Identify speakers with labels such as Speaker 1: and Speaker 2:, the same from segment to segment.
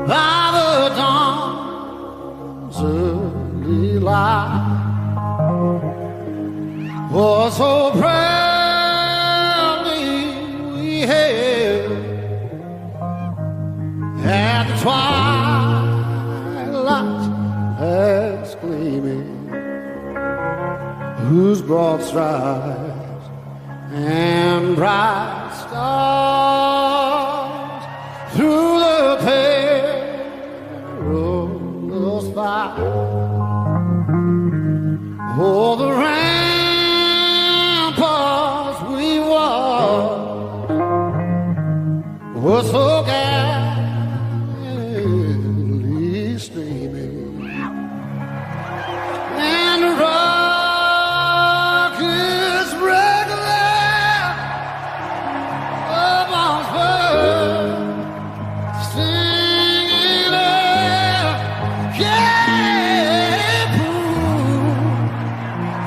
Speaker 1: by the dawn's early light was so proudly we hailed at the twilight's last gleaming, whose broad stripes and bright stars through the perilous fight. Oh, the ramparts we walked were so gallantly streaming, and the rockets regular up on spur, singing out, yeah,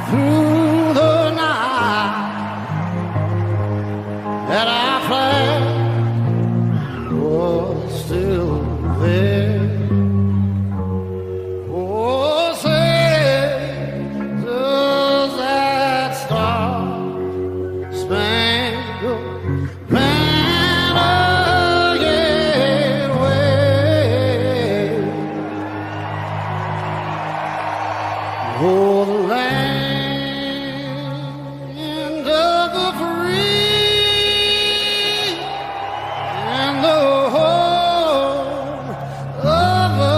Speaker 1: through the night that our flag was still there. Oh, say, does that star-spangled banner yet wave? Oh, the land of the free and the home of the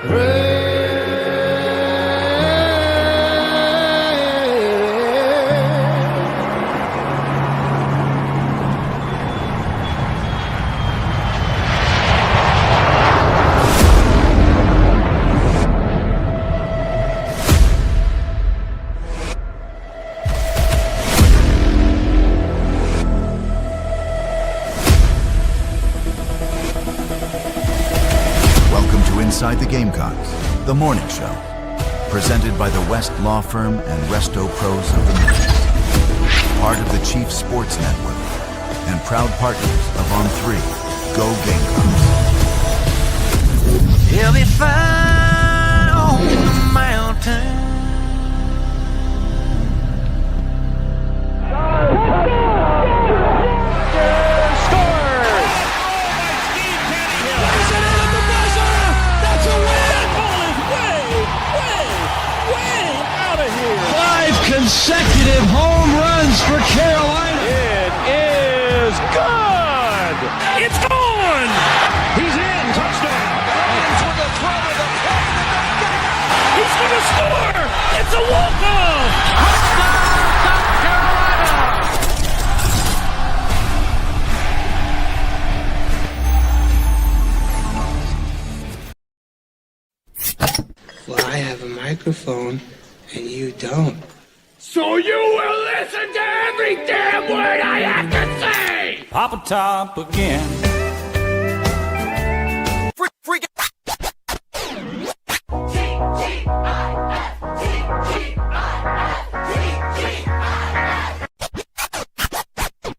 Speaker 1: brave.
Speaker 2: Welcome to Inside the Gamecocks, the morning show, presented by the West Law Firm and Resto Pros of the Midlands, part of the Chief Sports Network, and proud partners of On 3, Go Gamecocks.
Speaker 3: He'll be fine on the mountain.
Speaker 4: Consecutive home runs for Carolina.
Speaker 5: It is good. It's gone.
Speaker 4: He's in. Touchdown.
Speaker 5: Williams with the throw to the plate. He's going to score. It's a walk-off. Touchdown, South Carolina.
Speaker 6: Well, I have a microphone and you don't.
Speaker 5: So you will listen to every damn word I have to say.
Speaker 7: Papa Top again.
Speaker 3: Freak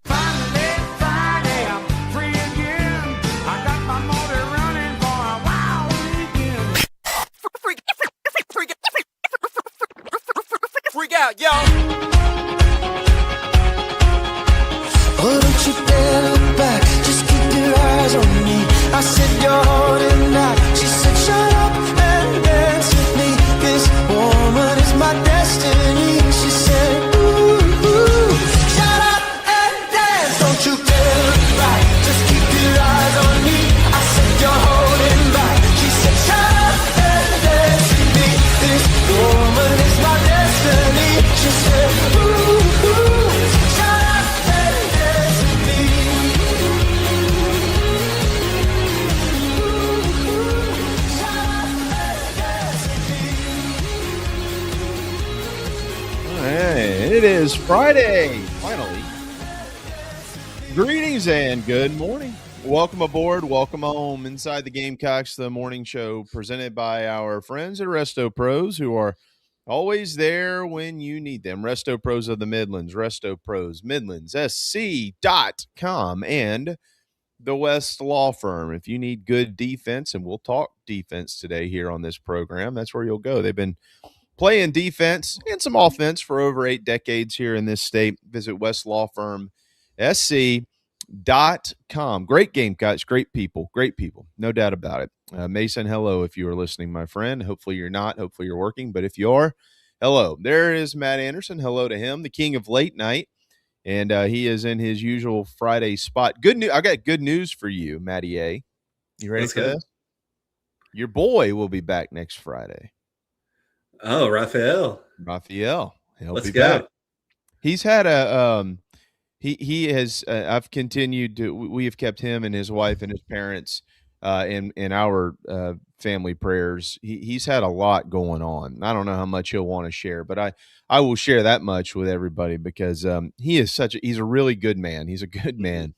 Speaker 5: Finally, Friday, I'm free again. I got my motor running for a wild weekend.
Speaker 3: freak out, yo.
Speaker 6: Oh, don't you dare look back, just keep your eyes on me. I said you're holding out. She said shut up and dance with me. This woman is my destiny. She said ooh, ooh, shut up and dance. Don't you dare look back, just keep your eyes on me. I said you're holding back. She said shut up and dance with me. This woman is my destiny. She said ooh, ooh, shut up and dance with me.
Speaker 8: Hey, it is Friday, finally. Greetings and good morning. Welcome aboard, welcome home. Inside the Gamecocks, the morning show presented by our friends at Resto Pros, who are always there when you need them. Resto Pros of the Midlands, Resto Pros, Midlands, SC.com, and the West Law Firm. If you need good defense, and we'll talk defense today here on this program, that's where you'll go. They've been playing defense and some offense for over 8 decades here in this state. Visit West Law Firm SC.com. Great Gamecocks, great people, no doubt about it. Mason, hello if you are listening, my friend. Hopefully you're not. Hopefully you're working. But if you are, hello. There is Matt Anderson. Hello to him, the king of late night. And he is in his usual Friday spot. Good news. I got good news for you, Matty A. You ready for this? Your boy will be back next Friday.
Speaker 7: Oh, Raphael.
Speaker 8: He'll
Speaker 7: Let's
Speaker 8: be
Speaker 7: go.
Speaker 8: back. He's had a he has I've continued to we have kept him and his wife and his parents in our family prayers. He's had a lot going on. I don't know how much he'll want to share, but I will share that much with everybody because he's a really good man. He's a good man.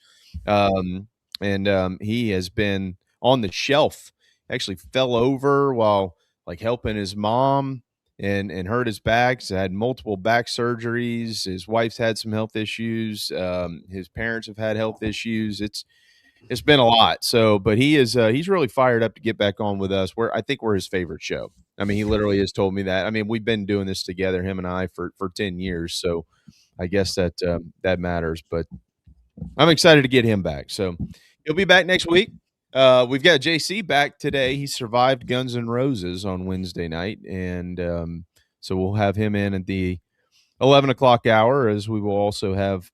Speaker 8: And he has been on the shelf, actually fell over while like helping his mom and hurt his back. He's had multiple back surgeries. His wife's had some health issues. His parents have had health issues. It's been a lot. So, but he's really fired up to get back on with us. I think we're his favorite show. I mean, he literally has told me that. I mean, we've been doing this together, him and I, for 10 years. So I guess that matters, but I'm excited to get him back. So he'll be back next week. We've got JC back today. He survived Guns N' Roses on Wednesday night. And so we'll have him in at the 11 o'clock hour, as we will also have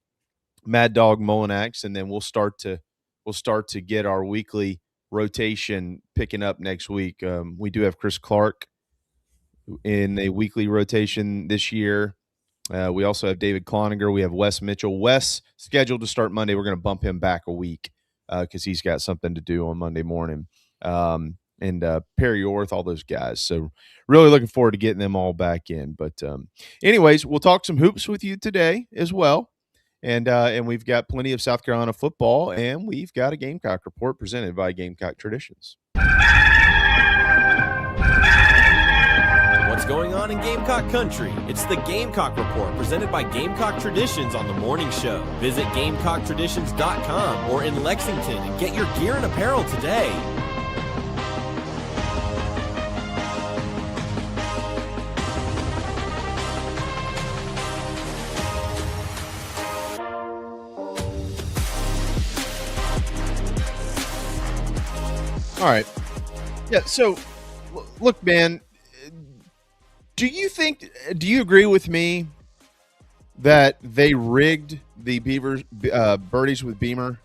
Speaker 8: Mad Dog Mullinax. And then we'll start to get our weekly rotation picking up next week. We do have Chris Clark in a weekly rotation this year. We also have David Cloninger. We have Wes Mitchell. Wes scheduled to start Monday. We're going to bump him back a week because he's got something to do on Monday morning. And Perry Orth, all those guys. So really looking forward to getting them all back in. But anyways, we'll talk some hoops with you today as well. And we've got plenty of South Carolina football, and we've got a Gamecock report presented by Gamecock Traditions.
Speaker 9: What's going on in Gamecock country? It's the Gamecock Report presented by Gamecock Traditions on the morning show. Visit GamecockTraditions.com or in Lexington and get your gear and apparel today.
Speaker 8: All right. Yeah, so look, man, do you agree with me that they rigged the Birdies with Beamer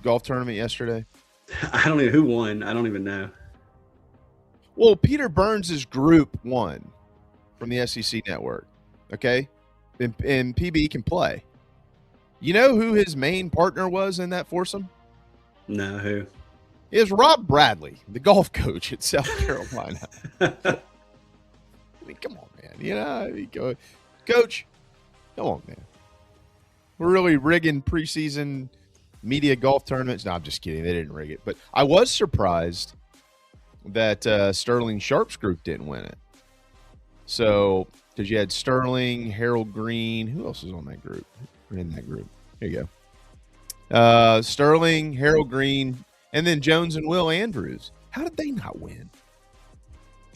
Speaker 8: golf tournament yesterday?
Speaker 7: I don't know who won. I don't even know.
Speaker 8: Well, Peter Burns' group won from the SEC network, okay? And PB can play. You know who his main partner was in that foursome?
Speaker 7: No, who?
Speaker 8: Is Rob Bradley, the golf coach at South Carolina. I mean, come on, man. You know, Coach, come on, man. We're really rigging preseason media golf tournaments. No, I'm just kidding. They didn't rig it. But I was surprised that Sterling Sharp's group didn't win it. So, because you had Sterling, Harold Green. Who else was on that group? In that group. Here you go. Sterling, Harold Green, and then Jones and Will Andrews. How did they not win?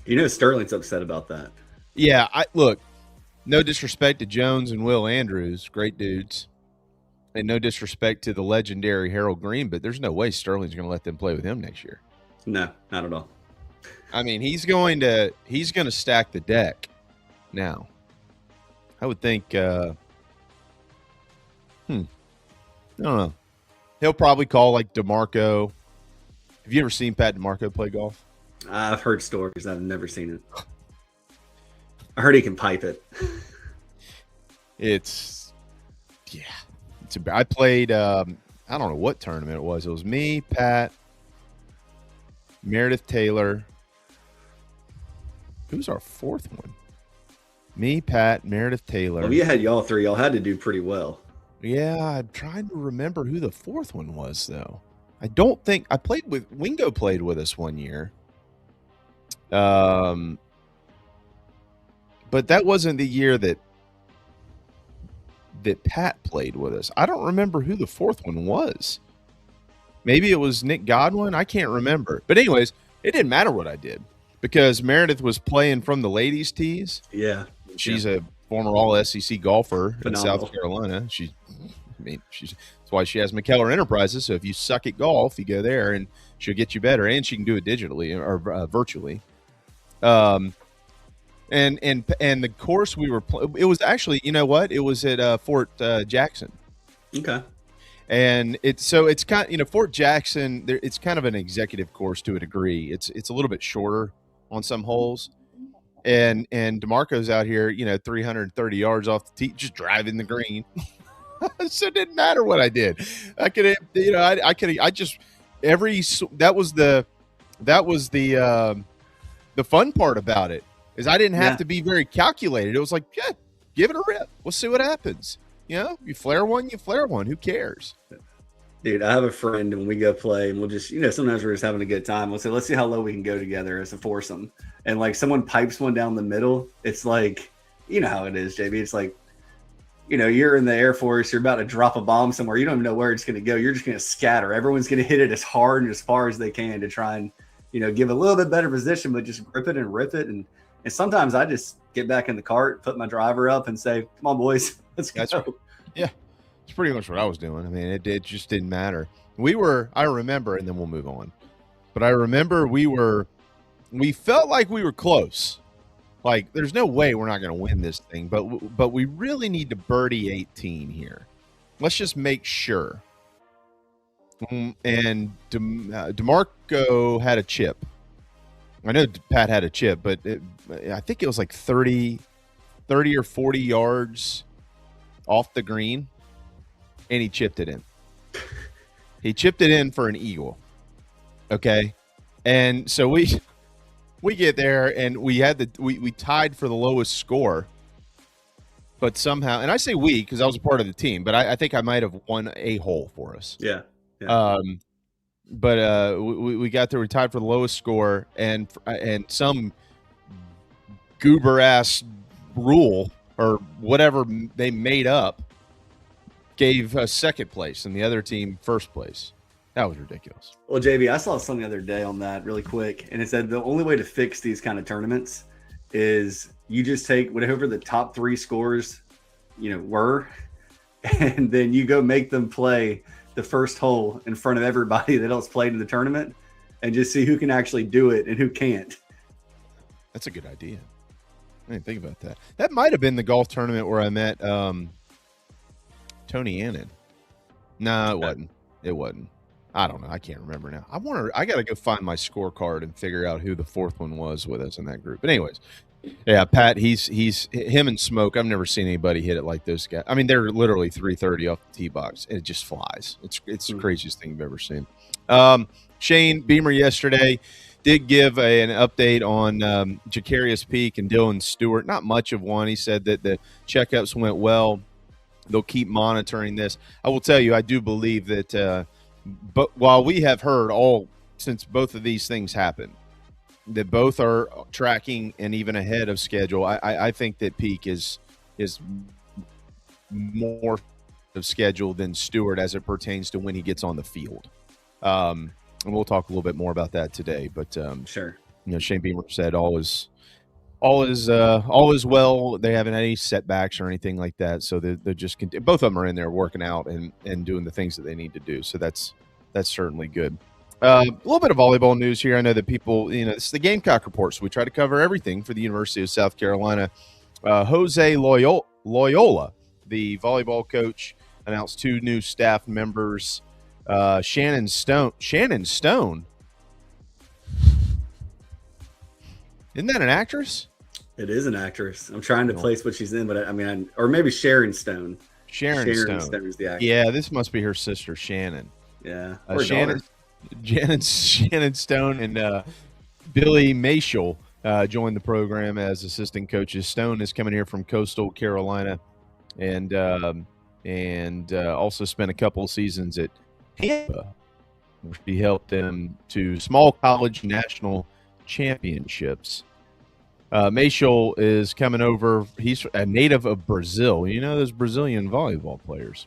Speaker 7: You know Sterling's upset about that.
Speaker 8: Yeah, look, no disrespect to Jones and Will Andrews, great dudes. And no disrespect to the legendary Harold Green, but there's no way Sterling's going to let them play with him next year.
Speaker 7: No, not at all.
Speaker 8: I mean, he's going to stack the deck now. I would think I don't know. He'll probably call like DeMarco. Have you ever seen Pat DeMarco play golf?
Speaker 7: I've heard stories. I've never seen it. I heard he can pipe it.
Speaker 8: I played, I don't know what tournament it was. It was me, Pat, Meredith Taylor. Who's our fourth one? Me, Pat, Meredith Taylor.
Speaker 7: Well, you had y'all three. Y'all had to do pretty well.
Speaker 8: Yeah, I'm trying to remember who the fourth one was, though. I don't think I played with Wingo. Played with us one year, but that wasn't the year that Pat played with us. I don't remember who the fourth one was. Maybe it was Nick Godwin. I can't remember. But anyways, it didn't matter what I did because Meredith was playing from the ladies' tees.
Speaker 7: Yeah.
Speaker 8: She's a former All SEC golfer in
Speaker 7: Phenomenal.
Speaker 8: South Carolina. That's why she has McKellar Enterprises. So if you suck at golf, you go there and she'll get you better, and she can do it digitally or virtually. And the course we were it was actually, you know what? It was at Fort Jackson.
Speaker 7: Okay.
Speaker 8: And it's kind of, Fort Jackson, it's kind of an executive course to a degree. It's a little bit shorter on some holes. And DeMarco's out here, 330 yards off the tee, just driving the green. So it didn't matter what I did. I could, that was the fun part about it is I didn't have to be very calculated. It was like, yeah, give it a rip. We'll see what happens. You flare one, Who cares?
Speaker 7: Dude, I have a friend and we go play and we'll just, sometimes we're just having a good time. We'll say, let's see how low we can go together as a foursome. And like someone pipes one down the middle. It's like, you know how it is, JB. It's like, you're in the Air Force, you're about to drop a bomb somewhere. You don't even know where it's going to go. You're just going to scatter. Everyone's going to hit it as hard and as far as they can to try and, give a little bit better position, but just grip it and rip it. And sometimes I just get back in the cart, put my driver up and say, come on, boys, let's go.
Speaker 8: That's right. Yeah. It's pretty much what I was doing. I mean, it just didn't matter. I remember, and then we'll move on. But I remember we felt like we were close. Like, there's no way we're not going to win this thing, but we really need to birdie 18 here. Let's just make sure. And DeMarco had a chip. I know Pat had a chip, but I think it was like 30 or 40 yards off the green, and he chipped it in. He chipped it in for an eagle. Okay, and so we get there and we tied for the lowest score, but somehow, and I say we because I was a part of the team, but I think I might have won a hole for us.
Speaker 7: Yeah.
Speaker 8: But we got there, we tied for the lowest score, and some goober ass rule or whatever they made up gave us second place and the other team first place. That was ridiculous.
Speaker 7: Well, JB, I saw something the other day on that really quick, and it said the only way to fix these kind of tournaments is you just take whatever the top three scores, were, and then you go make them play the first hole in front of everybody that else played in the tournament and just see who can actually do it and who can't.
Speaker 8: That's a good idea. I didn't think about that. That might have been the golf tournament where I met Tony Annan. No, it wasn't. It wasn't. I don't know. I can't remember now. I got to go find my scorecard and figure out who the fourth one was with us in that group. But anyways, yeah, Pat, he's him and Smoke. I've never seen anybody hit it like those guys. I mean, they're literally 330 off the tee box, and it just flies. It's the craziest thing you've ever seen. Shane Beamer yesterday did give an update on Jacarius Peak and Dylan Stewart. Not much of one. He said that the checkups went well. They'll keep monitoring this. I will tell you, I do believe that but while we have heard since both of these things happened, that both are tracking and even ahead of schedule, I think that Peak is more of schedule than Stewart as it pertains to when he gets on the field. And we'll talk a little bit more about that today. But
Speaker 7: sure,
Speaker 8: Shane Beamer said all is well. They haven't had any setbacks or anything like that. So they're just both of them are in there working out and doing the things that they need to do. So that's certainly good. A little bit of volleyball news here. I know that people, this is the Gamecock report, so we try to cover everything for the University of South Carolina. Jose Loyola, the volleyball coach, announced 2 new staff members. Shannon Stone. Isn't that an actress?
Speaker 7: It is an actress. I'm trying to place what she's in, but or maybe Sharon Stone.
Speaker 8: Sharon Stone
Speaker 7: is the actress.
Speaker 8: Yeah, this must be her sister, Shannon.
Speaker 7: Yeah,
Speaker 8: Shannon Stone and Billy Mashel joined the program as assistant coaches. Stone is coming here from Coastal Carolina, and also spent a couple of seasons at Tampa, where he helped them to small college national championships. Mashel is coming over. He's a native of Brazil. Those Brazilian volleyball players.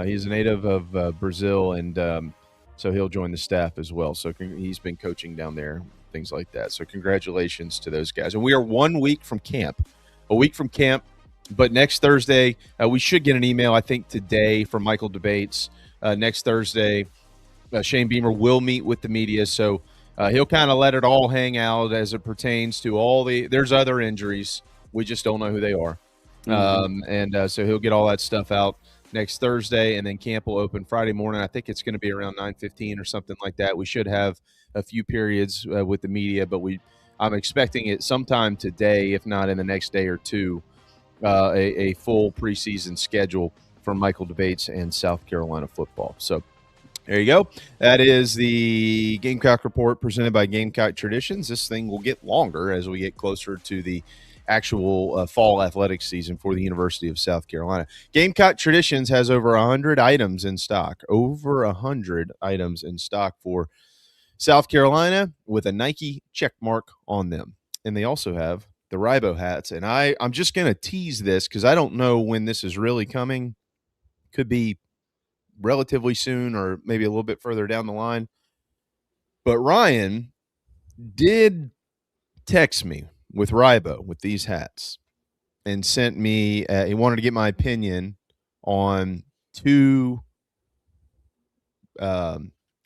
Speaker 8: He's a native of Brazil, and So he'll join the staff as well. So he's been coaching down there, things like that. So congratulations to those guys. And we are 1 week from camp, but next Thursday, we should get an email, I think today, from Michael Debates. Next Thursday, Shane Beamer will meet with the media. So he'll kind of let it all hang out as it pertains to there's other injuries. We just don't know who they are. So he'll get all that stuff out next Thursday, and then camp will open Friday morning. I think it's going to be around 9:15 or something like that. We should have a few periods with the media, but I'm expecting it sometime today, if not in the next day or two, a full preseason schedule for Michael Debates and South Carolina football. So there you go. That is the Gamecock Report presented by Gamecock Traditions. This thing will get longer as we get closer to the actual fall athletics season for the University of South Carolina. Gamecock Traditions has over 100 items in stock. Over 100 items in stock for South Carolina with a Nike check mark on them. And they also have the Ribo hats. And I'm just going to tease this because I don't know when this is really coming. Could be relatively soon or maybe a little bit further down the line. But Ryan did text me with Ribo with these hats and sent me he wanted to get my opinion on two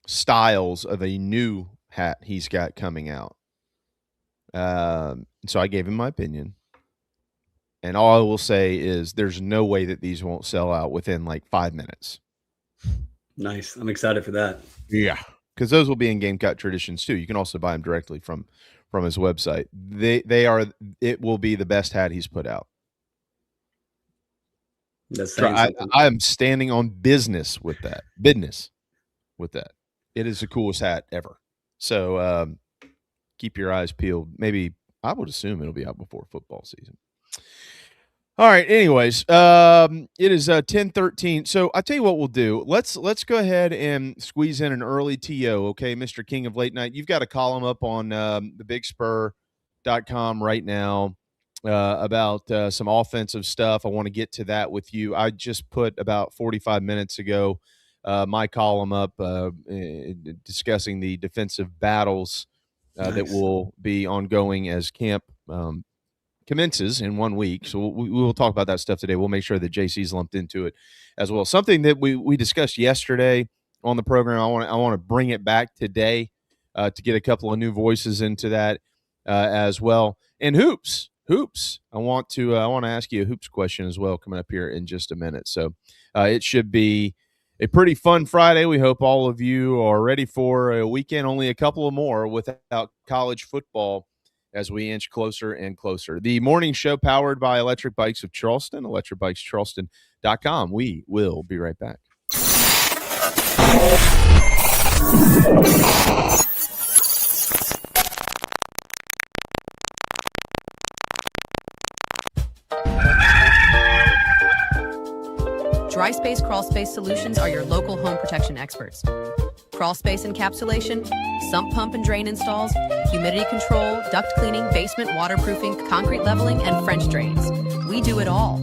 Speaker 8: styles of a new hat he's got coming out. So I gave him my opinion, and all I will say is there's no way that these won't sell out within like 5 minutes.
Speaker 7: Nice. I'm excited for that.
Speaker 8: Yeah, because those will be in Gamecock Traditions too. You can also buy them directly from his website. It will be the best hat he's put out. I am standing on business with that. It is the coolest hat ever. So keep your eyes peeled. Maybe I would assume it'll be out before football season. All right. Anyways, it is 10:13. So I'll tell you what we'll do. Let's go ahead and squeeze in an early TO. Okay, Mr. King of Late Night. You've got a column up on thebigspur.com right now about some offensive stuff. I want to get to that with you. I just put about 45 minutes ago my column up discussing the defensive battles that will be ongoing as camp commences in 1 week. So we will talk about that stuff today. We'll make sure that JC's lumped into it as well. Something that we discussed yesterday on the program, I want to bring it back today to get a couple of new voices into that as well. And hoops. I want to ask you a hoops question as well coming up here in just a minute. So it should be a pretty fun Friday. We hope all of you are ready for a weekend, only a couple of more without college football as we inch closer and closer. The morning show powered by Electric Bikes of Charleston, electricbikescharleston.com. We will be right back.
Speaker 10: Dry Space Crawl Space Solutions are your local home protection experts. Crawl space encapsulation, sump pump and drain installs, humidity control, duct cleaning, basement waterproofing, concrete leveling, and French drains. We do it all.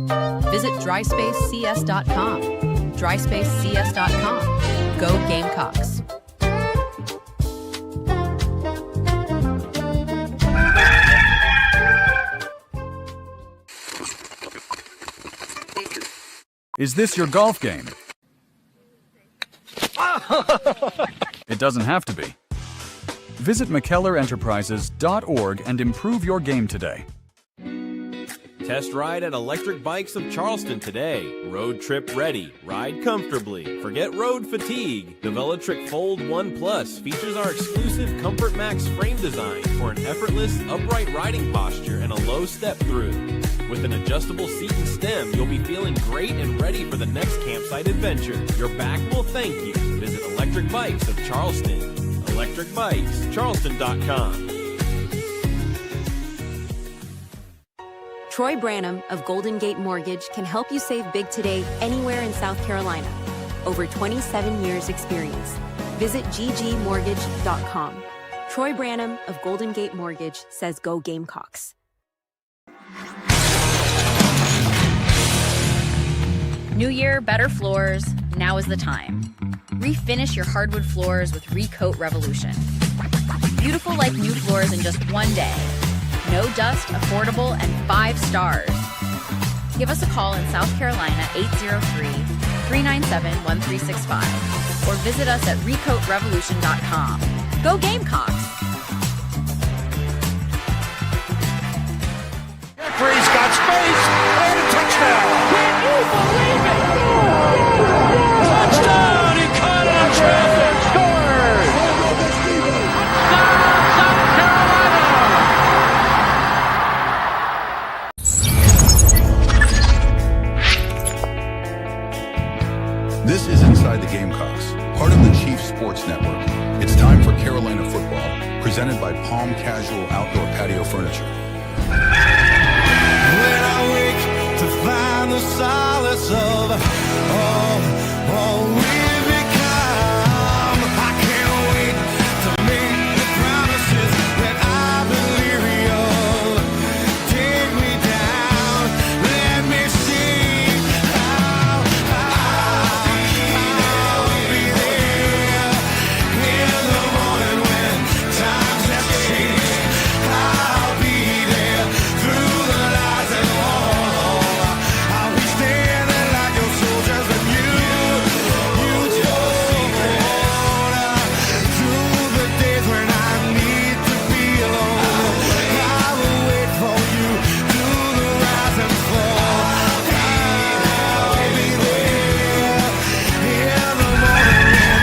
Speaker 10: Visit dryspacecs.com. dryspacecs.com. Go Gamecocks.
Speaker 11: Is this your golf game? It doesn't have to be. Visit McKellarEnterprises.org and improve your game today.
Speaker 9: Test ride at Electric Bikes of Charleston today. Road trip ready. Ride comfortably. Forget road fatigue. The Velotric Fold 1 Plus features our exclusive Comfort Max frame design for an effortless, upright riding posture and a low step through. With an adjustable seat and stem, you'll be feeling great and ready for the next campsite adventure. Your back will thank you. Visit Electric Bikes of Charleston. ElectricBikesCharleston.com.
Speaker 12: Troy Branham of Golden Gate Mortgage can help you save big today anywhere in South Carolina. Over 27 years experience. Visit ggmortgage.com. Troy Branham of Golden Gate Mortgage says go Gamecocks.
Speaker 13: New year, better floors. Now is the time. Refinish your hardwood floors with Recoat Revolution. Beautiful like new floors in just one day. No dust, affordable, and 5 stars. Give us a call in South Carolina, 803-397-1365, or visit us at recoatrevolution.com. Go Gamecocks!
Speaker 5: Jeffrey's got space and a touchdown. Can you believe it? Touchdown! He caught it on traffic. Scores! Touchdown, South Carolina!
Speaker 2: This is Inside the Gamecocks, part of the Chiefs Sports Network. It's time for Carolina football, presented by Palm Casual Outdoor Patio Furniture.
Speaker 6: When I wake to find the solace of all we've become, I can't wait to make the promises that I believe of. Take me down, let me see how I'll be there in the morning when times have changed. I'll be there through the lies and all. I'll be standing like your soldiers with you told. Through the days when I need to be alone, I will wait for you through the rise and fall. I'll be there in the morning when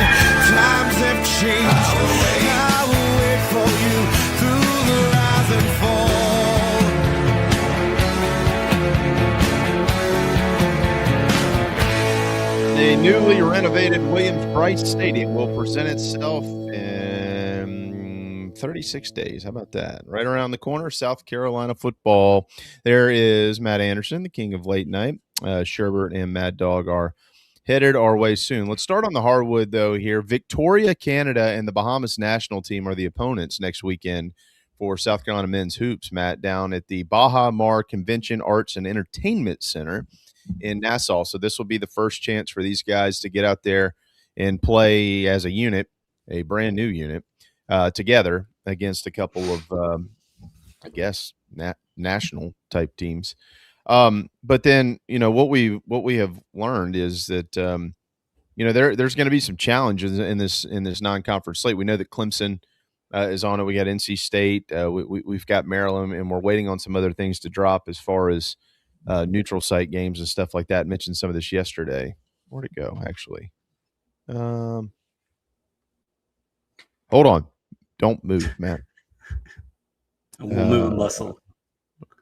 Speaker 6: times have changed. I will wait for you through the rise and fall.
Speaker 8: The newly renovated Williams-Brice Stadium will present itself in 36 days. How about that? Right around the corner, South Carolina football. There is Matt Anderson, the king of late night. Sherbert and Mad Dog are headed our way soon. Let's start on the hardwood, though, here. Victoria, Canada, and the Bahamas national team are the opponents next weekend for South Carolina men's hoops, Matt, down at the Baha Mar Convention Arts and Entertainment Center in Nassau. So this will be the first chance for these guys to get out there and play as a unit, a brand new unit, together against a couple of, I guess, national type teams. But then, what we have learned is that, there's going to be some challenges in this non-conference slate. We know that Clemson is on it. We got NC State. We've got Maryland, and we're waiting on some other things to drop as far as neutral site games and stuff like that. I mentioned some of this yesterday. Where'd it go, actually? Hold on. Don't move, man.
Speaker 7: We'll move muscle.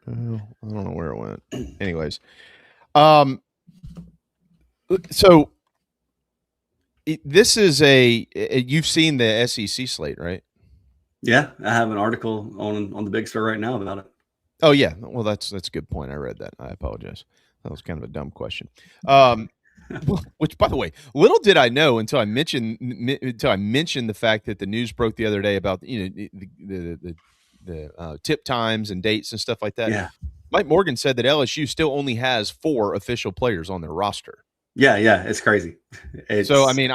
Speaker 8: I don't know where it went. Anyways, so this is you've seen the SEC slate, right?
Speaker 7: Yeah, I have an article on the Big Star right now about it.
Speaker 8: Oh yeah, well that's a good point. I read that. I apologize. That was kind of a dumb question. Which, by the way, little did I know until I mentioned the fact that the news broke the other day about the tip times and dates and stuff like that.
Speaker 7: Yeah.
Speaker 8: Mike Morgan said that LSU still only has 4 official players on their roster.
Speaker 7: Yeah, it's crazy.
Speaker 8: So I mean,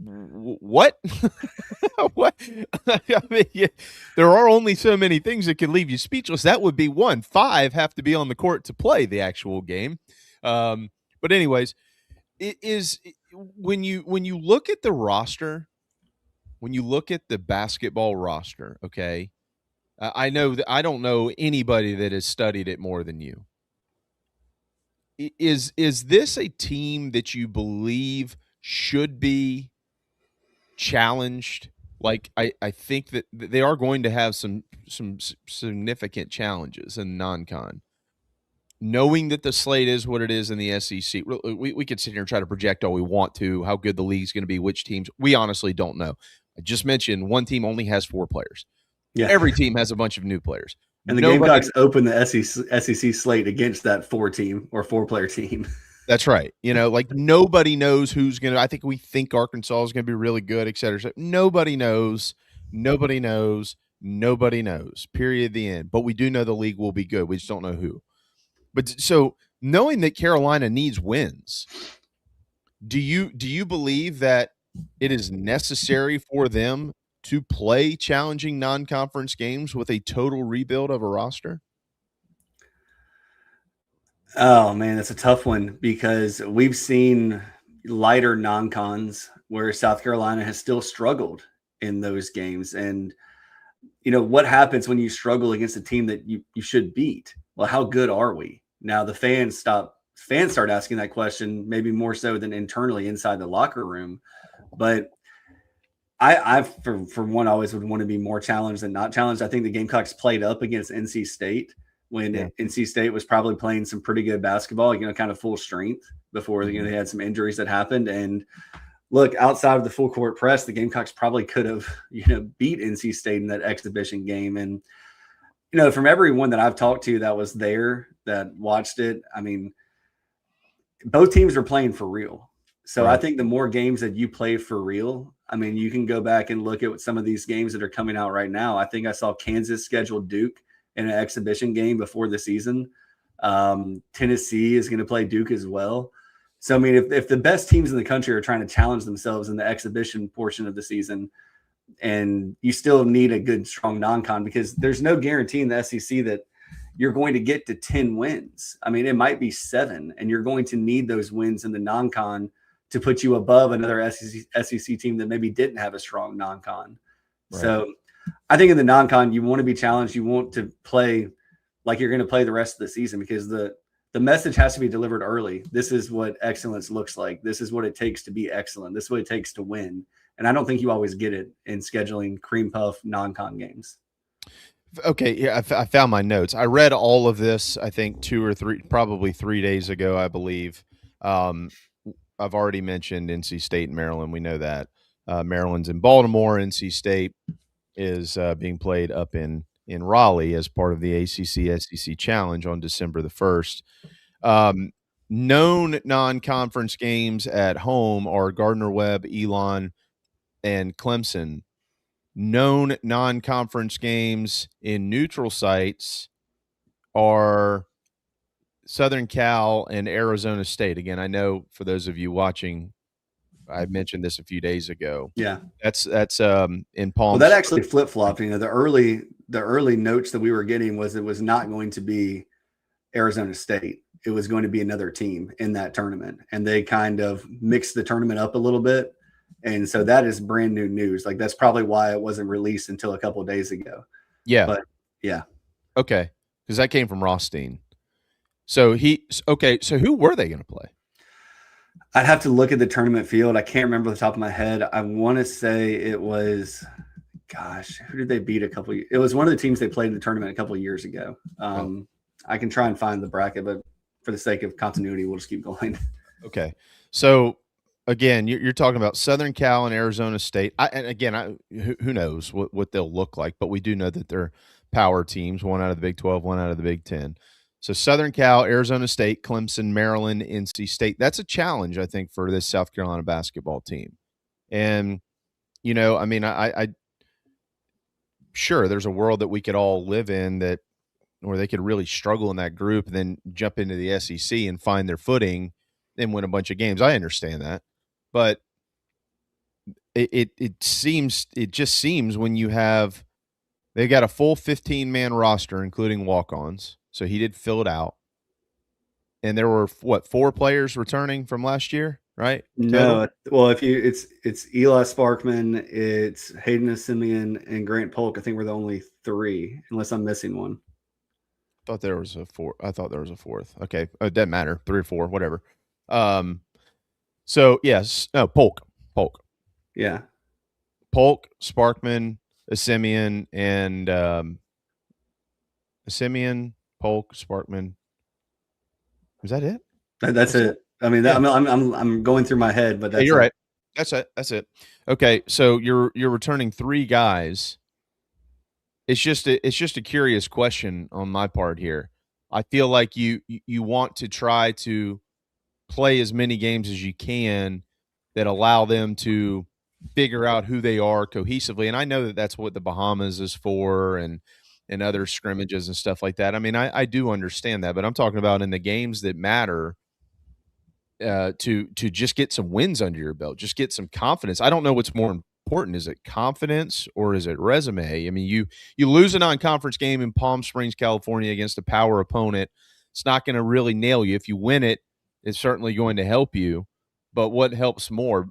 Speaker 8: what? What? I mean, there are only so many things that can leave you speechless. That would be one. 5 have to be on the court to play the actual game. But anyways, it is when you look at the roster, when you look at the basketball roster, okay, I know that I don't know anybody that has studied it more than you. Is this a team that you believe should be challenged? Like I think that they are going to have some significant challenges in non-con. Knowing that the slate is what it is in the SEC, we could sit here and try to project all we want to, how good the league's going to be, which teams. We honestly don't know. I just mentioned one team only has 4 players.
Speaker 7: Yeah.
Speaker 8: Every team has a bunch of new players.
Speaker 7: And the Gamecocks open the SEC slate against that 4-player team.
Speaker 8: That's right. Like nobody knows who's going to – I think Arkansas is going to be really good, et cetera. So nobody knows. Period, the end. But we do know the league will be good. We just don't know who. But so knowing that Carolina needs wins, Do you believe that it is necessary for them to play challenging non-conference games with a total rebuild of a roster?
Speaker 7: Oh man, that's a tough one because we've seen lighter non-cons where South Carolina has still struggled in those games. And what happens when you struggle against a team that you should beat? Well, how good are we? Now the fans start asking that question, maybe more so than internally inside the locker room. But I for one always would want to be more challenged than not challenged. I think the Gamecocks played up against NC State when NC State was probably playing some pretty good basketball, kind of full strength before they had some injuries that happened. And look, outside of the full court press, the Gamecocks probably could have beat NC State in that exhibition game. And from everyone that I've talked to that was there, that watched it, I mean, both teams are playing for real. So
Speaker 8: Right.
Speaker 7: I think the more games that you play for real, I mean, you can go back and look at some of these games that are coming out right now. I think I saw Kansas schedule Duke in an exhibition game before the season. Tennessee is going to play Duke as well. So, I mean, if the best teams in the country are trying to challenge themselves in the exhibition portion of the season, and you still need a good, strong non-con, because there's no guarantee in the SEC that you're going to get to 10 wins. I mean, it might be 7, and you're going to need those wins in the non-con to put you above another SEC team that maybe didn't have a strong non-con.
Speaker 8: Right.
Speaker 7: So I think in the non-con, you want to be challenged. You want to play like you're going to play the rest of the season, because the message has to be delivered early. This is what excellence looks like. This is what it takes to be excellent. This is what it takes to win. And I don't think you always get it in scheduling cream puff non-con games.
Speaker 8: Okay, yeah, I found my notes. I read all of this, I think, 2 or 3, probably 3 days ago, I believe. I've already mentioned NC State and Maryland. We know that. Maryland's in Baltimore. NC State is being played up in Raleigh as part of the ACC SEC Challenge on December the 1st. Known non-conference games at home are Gardner-Webb, Elon, and Clemson. Known non-conference games in neutral sites are Southern Cal and Arizona State. Again, I know for those of you watching, I mentioned this a few days ago.
Speaker 7: Yeah.
Speaker 8: That's in Palm.
Speaker 7: Well, that actually flip-flopped. The early notes that we were getting was it was not going to be Arizona State. It was going to be another team in that tournament. And they kind of mixed the tournament up a little bit. And so that is brand new news. Like, that's probably why it wasn't released until a couple of days ago.
Speaker 8: Yeah.
Speaker 7: But yeah.
Speaker 8: Okay. Because that came from Rothstein. So so who were they going to play?
Speaker 7: I'd have to look at the tournament field. I can't remember off the top of my head. I want to say it was, gosh, who did they beat it was one of the teams they played in the tournament a couple of years ago. I can try and find the bracket, but for the sake of continuity, we'll just keep going.
Speaker 8: Okay. So again, you're talking about Southern Cal and Arizona State. Who knows what they'll look like, but we do know that they're power teams, one out of the Big 12, one out of the Big 10. So Southern Cal, Arizona State, Clemson, Maryland, NC State. That's a challenge, I think, for this South Carolina basketball team. And, sure, there's a world that we could all live in where they could really struggle in that group and then jump into the SEC and find their footing and win a bunch of games. I understand that. But it just seems when they got a full 15-man roster, including walk-ons. So he did fill it out. And there were 4 players returning from last year, right?
Speaker 7: No, well, it's Eli Sparkman, it's Hayden Simeon, and Grant Polk. I think we're the only 3, unless I'm missing one.
Speaker 8: I thought there was a 4th. Okay, it doesn't matter, 3 or 4, whatever. So yes, no, Polk.
Speaker 7: Yeah,
Speaker 8: Polk, Sparkman, Simeon, and Simeon, Polk, Sparkman. Is that it?
Speaker 7: That's it. I mean, I'm going through my head, but that's
Speaker 8: you're right. That's it. Okay, so you're returning 3 guys. It's just a curious question on my part here. I feel like you want to try to play as many games as you can that allow them to figure out who they are cohesively. And I know that that's what the Bahamas is for and other scrimmages and stuff like that. I mean, I do understand that, but I'm talking about in the games that matter. to just get some wins under your belt, just get some confidence. I don't know what's more important. Is it confidence or is it resume? I mean, you lose a non-conference game in Palm Springs, California against a power opponent. It's not going to really nail you. If you win it, it's certainly going to help you. But what helps more?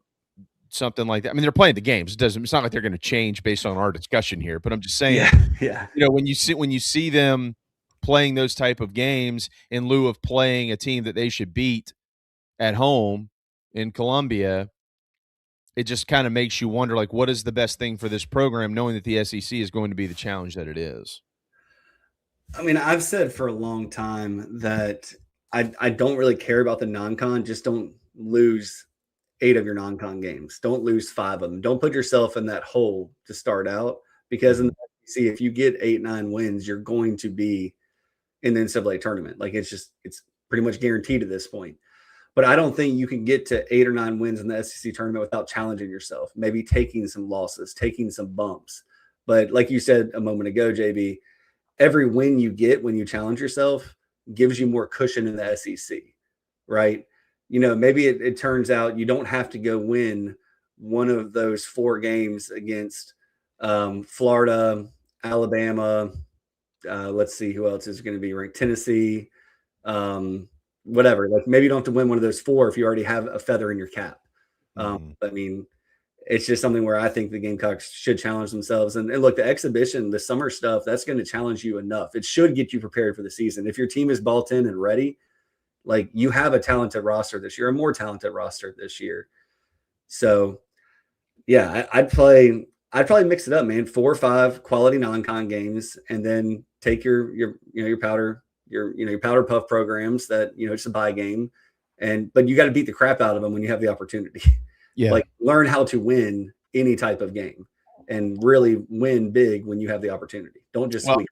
Speaker 8: Something like that. I mean, they're playing the games. It's not like they're going to change based on our discussion here. But I'm just saying,
Speaker 7: yeah.
Speaker 8: When you see them playing those type of games in lieu of playing a team that they should beat at home in Columbia, it just kind of makes you wonder, like, what is the best thing for this program, knowing that the SEC is going to be the challenge that it is?
Speaker 7: I mean, I've said for a long time that I don't really care about the non-con. Just don't lose 8 of your non-con games. Don't lose 5 of them. Don't put yourself in that hole to start out, because in the SEC, if you get 8, 9 wins, you're going to be in the NCAA tournament. Like, it's pretty much guaranteed at this point. But I don't think you can get to 8 or 9 wins in the SEC tournament without challenging yourself, maybe taking some losses, taking some bumps. But like you said a moment ago, JB, every win you get when you challenge yourself gives you more cushion in the SEC, right? Maybe it turns out you don't have to go win one of those 4 games against Florida, Alabama. Let's see who else is going to be ranked. Tennessee, whatever. Like, maybe you don't have to win one of those 4 if you already have a feather in your cap. I mean, it's just something where I think the Gamecocks should challenge themselves. And look, the exhibition, the summer stuff, that's going to challenge you enough. It should get you prepared for the season. If your team is bought in and ready, like, you have a talented roster this year, a more talented roster this year. So, yeah, I'd probably mix it up, man. 4 or 5 quality non-con games, and then take your powder puff programs that, it's a buy game, but you got to beat the crap out of them when you have the opportunity.
Speaker 8: Yeah,
Speaker 7: like, learn how to win any type of game and really win big when you have the opportunity. Don't just squeak.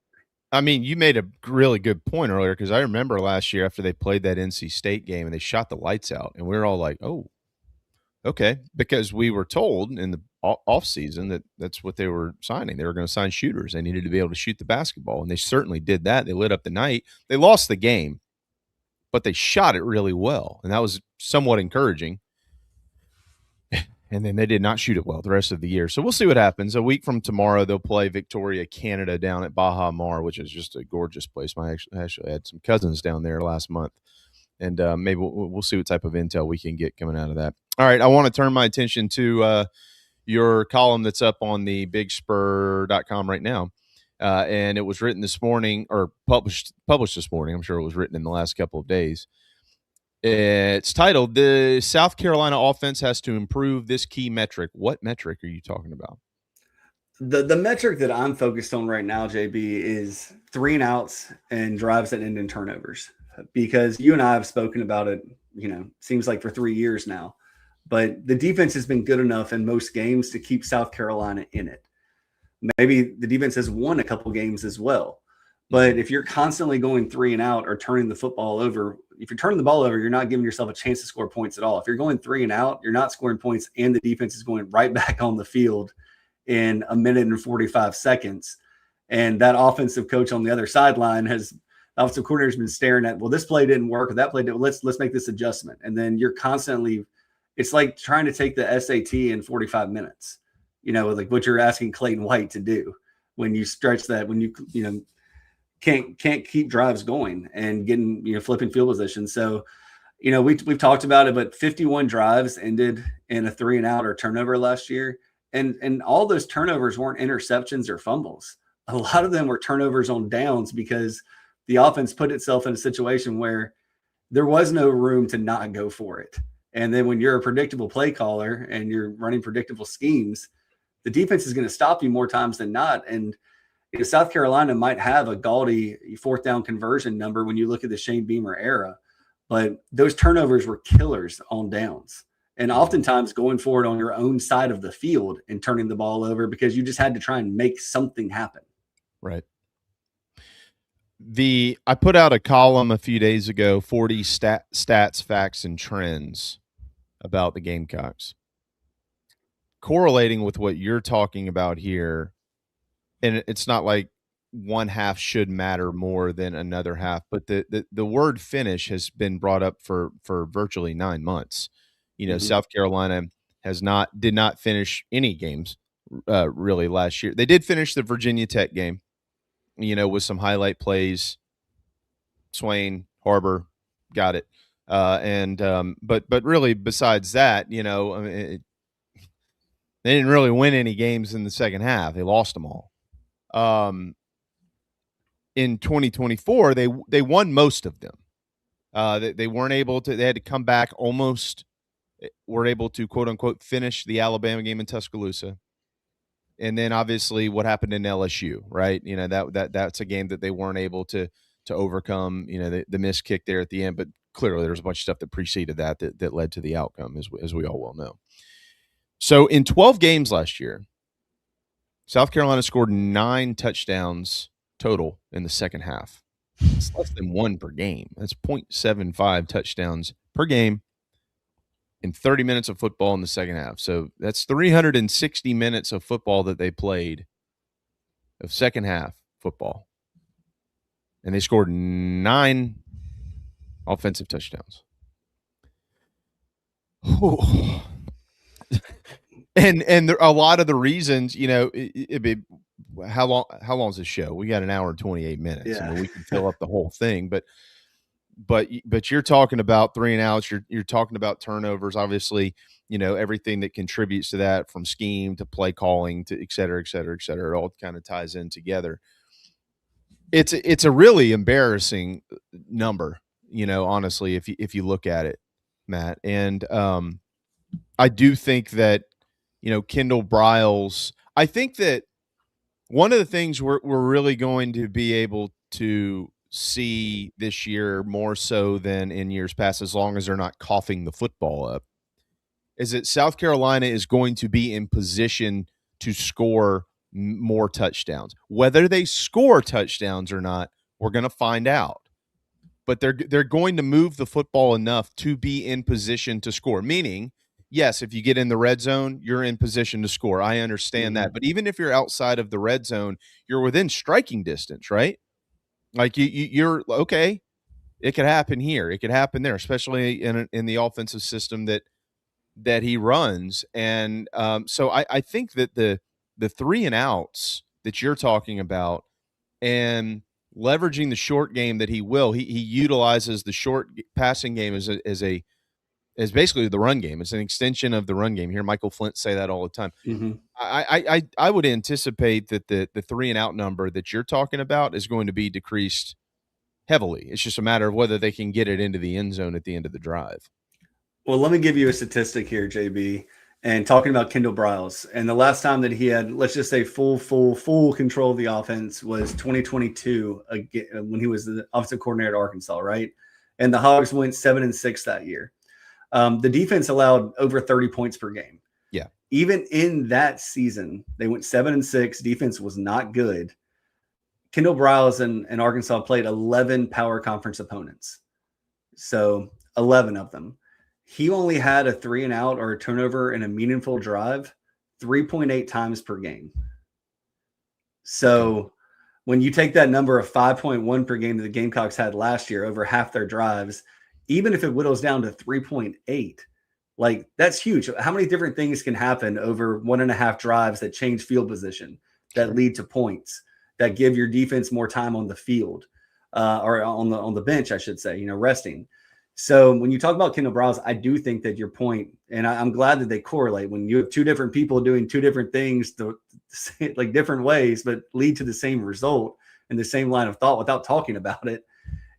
Speaker 8: I mean, you made a really good point earlier, because I remember last year after they played that NC State game and they shot the lights out, and we were all like, oh, okay, because we were told in the off season that that's what they were signing. They were going to sign shooters. They needed to be able to shoot the basketball, and they certainly did that. They lit up the night. They lost the game, but they shot it really well, and that was somewhat encouraging. And then they did not shoot it well the rest of the year. So we'll see what happens. A week from tomorrow, they'll play Victoria, Canada down at Baja Mar, which is just a gorgeous place. I actually had some cousins down there last month. And maybe we'll see what type of intel we can get coming out of that. All right, I want to turn my attention to your column that's up on the bigspur.com right now. And it was written this morning, or published this morning. I'm sure it was written in the last couple of days. It's titled, "The South Carolina Offense Has to Improve This Key Metric." What metric are you talking about?
Speaker 7: The metric that I'm focused on right now, JB, is 3 and outs and drives that end in turnovers. Because you and I have spoken about it, seems like for 3 years now. But the defense has been good enough in most games to keep South Carolina in it. Maybe the defense has won a couple games as well. But if you're constantly going 3 and out or turning the football over, if you're turning the ball over, you're not giving yourself a chance to score points at all. If you're going 3 and out, you're not scoring points, and the defense is going right back on the field in a minute and 45 seconds. And that offensive coach on the other sideline offensive coordinator has been staring at, well, this play didn't work, or that play didn't. Let's make this adjustment. And then you're constantly, it's like trying to take the SAT in 45 minutes, like what you're asking Clayton White to do when you stretch that, when you can't keep drives going and getting, flipping field position. So, we've talked about it, but 51 drives ended in a 3 and out or turnover last year. And all those turnovers weren't interceptions or fumbles. A lot of them were turnovers on downs, because the offense put itself in a situation where there was no room to not go for it. And then when you're a predictable play caller and you're running predictable schemes, the defense is going to stop you more times than not. And South Carolina might have a gaudy 4th down conversion number when you look at the Shane Beamer era, but those turnovers were killers on downs. And oftentimes going forward on your own side of the field and turning the ball over, because you just had to try and make something happen.
Speaker 8: Right. I put out a column a few days ago, 40 stats, facts, and trends about the Gamecocks. Correlating with what you're talking about here, and it's not like one half should matter more than another half. But the word finish has been brought up for virtually 9 months. South Carolina did not finish any games really last year. They did finish the Virginia Tech game, with some highlight plays. Swain, Harbor, got it. But really, besides that, they didn't really win any games in the second half. They lost them all. In 2024, they won most of them. They weren't able to. They had to come back almost. Were able to quote unquote finish the Alabama game in Tuscaloosa, and then obviously what happened in LSU, right? That's a game that they weren't able to overcome. The missed kick there at the end, but clearly there's a bunch of stuff that preceded that led to the outcome, as we all well know. So in 12 games last year, South Carolina scored 9 touchdowns total in the second half. It's less than 1 per game. That's 0.75 touchdowns per game in 30 minutes of football in the second half. So that's 360 minutes of football that they played of second half football. And they scored 9 offensive touchdowns. And a lot of the reasons, how long is this show? We got an hour and 28 minutes.
Speaker 7: Yeah.
Speaker 8: We can fill up the whole thing, but you're talking about 3 and outs. You're talking about turnovers, obviously, everything that contributes to that, from scheme to play calling to et cetera, et cetera, et cetera. It all kind of ties in together. It's a really embarrassing number, honestly, if you look at it, Matt. And I do think that, Kendall Briles, I think that one of the things we're really going to be able to see this year, more so than in years past, as long as they're not coughing the football up, is that South Carolina is going to be in position to score more touchdowns. Whether they score touchdowns or not, we're going to find out. But they're going to move the football enough to be in position to score. Meaning, yes, if you get in the red zone, you're in position to score. I understand that. But even if you're outside of the red zone, you're within striking distance, right? Like you're okay. It could happen here. It could happen there, especially in the offensive system that he runs. And so I think that the 3 and outs that you're talking about, and leveraging the short game that he utilizes the short passing game as basically the run game. It's an extension of the run game. You hear Michael Flint say that all the time.
Speaker 7: Mm-hmm.
Speaker 8: I would anticipate that the 3 and out number that you're talking about is going to be decreased heavily. It's just a matter of whether they can get it into the end zone at the end of the drive.
Speaker 7: Well, let me give you a statistic here, JB, and talking about Kendall Briles. And the last time that he had, let's just say, full control of the offense was 2022, when he was the offensive coordinator at Arkansas, right? And the Hogs went 7-6 that year. The defense allowed over 30 points per game.
Speaker 8: Yeah.
Speaker 7: Even in that season, they went 7-6. Defense was not good. Kendall Briles and Arkansas played 11 power conference opponents. So 11 of them. He only had a 3 and out or a turnover in a meaningful drive 3.8 times per game. So when you take that number of 5.1 per game that the Gamecocks had last year, over half their drives, even if it whittles down to 3.8, like, that's huge. How many different things can happen over 1.5 drives that change field position, that lead to points, that give your defense more time on the field, or on the bench, I should say, resting. So when you talk about Kendall Briles, I do think that your point, and I'm glad that they correlate, when you have 2 different people doing 2 different things, like different ways, but lead to the same result and the same line of thought without talking about it,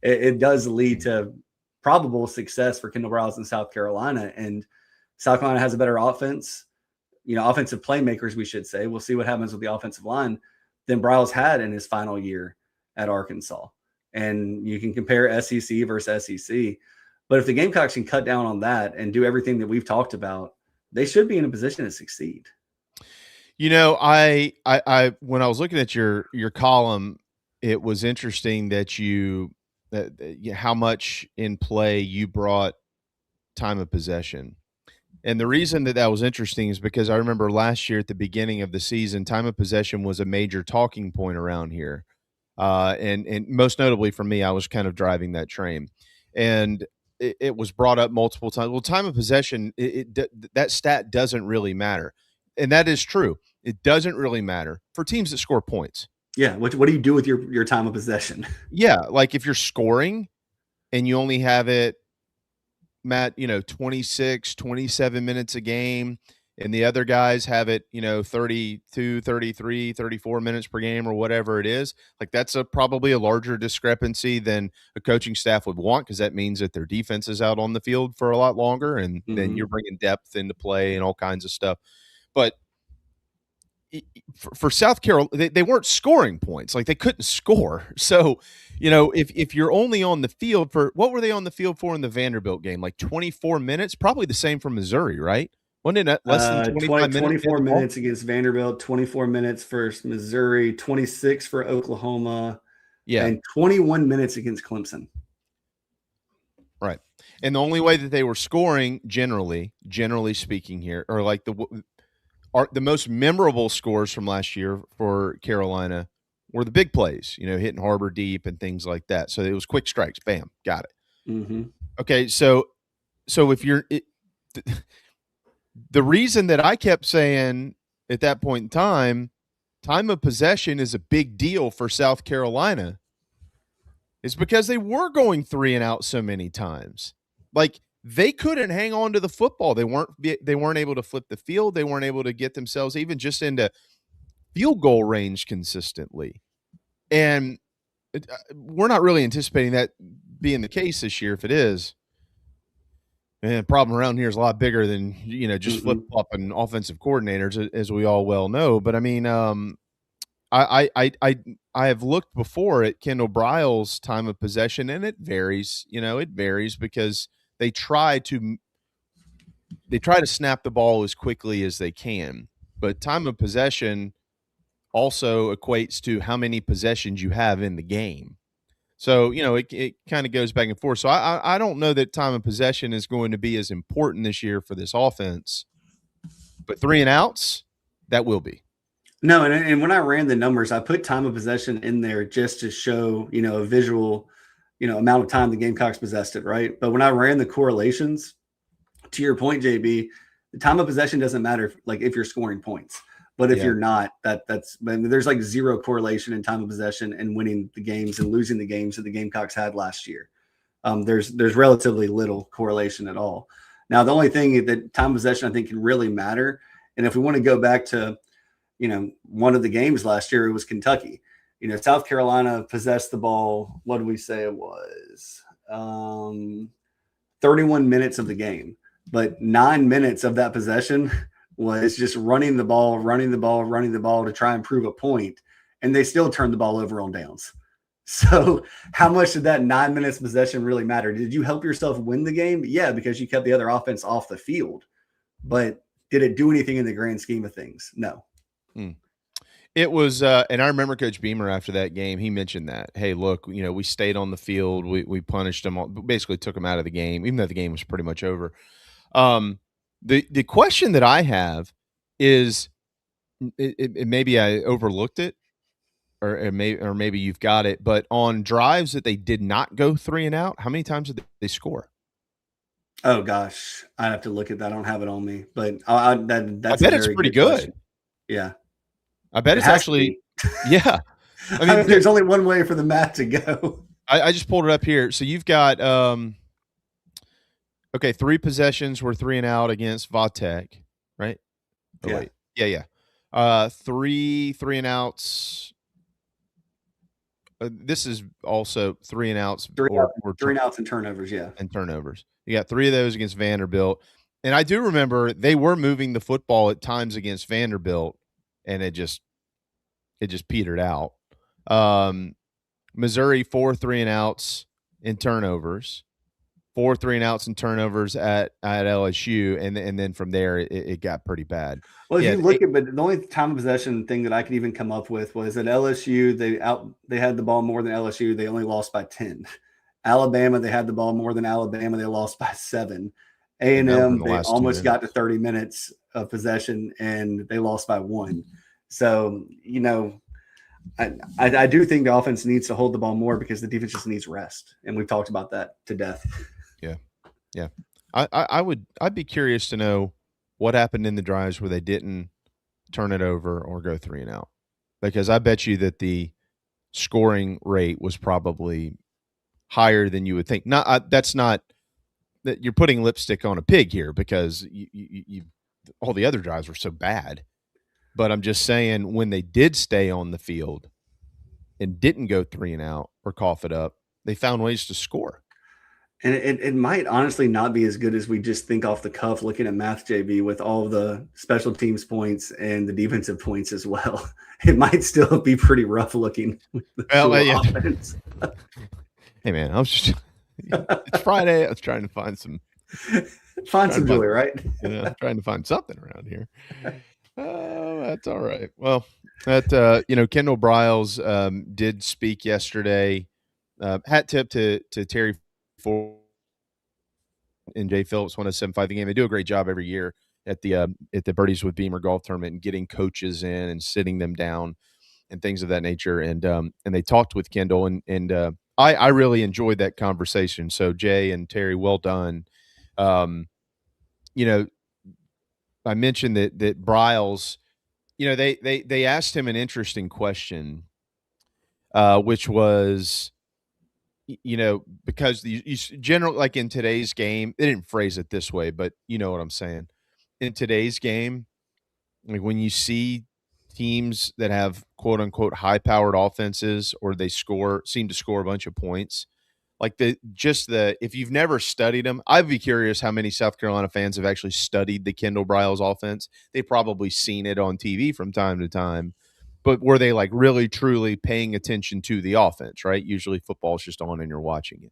Speaker 7: it does lead to probable success for Kendall Briles in South Carolina. And South Carolina has a better offense, offensive playmakers, we should say. We'll see what happens with the offensive line than Briles had in his final year at Arkansas. And you can compare SEC versus SEC. But if the Gamecocks can cut down on that and do everything that we've talked about, they should be in a position to succeed.
Speaker 8: I when I was looking at your column, it was interesting that how much in play you brought time of possession. And the reason that was interesting is because I remember last year at the beginning of the season, time of possession was a major talking point around here. And most notably for me, I was kind of driving that train, and it was brought up multiple times. Well, time of possession, that stat doesn't really matter, and that is true. It doesn't really matter for teams that score points.
Speaker 7: Yeah. What do you do with your time of possession?
Speaker 8: Yeah, like if you're scoring and you only have it, Matt, 26, 27 minutes a game, and the other guys have it, 32, 33, 34 minutes per game or whatever it is, like that's probably a larger discrepancy than a coaching staff would want, because that means that their defense is out on the field for a lot longer, and then you're bringing depth into play and all kinds of stuff. But for South Carolina, they weren't scoring points. Like they couldn't score. So, if you're only on the field for, what were they on the field for in the Vanderbilt game? Like 24 minutes, probably the same for Missouri, right? Wasn't it less than 25 minutes?
Speaker 7: 24 minutes against Vanderbilt, 24 minutes for Missouri, 26 for Oklahoma, and 21 minutes against Clemson.
Speaker 8: Right. And the only way that they were scoring generally speaking here, or like the most memorable scores from last year for Carolina were the big plays, hitting Harbor deep and things like that. So it was quick strikes. Bam. Got it.
Speaker 7: Mm-hmm.
Speaker 8: Okay. So if the reason that I kept saying at that point in time of possession is a big deal for South Carolina is because they were going 3 and out so many times. Like, they couldn't hang on to the football. They weren't able to flip the field. They weren't able to get themselves even just into field goal range consistently. And we're not really anticipating that being the case this year. If it is, man, the problem around here is a lot bigger than, just flip-flopping offensive coordinators, as we all well know. But I mean, I have looked before at Kendall Briles' time of possession, and it varies. It varies because they try to snap the ball as quickly as they can, but time of possession also equates to how many possessions you have in the game. So, it kind of goes back and forth. So I don't know that time of possession is going to be as important this year for this offense, but 3 and outs, that will be.
Speaker 7: No, and when I ran the numbers, I put time of possession in there just to show, a visual, amount of time the Gamecocks possessed it, right? But when I ran the correlations, to your point, JB, the time of possession doesn't matter, like if you're scoring points. But if you're not, there's like zero correlation in time of possession and winning the games and losing the games that the Gamecocks had last year. There's relatively little correlation at all. Now, the only thing that time of possession I think can really matter, and if we want to go back to, one of the games last year, it was Kentucky. South Carolina possessed the ball. What did we say it was? 31 minutes of the game, but 9 minutes of that possession was just running the ball to try and prove a point, and they still turned the ball over on downs. So how much did that 9 minutes possession really matter? Did you help yourself win the game? Yeah, because you kept the other offense off the field. But did it do anything in the grand scheme of things? No.
Speaker 8: It was, and I remember Coach Beamer after that game, he mentioned that, hey, look, we stayed on the field. We punished them, basically took them out of the game, even though the game was pretty much over. The question that I have is, maybe I overlooked it, or maybe you've got it, but on drives that they did not go 3 and out, how many times did they score?
Speaker 7: Oh gosh, I'd have to look at that. I don't have it on me, but that's
Speaker 8: I bet it's pretty good.
Speaker 7: Question. Yeah,
Speaker 8: I bet it's actually, yeah.
Speaker 7: I mean, there's only one way for the math to go.
Speaker 8: I just pulled it up here. So you've got, 3 possessions were 3 and out against Vatech, right? Oh,
Speaker 7: yeah.
Speaker 8: Wait. Yeah. 3 and outs. This is also 3 and outs.
Speaker 7: 3 and outs and turnovers, yeah.
Speaker 8: And turnovers. You got 3 of those against Vanderbilt. And I do remember they were moving the football at times against Vanderbilt, and it just petered out. Missouri, 4 3 and outs in turnovers. 4 3 and outs and turnovers at LSU, and then from there it got pretty bad.
Speaker 7: Well, if you look at, but the only time of possession thing that I could even come up with was at LSU they had the ball more than LSU, they only lost by 10. Alabama, they had the ball more than Alabama, they lost by 7. A&M, they almost got to 30 minutes of possession and they lost by 1. So I do think the offense needs to hold the ball more because the defense just needs rest, and we've talked about that to death.
Speaker 8: Yeah. I'd be curious to know what happened in the drives where they didn't turn it over or go 3 and out, because I bet you that the scoring rate was probably higher than you would think. That's not that you're putting lipstick on a pig here, because you all the other drives were so bad. But I'm just saying, when they did stay on the field and didn't go 3 and out or cough it up, they found ways to score.
Speaker 7: And it might honestly not be as good as we just think off the cuff looking at math, JB, with all the special teams points and the defensive points as well. It might still be pretty rough looking with the offense.
Speaker 8: Hey, man, I was just it's Friday. I was trying to find some
Speaker 7: joy, right?
Speaker 8: I'm trying to find something around here. Oh, that's all right. Well, that Kendall Briles did speak yesterday. Hat tip to Terry Ford and Jay Phillips 107.5 The Game. They do a great job every year at the Birdies with Beamer golf tournament and getting coaches in and sitting them down and things of that nature. And they talked with Kendall, and I really enjoyed that conversation. So Jay and Terry, well done. I mentioned that Briles, they asked him an interesting question, which was, because you generally, like in today's game, they didn't phrase it this way, but you know what I'm saying. In today's game, like when you see teams that have quote unquote high powered offenses, or they seem to score a bunch of points, like if you've never studied them, I'd be curious how many South Carolina fans have actually studied the Kendall Briles offense. They've probably seen it on TV from time to time, but were they like really truly paying attention to the offense, right? Usually football's just on and you're watching it.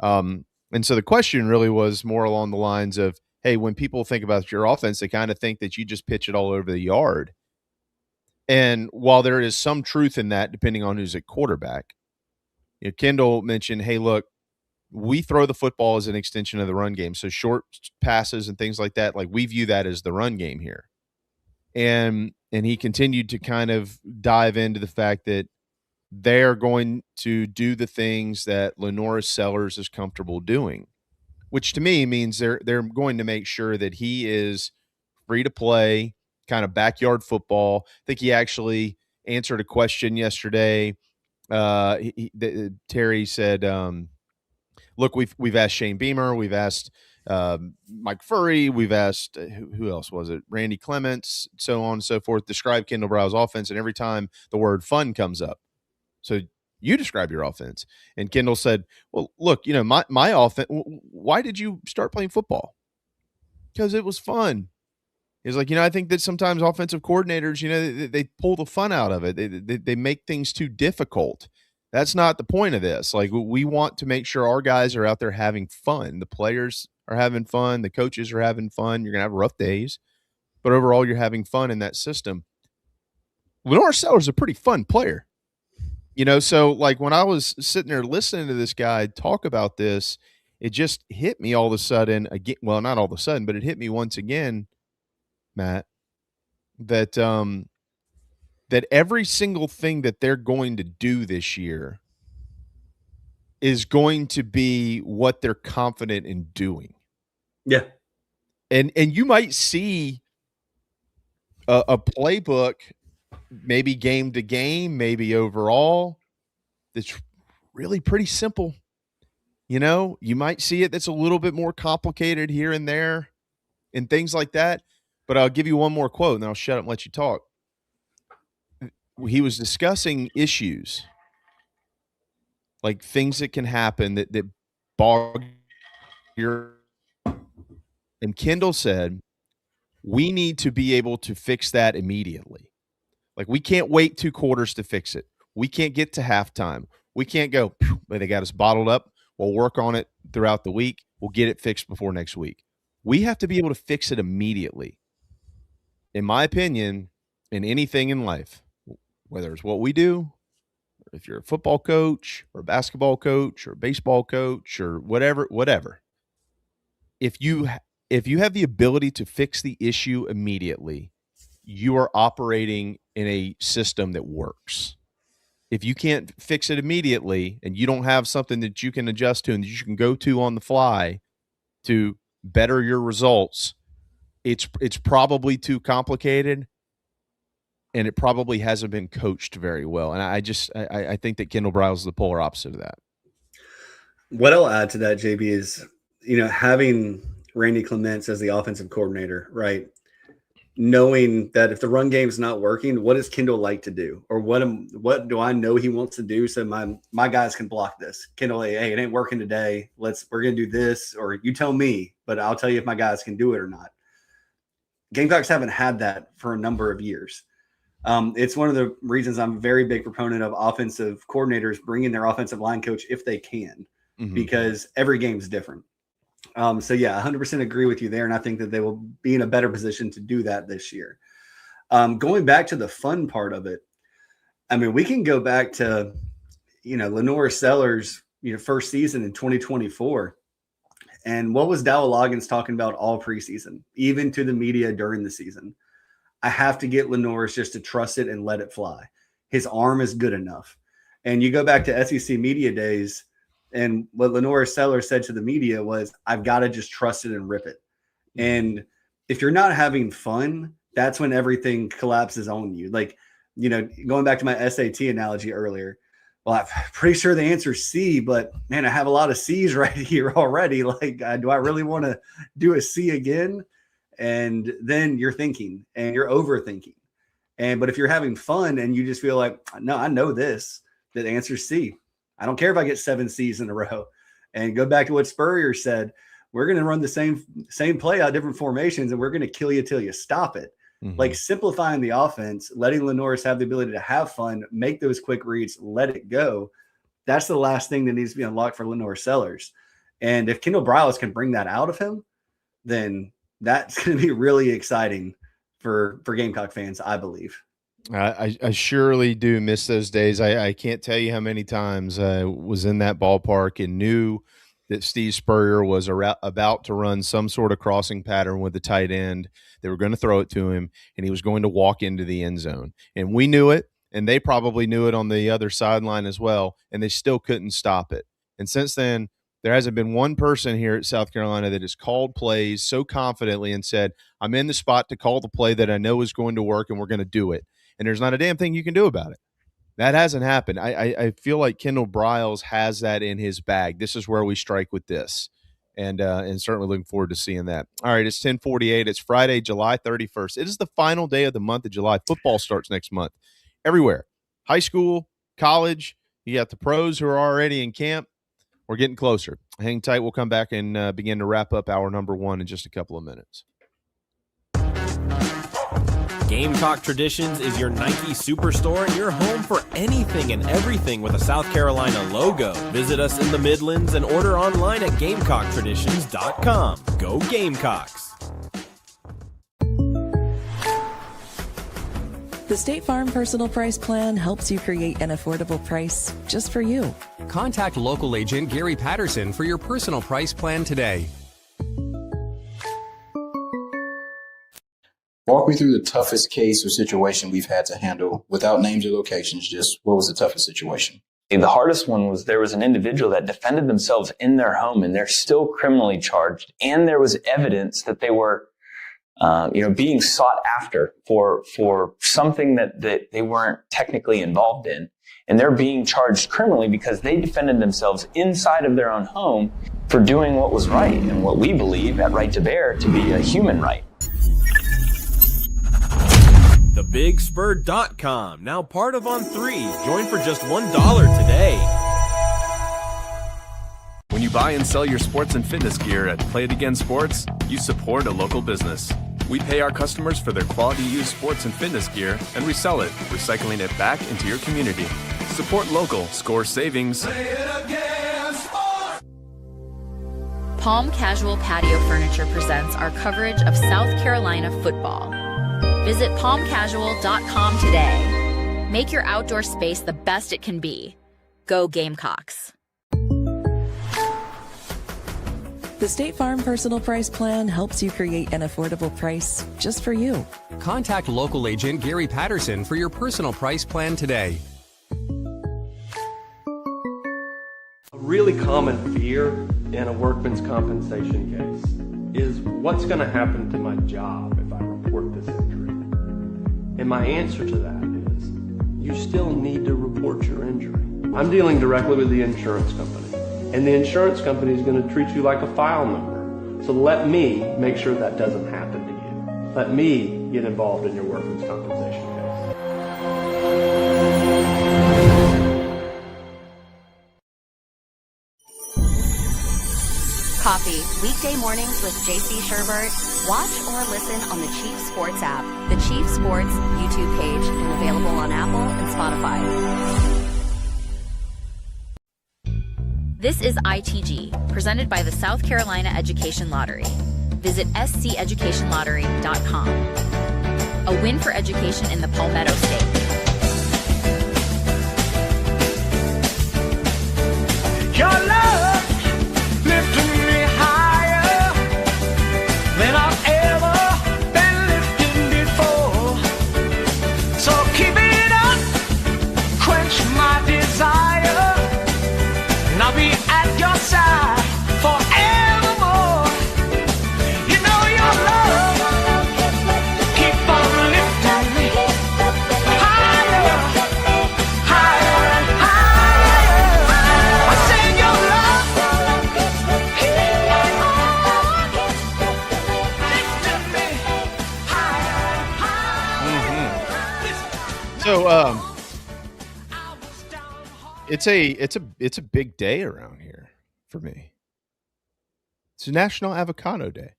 Speaker 8: And so the question really was more along the lines of, hey, when people think about your offense, they kind of think that you just pitch it all over the yard. And while there is some truth in that, depending on who's at quarterback, Kendall mentioned, hey, look, we throw the football as an extension of the run game. So short passes and things like that, like we view that as the run game here. And he continued to kind of dive into the fact that they're going to do the things that Lenora Sellers is comfortable doing, which to me means they're going to make sure that he is free to play, kind of backyard football. I think he actually answered a question yesterday. Terry said, look, we've asked Shane Beamer, we've asked Mike Furry, we've asked who else was it? Randy Clements, so on and so forth. Describe Kendall Briles' offense, and every time the word fun comes up, so you describe your offense. And Kendall said, well, look, my offense. Why did you start playing football? Because it was fun. He's like, I think that sometimes offensive coordinators, they pull the fun out of it. They make things too difficult. That's not the point of this. Like, we want to make sure our guys are out there having fun. The players are having fun. The coaches are having fun. You're going to have rough days, but overall, you're having fun in that system. Lenore Sellers is a pretty fun player. So like when I was sitting there listening to this guy talk about this, it just hit me all of a sudden again. Well, not all of a sudden, but it hit me once again, Matt, that that every single thing that they're going to do this year is going to be what they're confident in doing.
Speaker 7: Yeah.
Speaker 8: And you might see a playbook, maybe game to game, maybe overall, that's really pretty simple. You might see it that's a little bit more complicated here and there and things like that. But I'll give you one more quote and then I'll shut up and let you talk. He was discussing issues, like things that can happen that bog your. And Kendall said, we need to be able to fix that immediately. Like, we can't wait 2 quarters to fix it. We can't get to halftime. We can't go, but they got us bottled up. We'll work on it throughout the week. We'll get it fixed before next week. We have to be able to fix it immediately. In my opinion, in anything in life, whether it's what we do, or if you're a football coach or a basketball coach or a baseball coach or whatever, if you have the ability to fix the issue immediately, you are operating in a system that works. if you can't fix it immediately and you don't have something that you can adjust to and that you can go to on the fly to better your results, it's probably too complicated, and it probably hasn't been coached very well. And I think that Kendall Briles is the polar opposite of that.
Speaker 7: What I'll add to that, JB, is, having Randy Clements as the offensive coordinator, right? Knowing that if the run game's not working, what does Kendall like to do? Or what do I know he wants to do so my guys can block this? Kendall, hey, it ain't working today. We're going to do this, or you tell me, but I'll tell you if my guys can do it or not. Gamecocks haven't had that for a number of years. It's one of the reasons I'm a very big proponent of offensive coordinators bringing their offensive line coach if they can, because every game is different. So yeah, 100% agree with you there. And I think that they will be in a better position to do that this year. Going back to the fun part of it. I mean, we can go back to, Lenore Sellers, first season in 2024. And what was Dowell Loggins talking about all preseason, even to the media during the season? I have to get Lenore's just to trust it and let it fly. His arm is good enough. And you go back to SEC media days, and what Lenore Sellers said to the media was, I've got to just trust it and rip it. And if you're not having fun, that's when everything collapses on you. Like, going back to my SAT analogy earlier, well, I'm pretty sure the answer is C, but man, I have a lot of C's right here already. Like, do I really want to do a C again? And then you're thinking and you're overthinking. But if you're having fun and you just feel like, no, I know this, the answer is C. I don't care if I get 7 C's in a row. And go back to what Spurrier said. We're going to run the same play out, different formations, and we're going to kill you till you stop it. Like simplifying the offense, letting Lenore's have the ability to have fun, make those quick reads, let it go. That's the last thing that needs to be unlocked for Lenore Sellers. And if Kendall Briles can bring that out of him, then that's going to be really exciting for Gamecock fans, I believe.
Speaker 8: I surely do miss those days. I can't tell you how many times I was in that ballpark and knew that Steve Spurrier was about to run some sort of crossing pattern with the tight end. They were going to throw it to him, and he was going to walk into the end zone. And we knew it, and they probably knew it on the other sideline as well, and they still couldn't stop it. And since then, there hasn't been one person here at South Carolina that has called plays so confidently and said, I'm in the spot to call the play that I know is going to work, and we're going to do it. And there's not a damn thing you can do about it. That hasn't happened. I feel like Kendall Briles has that in his bag. This is where we strike with this. And certainly looking forward to seeing that. All right, it's 10:48. It's Friday, July 31st. It is the final day of the month of July. Football starts next month. Everywhere. High school, college, you got the pros who are already in camp. We're getting closer. Hang tight. We'll come back and begin to wrap up hour number 1 in just a couple of minutes.
Speaker 9: Gamecock Traditions is your Nike superstore and your home for anything and everything with a South Carolina logo. Visit us in the Midlands and order online at GamecockTraditions.com. Go Gamecocks!
Speaker 14: The State Farm Personal Price Plan helps you create an affordable price just for you.
Speaker 15: Contact local agent Gary Patterson for your personal price plan today.
Speaker 16: Walk me through the toughest case or situation we've had to handle without names or locations. Just what was the toughest situation?
Speaker 17: The hardest one was there was an individual that defended themselves in their home, and they're still criminally charged. And there was evidence that they were, being sought after for something that they weren't technically involved in. And they're being charged criminally because they defended themselves inside of their own home for doing what was right and what we believe at Right to Bear to be a human right.
Speaker 9: TheBigSpur.com, now part of On3. Join for just $1 today.
Speaker 11: When you buy and sell your sports and fitness gear at Play It Again Sports, you support a local business. We pay our customers for their quality used sports and fitness gear and resell it, recycling it back into your community. Support local, score savings.
Speaker 13: Palm Casual Patio Furniture presents our coverage of South Carolina football. Visit palmcasual.com today. Make your outdoor space the best it can be. Go Gamecocks.
Speaker 14: The State Farm Personal Price Plan helps you create an affordable price just for you.
Speaker 15: Contact local agent Gary Patterson for your personal price plan today.
Speaker 18: really common fear in a workman's compensation case is what's going to happen to my job if I report this injury? And my answer to that is you still need to report your injury. I'm dealing directly with the insurance company, and the insurance company is going to treat you like a file number. So let me make sure that doesn't happen to you. Let me get involved in your workman's compensation case.
Speaker 13: Coffee, weekday mornings with JC Sherbert. Watch or listen on the Chief Sports app, the Chief Sports YouTube page, and available on Apple and Spotify. This is ITG, presented by the South Carolina Education Lottery. Visit sceducationlottery.com. A win for education in the Palmetto State.
Speaker 3: Your love lifting me higher than I've ever been lifted before. So keep it up, quench my desire, and I'll be at your side forevermore. You know your love keep on lifting me higher, higher and higher. I said your love keep on lifting me higher and higher.
Speaker 8: So it's a big day around here for me. It's National Avocado Day.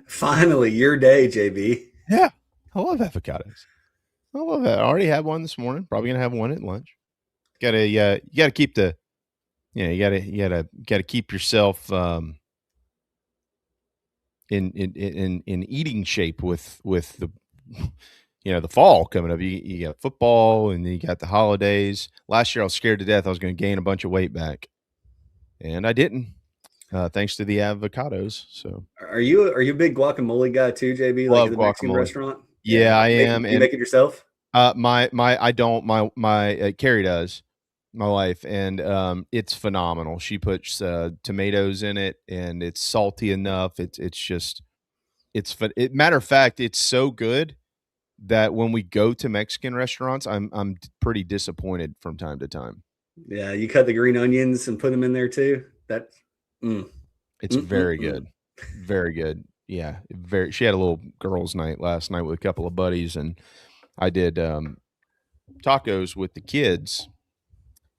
Speaker 7: Finally, your day, JB.
Speaker 8: Yeah, I love avocados. I love that. I already had one this morning. Probably gonna have one at lunch. You gotta keep the, you gotta keep yourself in eating shape with the the fall coming up. You got football and then you got the holidays. Last year I was scared to death I was going to gain a bunch of weight back, and I didn't. Thanks to the avocados. So
Speaker 7: Are you a big guacamole guy too, JB?
Speaker 8: Love
Speaker 7: Like at the Mexican
Speaker 8: guacamole.
Speaker 7: restaurant?
Speaker 8: Yeah, I am.
Speaker 7: You make it yourself?
Speaker 8: My I don't. My Carrie does, my wife, and it's phenomenal. She puts tomatoes in it, and it's salty enough. Matter of fact, it's so good that when we go to Mexican restaurants, I'm pretty disappointed from time to time.
Speaker 7: Yeah, you cut the green onions and put them in there too.
Speaker 8: It's very good. Very good. Yeah. She had a little girls' night last night with a couple of buddies, and I did tacos with the kids.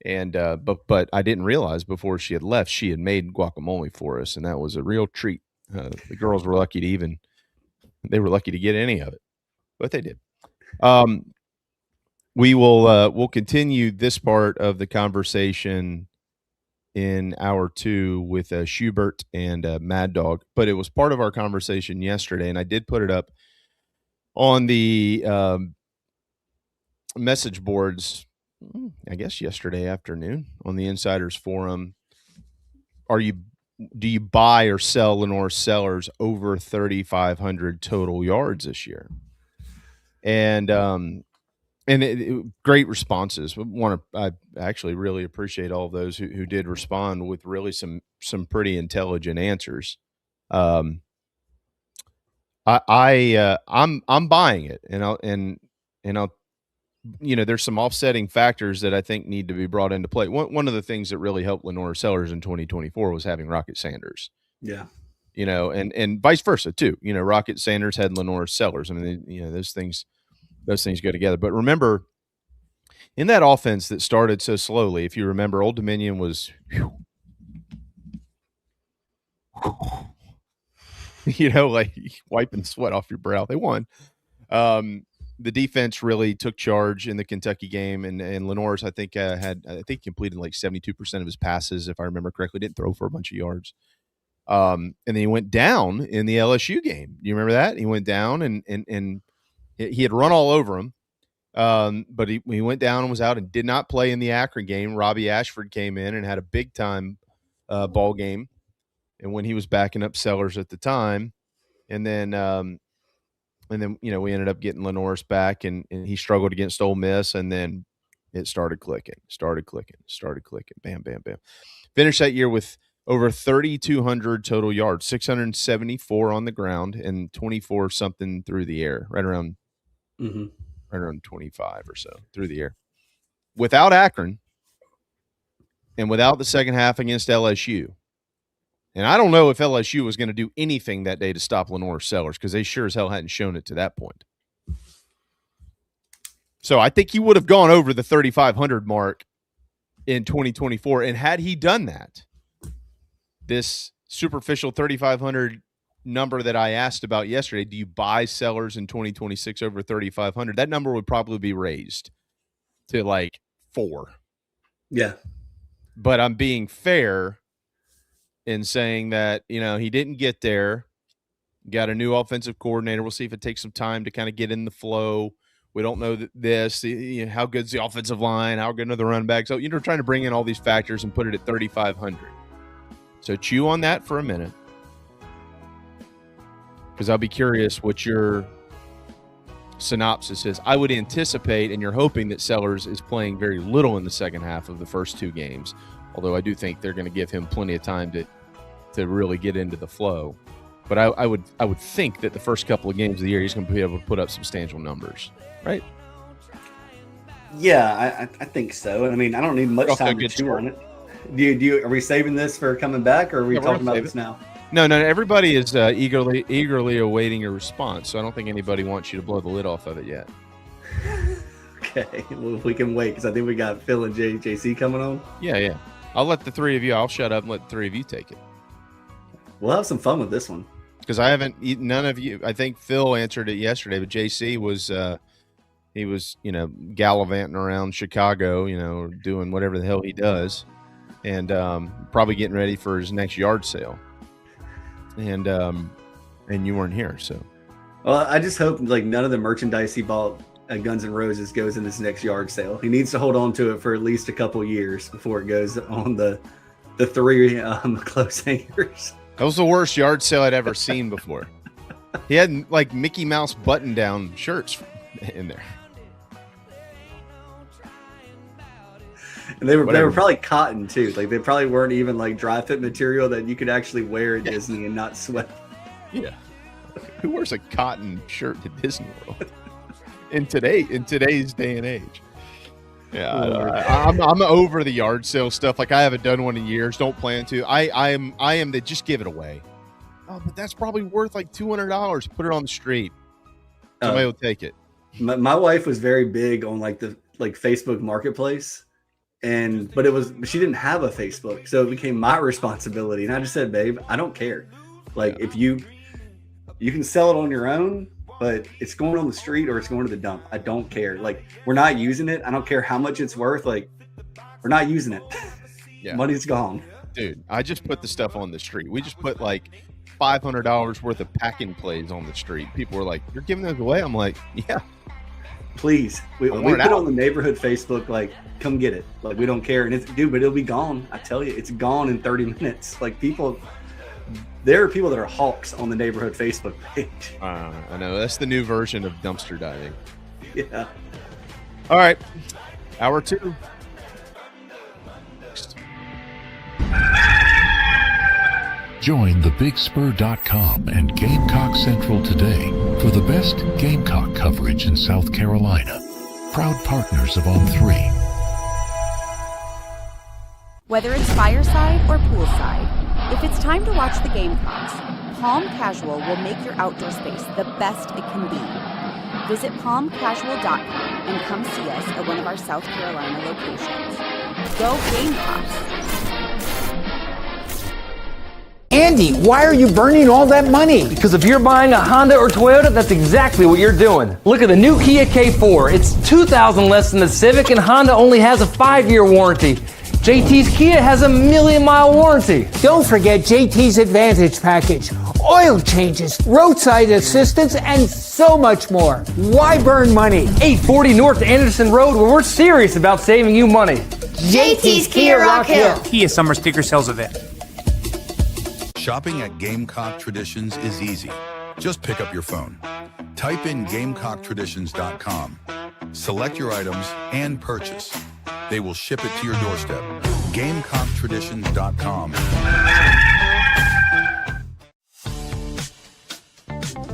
Speaker 8: And but I didn't realize before she had left, she had made guacamole for us, and that was a real treat. The girls were lucky to get any of it, but they did. We'll continue this part of the conversation in hour 2 with Schubert and Mad Dog, but it was part of our conversation yesterday, and I did put it up on the message boards, I guess yesterday afternoon on the Insiders Forum. Do you buy or sell Lenore Sellers over 3,500 total yards this year? And great responses. I actually really appreciate all of those who did respond with really some pretty intelligent answers. I'm buying it, and I'll there's some offsetting factors that I think need to be brought into play. One of the things that really helped Lenore Sellers in 2024 was having Rocket Sanders.
Speaker 7: Yeah.
Speaker 8: And vice versa too. Rocket Sanders had Lenore Sellers. I mean, those things go together. But remember, in that offense that started so slowly, if you remember, Old Dominion was, like wiping sweat off your brow. They won. The defense really took charge in the Kentucky game, and Lenore's, I think, completed like 72% of his passes, if I remember correctly. Didn't throw for a bunch of yards. And then he went down in the LSU game. You remember that? He went down and he had run all over him. But he went down and was out and did not play in the Akron game. Robbie Ashford came in and had a big time ball game. And when he was backing up Sellers at the time, and then we ended up getting Lenore's back, and he struggled against Ole Miss, and then It started clicking. Bam, bam, bam. Finished that year with over 3,200 total yards, 674 on the ground, and 24 something through the air, right around 25 or so through the air. Without Akron and without the second half against LSU. And I don't know if LSU was going to do anything that day to stop Lenore Sellers, because they sure as hell hadn't shown it to that point. So I think he would have gone over the 3,500 mark in 2024. And had he done that, this superficial 3,500 number that I asked about yesterday, do you buy Sellers in 2026 over 3,500? That number would probably be raised to like 4.
Speaker 7: Yeah.
Speaker 8: But I'm being fair in saying that, he didn't get there. Got a new offensive coordinator. We'll see if it takes some time to kind of get in the flow. We don't know how good's the offensive line, how good are the run backs. So, trying to bring in all these factors and put it at 3,500. So chew on that for a minute, because I'll be curious what your synopsis is. I would anticipate, and you're hoping, that Sellers is playing very little in the second half of the first 2 games, although I do think they're going to give him plenty of time to really get into the flow. But I would think that the first couple of games of the year he's going to be able to put up substantial numbers, right?
Speaker 7: Yeah, I think so. I mean, I don't need much time to chew on it. Are we saving this for coming back, or are we talking about this now?
Speaker 8: No. Everybody is eagerly awaiting your response, so I don't think anybody wants you to blow the lid off of it yet.
Speaker 7: Okay, well, we can wait, because I think we got Phil and JC coming on.
Speaker 8: Yeah. I'll let the 3 of you. I'll shut up and let the 3 of you take it.
Speaker 7: We'll have some fun with this one.
Speaker 8: Because none of you. I think Phil answered it yesterday, but JC was he was gallivanting around Chicago, doing whatever the hell he does, and probably getting ready for his next yard sale. And you weren't here, so.
Speaker 7: Well, I just hope none of the merchandise he bought at Guns N' Roses goes in his next yard sale. He needs to hold on to it for at least a couple years before it goes on the 3 clothes hangers.
Speaker 8: That was the worst yard sale I'd ever seen before. He had Mickey Mouse button-down shirts in there.
Speaker 7: And they were probably cotton too. They probably weren't even dry fit material that you could actually wear at Disney and not sweat.
Speaker 8: Yeah. Who wears a cotton shirt to Disney World in today's day and age? Yeah, I'm over the yard sale stuff. I haven't done one in years. Don't plan to. I am that just give it away. Oh, but that's probably worth $200. Put it on the street. Somebody will take it.
Speaker 7: My wife was very big on the Facebook Marketplace, but she didn't have a Facebook, so it became my responsibility. And I just said, babe, I don't care. If you can sell it on your own, but it's going on the street or it's going to the dump. I don't care. We're not using it. I don't care how much it's worth. We're not using it.
Speaker 8: Yeah.
Speaker 7: Money's gone.
Speaker 8: Dude, I just put the stuff on the street. We just put $500 worth of packing plays on the street. People were like, "You're giving those away?" I'm like, "Yeah,
Speaker 7: please." We put it on the neighborhood Facebook, come get it. We don't care. And but it'll be gone. I tell you, it's gone in 30 minutes. There are people that are hawks on the neighborhood Facebook page.
Speaker 8: I know. That's the new version of dumpster diving.
Speaker 7: Yeah.
Speaker 8: All right. Hour 2.
Speaker 19: Join thebigspur.com and Gamecock Central today for the best Gamecock coverage in South Carolina. Proud partners of On3.
Speaker 20: Whether it's fireside or poolside, if it's time to watch the Gamecocks, Palm Casual will make your outdoor space the best it can be. Visit palmcasual.com and come see us at one of our South Carolina locations. Go Gamecocks!
Speaker 21: Andy, why are you burning all that money?
Speaker 22: Because if you're buying a Honda or Toyota, that's exactly what you're doing. Look at the new Kia K4. It's $2,000 less than the Civic, and Honda only has a 5-year warranty. JT's Kia has a 1,000,000-mile warranty.
Speaker 21: Don't forget JT's Advantage package. Oil changes, roadside assistance, and so much more. Why burn money?
Speaker 22: 840 North Anderson Road, where we're serious about saving you money.
Speaker 21: JT's Kia Rock Hill.
Speaker 22: Kia Summer Sticker Sales Event.
Speaker 2: Shopping at Gamecock Traditions is easy. Just pick up your phone. Type in GamecockTraditions.com.
Speaker 1: Select your items and purchase. They will ship it to your doorstep. GamecockTraditions.com.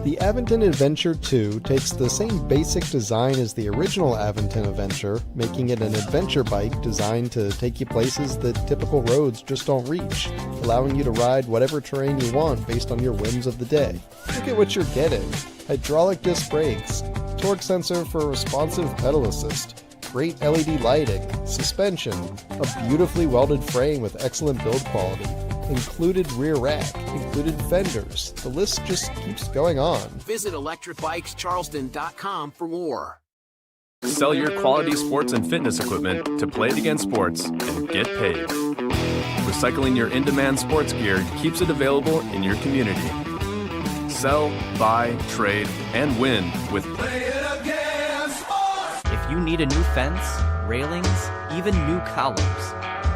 Speaker 4: The Aventon Adventure 2 takes the same basic design as the original Aventon Adventure, making it an adventure bike designed to take you places that typical roads just don't reach, allowing you to ride whatever terrain you want based on your whims of the day. Look at what you're getting. Hydraulic disc brakes, torque sensor for responsive pedal assist, great LED lighting, suspension, a beautifully welded frame with excellent build quality, included rear rack, included fenders. The list just keeps going on.
Speaker 23: Visit electricbikescharleston.com for more.
Speaker 11: Sell your quality sports and fitness equipment to Play It Again Sports and get paid. Recycling your in-demand sports gear keeps it available in your community. Sell, buy, trade, and win with Play It Again Sports.
Speaker 24: If you need a new fence, railings, even new columns,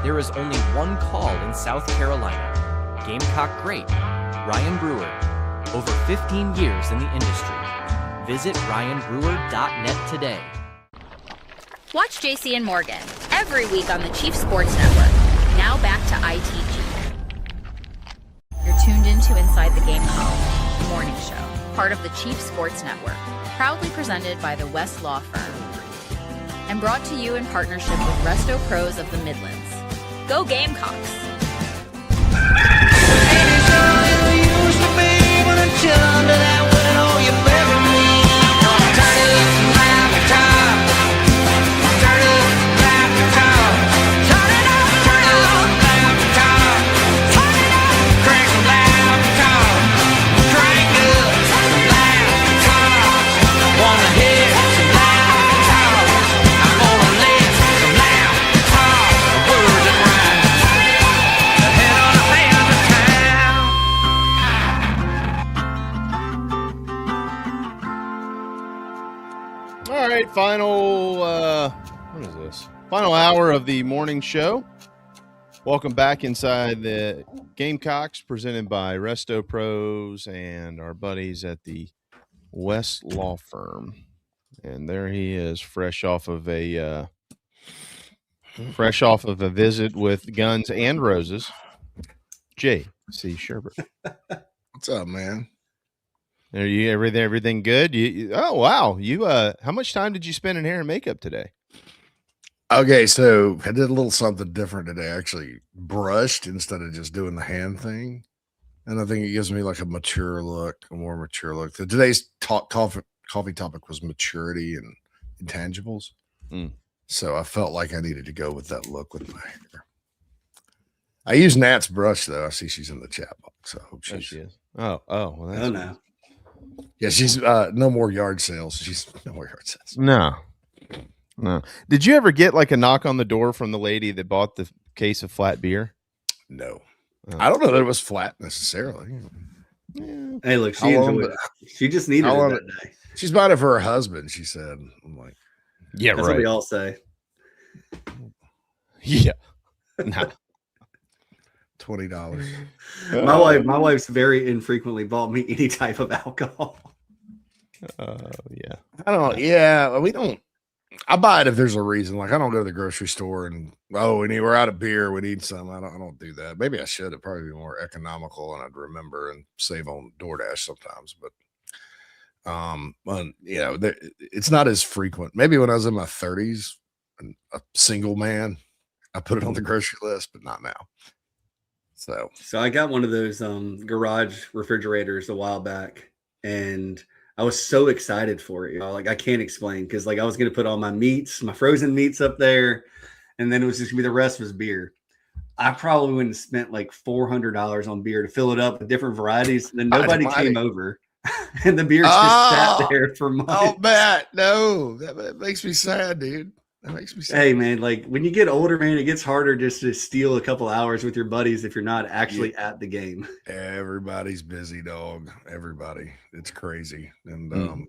Speaker 24: there is only one call in South Carolina. Gamecock great, Ryan Brewer. Over 15 years in the industry. Visit ryanbrewer.net today.
Speaker 13: Watch JC and Morgan every week on the Chief Sports Network. Now back to ITG. You're tuned into Inside the Gamecock, the morning show, part of the Chief Sports Network, proudly presented by the West Law Firm, and brought to you in partnership with Resto Pros of the Midlands. Go Gamecocks!
Speaker 8: Final what is this? Final hour of the morning show. Welcome back inside the Gamecocks, presented by Resto Pros and our buddies at the West Law Firm. And there he is, fresh off of a visit with Guns and Roses. J.C. Sherbert.
Speaker 25: What's up, man?
Speaker 8: Are you everything good? Oh wow! You how much time did you spend in hair and makeup today?
Speaker 25: Okay, so I did a little something different today. I actually brushed instead of just doing the hand thing, and I think it gives me like a more mature look. Today's coffee topic was maturity and intangibles, so I felt like I needed to go with that look with my hair. I use Nat's brush though. I see she's in the chat box. So I hope she is.
Speaker 8: Oh, well, that's
Speaker 7: no.
Speaker 25: Yeah, she's no more yard sales. She's no more yard sales.
Speaker 8: No. Did you ever get like a knock on the door from the lady that bought the case of flat beer?
Speaker 25: No. I don't know that it was flat necessarily.
Speaker 8: Yeah.
Speaker 7: Hey, look, she enjoyed it. She just needed it that day.
Speaker 25: She's buying it for her husband, she said. I'm like,
Speaker 8: yeah,
Speaker 7: that's
Speaker 8: right.
Speaker 7: what we all say.
Speaker 8: Yeah. No.
Speaker 25: $20.
Speaker 7: My wife's very infrequently bought me any type of alcohol.
Speaker 8: Yeah.
Speaker 25: I don't. Yeah, we don't. I buy it if there's a reason. Like I don't go to the grocery store and we're out of beer. We need some. I don't do that. Maybe I should. It'd probably be more economical, and I'd remember and save on DoorDash sometimes. But it's not as frequent. Maybe when I was in my 30s, and a single man, I put it on the grocery list, but not now. So
Speaker 7: I got one of those garage refrigerators a while back, and I was so excited for it. Like I can't explain because like I was gonna put all my meats, my frozen meats up there, and then it was just gonna be the rest was beer. I probably wouldn't have spent like $400 on beer to fill it up with different varieties. And then nobody came over, and the beer just sat there for months.
Speaker 25: Oh, Matt, no, that makes me sad, dude. That makes me sad.
Speaker 7: Hey, man, like when you get older, man, it gets harder just to steal a couple hours with your buddies if you're not actually at the game.
Speaker 25: Everybody's busy, dog. Everybody. It's crazy. And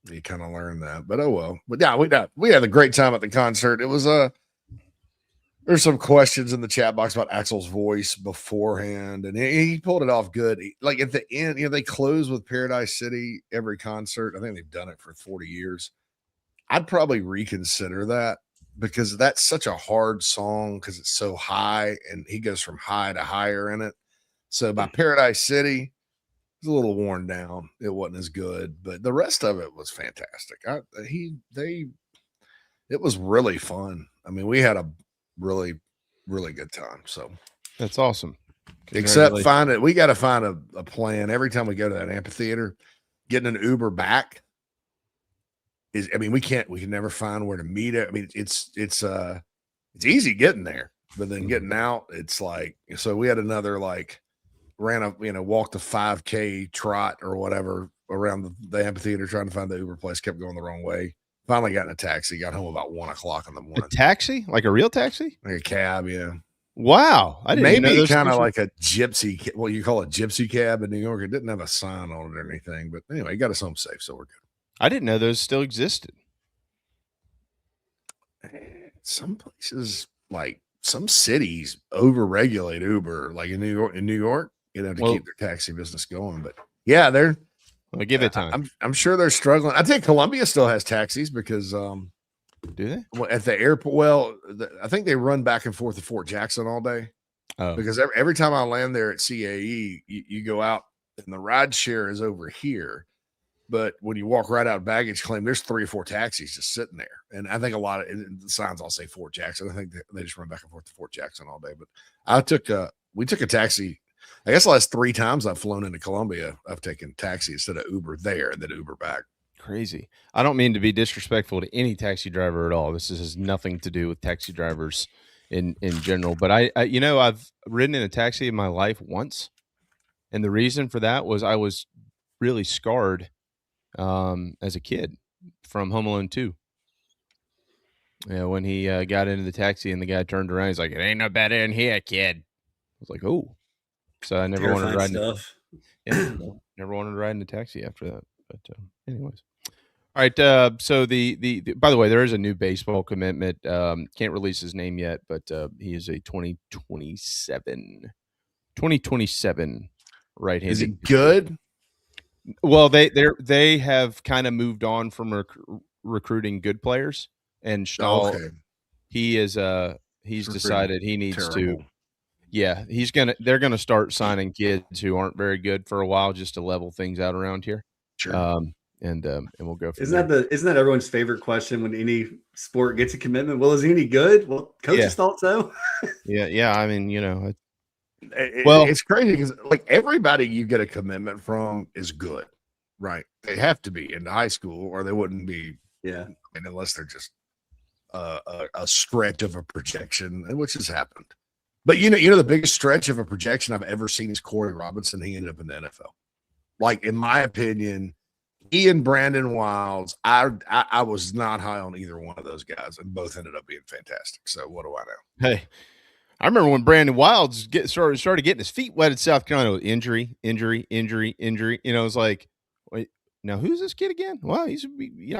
Speaker 25: you kind of learn that. But oh well. But yeah, we had a great time at the concert. It was there's some questions in the chat box about Axel's voice beforehand, and he pulled it off good. Like at the end, they close with Paradise City every concert. I think they've done it for 40 years. I'd probably reconsider that because that's such a hard song because it's so high and he goes from high to higher in it. So by Paradise City, it's a little worn down. It wasn't as good, but the rest of it was fantastic. It was really fun. I mean, we had a really, really good time. So
Speaker 8: that's awesome.
Speaker 25: Except we got to find a plan every time we go to that amphitheater. Getting an Uber back we can never find where to meet it. I mean, it's easy getting there, but then getting out, it's like, so we had another walked a 5K trot or whatever around the amphitheater trying to find the Uber place, kept going the wrong way. Finally got in a taxi, got home about 1:00 in the morning.
Speaker 8: A taxi? Like a real taxi?
Speaker 25: Like a cab, yeah.
Speaker 8: Wow. I didn't know
Speaker 25: kind of like a gypsy, what you call a gypsy cab in New York. It didn't have a sign on it or anything, but anyway, he got us home safe, so we're good.
Speaker 8: I didn't know those still existed.
Speaker 25: Some places, like some cities, overregulate Uber, like in New York, to keep their taxi business going. But yeah,
Speaker 8: Well, give it time.
Speaker 25: I'm sure they're struggling. I think Columbia still has taxis because
Speaker 8: do they?
Speaker 25: At the airport? Well, I think they run back and forth to Fort Jackson all day.
Speaker 8: Oh.
Speaker 25: Because every time I land there at CAE, you go out and the ride share is over here. But when you walk right out of baggage claim, there's 3 or 4 taxis just sitting there. And I think a lot of the signs all say Fort Jackson. I think they just run back and forth to Fort Jackson all day. But we took a taxi. I guess the last 3 times I've flown into Columbia, I've taken taxi instead of Uber there and then Uber back.
Speaker 8: Crazy. I don't mean to be disrespectful to any taxi driver at all. This has nothing to do with taxi drivers in general. But I've ridden in a taxi in my life once. And the reason for that was I was really scarred as a kid from Home Alone 2. Yeah, when he got into the taxi and the guy turned around, he's like, "It ain't no better in here, kid." I was like, "Oh." So I never wanted to ride never wanted to ride in a taxi after that. But anyways. All right. So the by the way, there is a new baseball commitment. Can't release his name yet, but he is a 2027 right-handed.
Speaker 25: Is he good?
Speaker 8: Well, they have kind of moved on from recruiting good players, and Stahl, he's decided he needs to. Yeah, they're gonna start signing kids who aren't very good for a while just to level things out around here.
Speaker 25: Sure.
Speaker 8: And we'll go from
Speaker 7: isn't that everyone's favorite question when any sport gets a commitment? Well, is he any good? Well, coaches thought so.
Speaker 25: yeah. I mean, it's crazy because like everybody you get a commitment from is good, right? They have to be in high school or they wouldn't be.
Speaker 7: Yeah,
Speaker 25: and unless they're just a stretch of a projection, which has happened. But the biggest stretch of a projection I've ever seen is Corey Robinson. He ended up in the NFL. Like in my opinion, he and Brandon Wilds, I was not high on either one of those guys, and both ended up being fantastic. So what do I know?
Speaker 8: Hey, I remember when Brandon Wilds started getting his feet wet at South Carolina with injury. It was like, wait, now who's this kid again? Well, I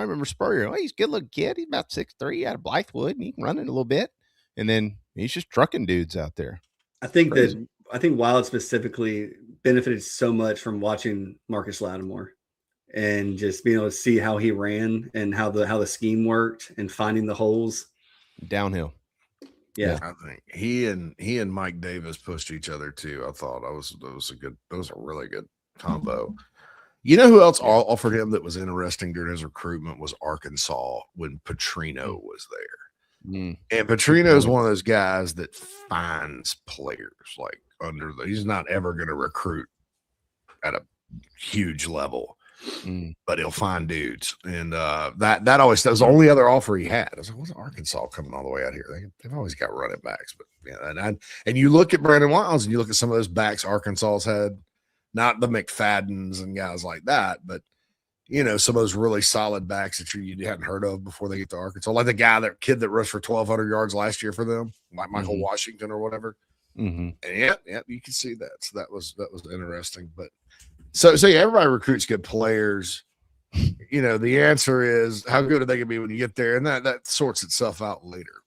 Speaker 8: remember Spurrier. Oh, he's a good looking kid. He's about 6'3", out of Blythewood, and he can run it a little bit. And then he's just trucking dudes out there.
Speaker 7: I think Wild specifically benefited so much from watching Marcus Lattimore and just being able to see how he ran and how the scheme worked and finding the holes
Speaker 8: downhill.
Speaker 7: Yeah.
Speaker 25: I think he and Mike Davis pushed each other too. I thought that was a really good combo. You know who else offered him that was interesting during his recruitment was Arkansas when Petrino was there. And Petrino is one of those guys that finds players like he's not ever going to recruit at a huge level, but he'll find dudes. And that was the only other offer he had. I was like, what's Arkansas coming all the way out here? They've always got running backs, but yeah. And you look at Brandon Wilds and you look at some of those backs Arkansas's had, not the McFaddens and guys like that, but some of those really solid backs that you hadn't heard of before they get to Arkansas, like that kid that rushed for 1,200 yards last year for them, like Michael Washington or whatever.
Speaker 8: Mm-hmm.
Speaker 25: And yeah, you can see that. So that was interesting. But so yeah, everybody recruits good players. The answer is how good are they gonna be when you get there, and that sorts itself out later.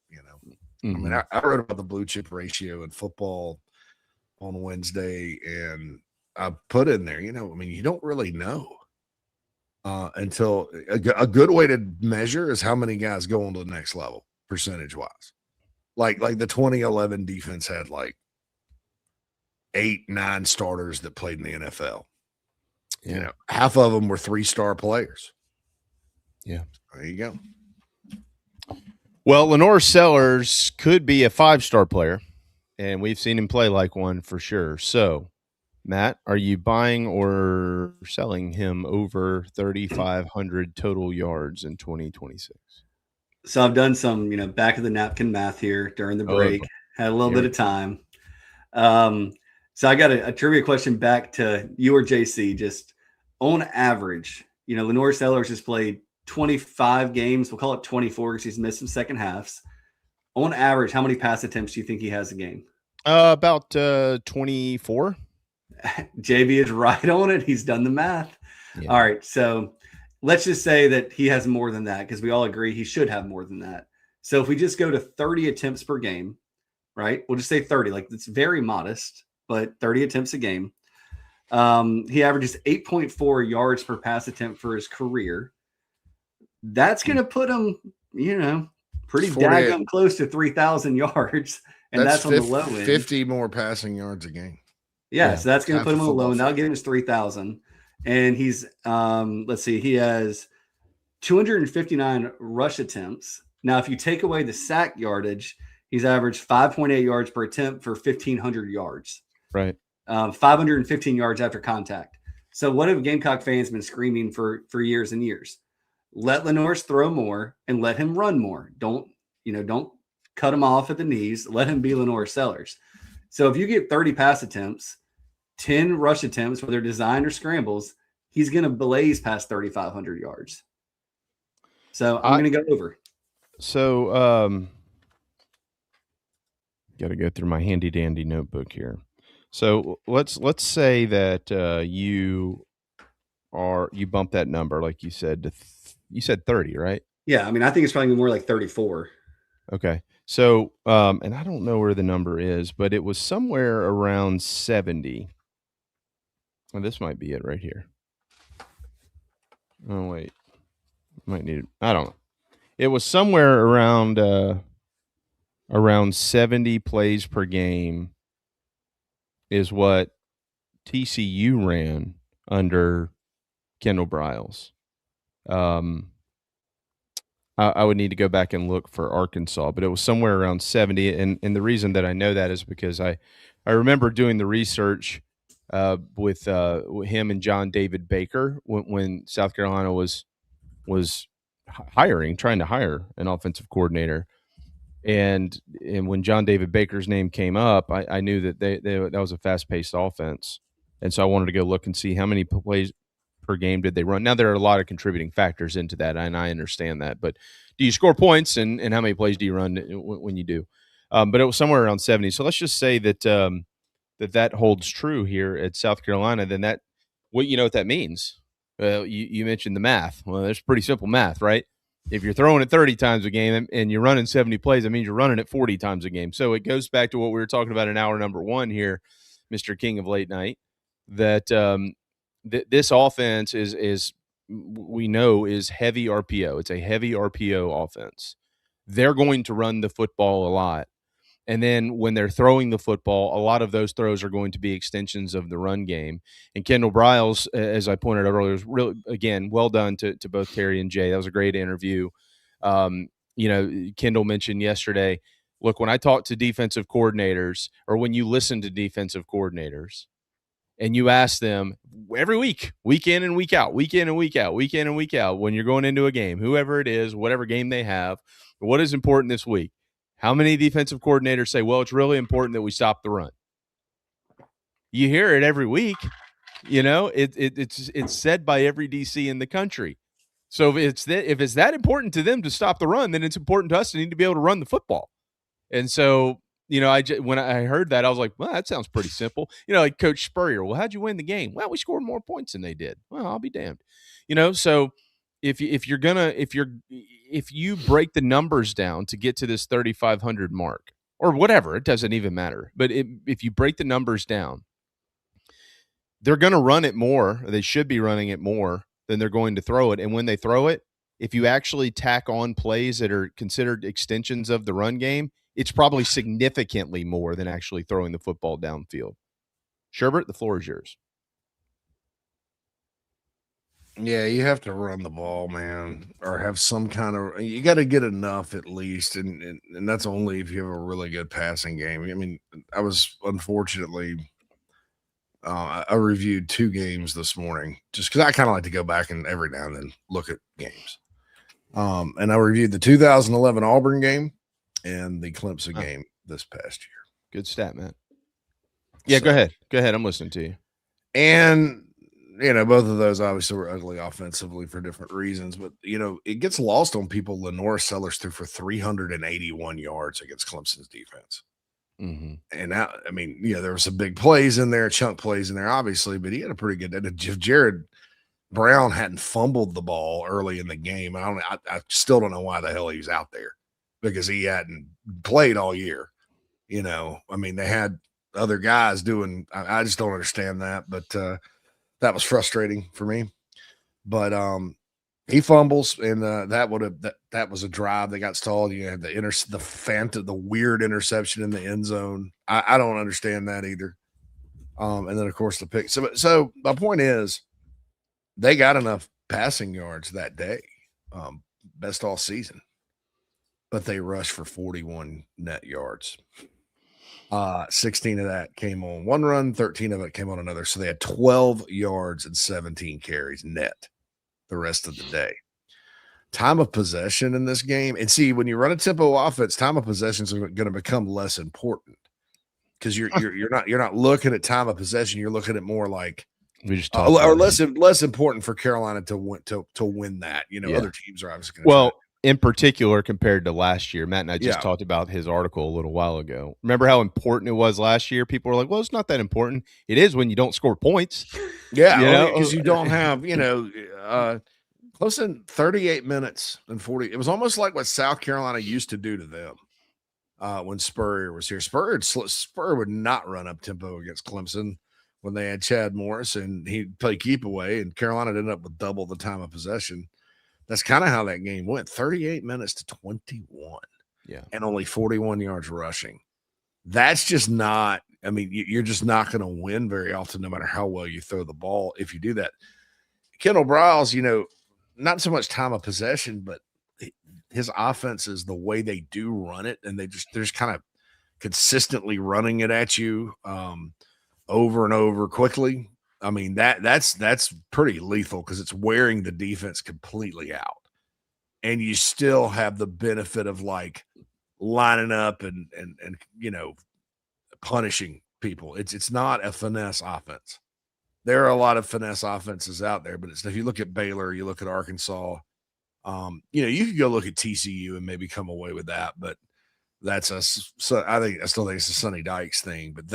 Speaker 25: I mean, I wrote about the blue chip ratio in football on Wednesday, and I put in there. You don't really know. until a good way to measure is how many guys go on to the next level percentage wise. Like the 2011 defense had like 8-9 starters that played in the NFL.
Speaker 8: Yeah.
Speaker 25: You know, half of them were 3-star players.
Speaker 8: Yeah.
Speaker 25: There you go.
Speaker 8: Well, Lenore Sellers could be a 5-star player, and we've seen him play like one for sure. So, Matt, are you buying or selling him over 3,500 total yards in 2026?
Speaker 7: So I've done some, back of the napkin math here during the break. Had a little bit of time. So I got a trivia question back to you or JC. Just on average, Lenore Sellers has played 25 games. We'll call it 24 because he's missed some second halves. On average, how many pass attempts do you think he has a game?
Speaker 8: About 24.
Speaker 7: JB is right on it. He's done the math. Yeah. All right. So let's just say that he has more than that because we all agree he should have more than that. So if we just go to 30 attempts per game, right? We'll just say 30. Like, it's very modest, but 30 attempts a game. He averages 8.4 yards per pass attempt for his career. That's going to put him, pretty daggum close to 3,000 yards. And that's on the low end.
Speaker 25: 50 more passing yards a game.
Speaker 7: Yeah, so that's going to put him on the low end. That'll give him his 3,000. And he's, let's see, he has 259 rush attempts. Now, if you take away the sack yardage, he's averaged 5.8 yards per attempt for 1,500 yards.
Speaker 8: Right.
Speaker 7: 515 yards after contact. So what have Gamecock fans been screaming for years and years? Let Lenore throw more and let him run more. Don't cut him off at the knees. Let him be Lenore Sellers. So if you get 30 pass attempts, 10 rush attempts, whether designed or scrambles, he's going to blaze past 3,500 yards. So I'm going to go over.
Speaker 8: So got to go through my handy dandy notebook here. So let's say that you bump that number, like you said, you said 30, right?
Speaker 7: Yeah. I mean, I think it's probably more like 34.
Speaker 8: Okay. So, and I don't know where the number is, but it was somewhere around 70. Well, this might be it right here. Oh, wait. Might need it. I don't know. It was somewhere around 70 plays per game is what TCU ran under Kendall Briles. I would need to go back and look for Arkansas, but it was somewhere around 70. And the reason that I know that is because I remember doing the research with him and John David Baker when South Carolina was trying to hire an offensive coordinator. And when John David Baker's name came up, I knew that that was a fast-paced offense. And so I wanted to go look and see how many plays per game did they run. Now, there are a lot of contributing factors into that, and I understand that. But do you score points, and how many plays do you run when you do? But it was somewhere around 70. So let's just say that that holds true here at South Carolina. Then you know what that means. You mentioned the math. Well, there's pretty simple math, right? If you're throwing it 30 times a game and you're running 70 plays, that means you're running it 40 times a game. So it goes back to what we were talking about in hour number 1 here, Mr. King of Late Night, that this offense is we know is heavy RPO. It's a heavy RPO offense. They're going to run the football a lot. And then when they're throwing the football, a lot of those throws are going to be extensions of the run game. And Kendall Briles, as I pointed out earlier, was really, again, well done to both Terry and Jay. That was a great interview. Kendall mentioned yesterday, look, when I talk to defensive coordinators, or when you listen to defensive coordinators, and you ask them every week in and week out, week in and week out, week in and week out, when you're going into a game, whoever it is, whatever game they have, what is important this week? How many defensive coordinators say, well, it's really important that we stop the run? You hear it every week. It's said by every DC in the country. So if it's that important to them to stop the run, then it's important to us to need to be able to run the football. And so, when I heard that, I was like, well, that sounds pretty simple. Like Coach Spurrier, well, how'd you win the game? Well, we scored more points than they did. Well, I'll be damned. So if you break the numbers down to get to this 3,500 mark or whatever, it doesn't even matter. But if you break the numbers down, they're going to run it more. They should be running it more than they're going to throw it. And when they throw it, if you actually tack on plays that are considered extensions of the run game, it's probably significantly more than actually throwing the football downfield. Sherbert, the floor is yours.
Speaker 25: Yeah, you have to run the ball, man, or have some kind of. You got to get enough at least, and that's only if you have a really good passing game. I mean, I was unfortunately, I reviewed 2 games this morning just because I kind of like to go back and every now and then look at games. And I reviewed the 2011 Auburn game and the Clemson game this past year.
Speaker 8: Good stat, Matt. Yeah, go ahead. Go ahead. I'm listening to you.
Speaker 25: And both of those obviously were ugly offensively for different reasons, but it gets lost on people. Lenore Sellers threw for 381 yards against Clemson's defense.
Speaker 8: Mm-hmm.
Speaker 25: And now, I mean, there were some big plays in there, chunk plays in there, obviously, but he had a pretty good. If Jared Brown hadn't fumbled the ball early in the game, I still don't know why the hell he was out there, because he hadn't played all year. I mean, they had other guys doing. I just don't understand that, but that was frustrating for me. But he fumbles, and that was a drive that got stalled. You had the weird interception in the end zone. I don't understand that either. And then of course the pick. So my point is, they got enough passing yards that day, best all season, but they rushed for 41 net yards. 16 of that came on one run, 13 of it came on another. So they had 12 yards and 17 carries net the rest of the day. Time of possession in this game. And see, when you run a tempo offense, time of possession is going to become less important, because you're not looking at time of possession. You're looking at more like
Speaker 8: we just
Speaker 25: or less important for Carolina to win that. Other teams are obviously going to
Speaker 8: in particular, compared to last year, Matt and I just talked about his article a little while ago. Remember how important it was last year? People were like, well, it's not that important. It is when you don't score points.
Speaker 25: Yeah, because you don't have, close in 38 minutes and 40. It was almost like what South Carolina used to do to them when Spurrier was here. Spurrier would not run up tempo against Clemson when they had Chad Morris, and he'd play keep away, and Carolina ended up with double the time of possession. That's kind of how that game went. 38 minutes to 21.
Speaker 8: Yeah.
Speaker 25: And only 41 yards rushing. That's just not, I mean, you're just not going to win very often, no matter how well you throw the ball, if you do that. Kendall Briles, not so much time of possession, but his offense is the way they do run it. And they're just kind of consistently running it at you over and over quickly. I mean, that's pretty lethal, because it's wearing the defense completely out, and you still have the benefit of like lining up and punishing people. It's not a finesse offense. There are a lot of finesse offenses out there, but if you look at Baylor, you look at Arkansas, you could go look at TCU and maybe come away with that, but I still think it's a Sonny Dykes thing, but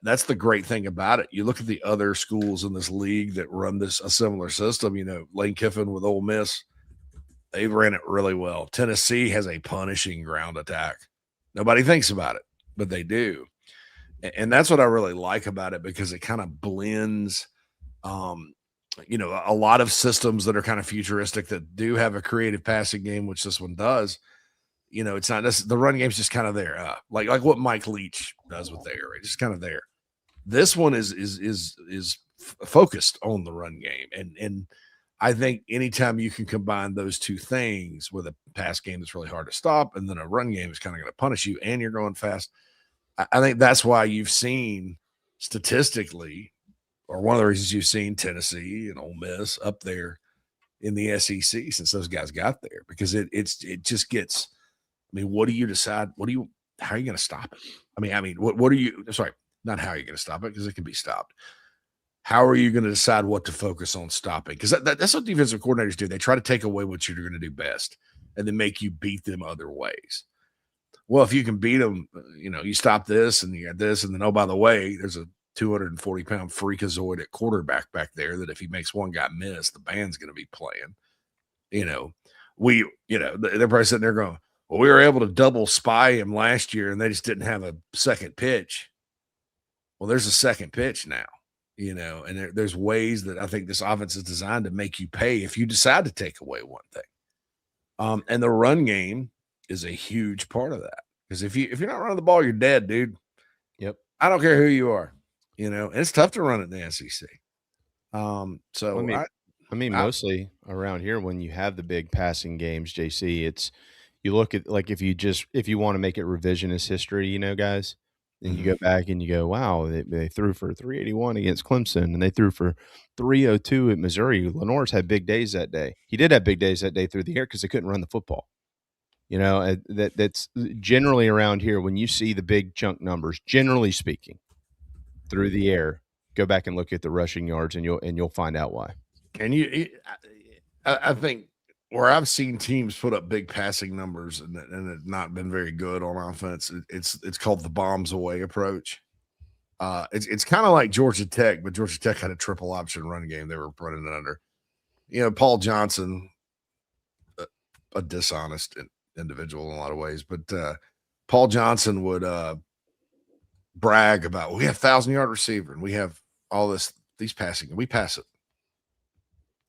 Speaker 25: that's the great thing about it. You look at the other schools in this league that run a similar system. Lane Kiffin with Ole Miss, they ran it really well. Tennessee has a punishing ground attack. Nobody thinks about it, but they do. And that's what I really like about it, because it kind of blends, a lot of systems that are kind of futuristic that do have a creative passing game, which this one does. It's not the run game's just kind of there, like what Mike Leach does with the air raid, just kind of there. This one is focused on the run game, and I think anytime you can combine those two things with a pass game that's really hard to stop, and then a run game is kind of going to punish you, and you're going fast, I think that's why you've seen statistically, or one of the reasons you've seen Tennessee and Ole Miss up there in the SEC since those guys got there, because it just gets. I mean, what do you decide? How are you going to stop it? I mean, what are you, sorry, not how are you going to stop it, because it can be stopped. How are you going to decide what to focus on stopping? Because that's what defensive coordinators do. They try to take away what you're going to do best and then make you beat them other ways. Well, if you can beat them, you stop this and you got this, and then, oh, by the way, there's a 240-pound freakazoid at quarterback back there that if he makes one guy miss, the band's going to be playing. They're probably sitting there going, well, we were able to double spy him last year, and they just didn't have a second pitch. Well, there's a second pitch now. and there's ways that I think this offense is designed to make you pay if you decide to take away one thing. And the run game is a huge part of that. Because if you're not running the ball, you're dead, dude.
Speaker 8: Yep.
Speaker 25: I don't care who you are. And it's tough to run it in the SEC.
Speaker 8: Mostly around here when you have the big passing games, JC, it's you look at like if you want to make it revisionist history, guys, and you go back and you go, wow, they threw for 381 against Clemson and they threw for 302 at Missouri. Lenore's had big days that day. He did have big days that day through the air because they couldn't run the football. That's generally around here when you see the big chunk numbers, generally speaking, through the air. Go back and look at the rushing yards, and you'll find out why.
Speaker 25: And I think where I've seen teams put up big passing numbers and it not been very good on offense, it's called the bombs away approach. It's kind of like Georgia Tech, but Georgia Tech had a triple option run game. They were running it under. Paul Johnson, a dishonest individual in a lot of ways, but Paul Johnson would brag about, we have 1,000-yard receiver and we have all these passing and we pass it.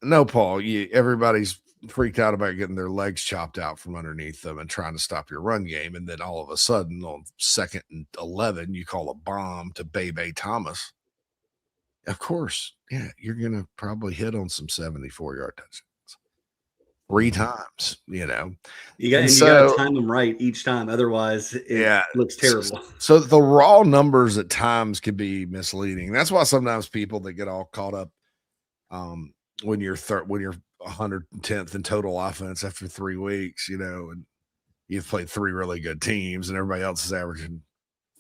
Speaker 25: No, Paul, everybody's freaked out about getting their legs chopped out from underneath them and trying to stop your run game. And then all of a sudden on 2nd and 11, you call a bomb to Bebe Thomas. Of course, yeah, you're going to probably hit on some 74-yard touchdowns 3 times,
Speaker 7: You got to time them right each time. Otherwise, it looks terrible.
Speaker 25: So the raw numbers at times can be misleading. That's why sometimes people that get all caught up when you're 110th in total offense after 3 weeks, and you've played 3 really good teams and everybody else is averaging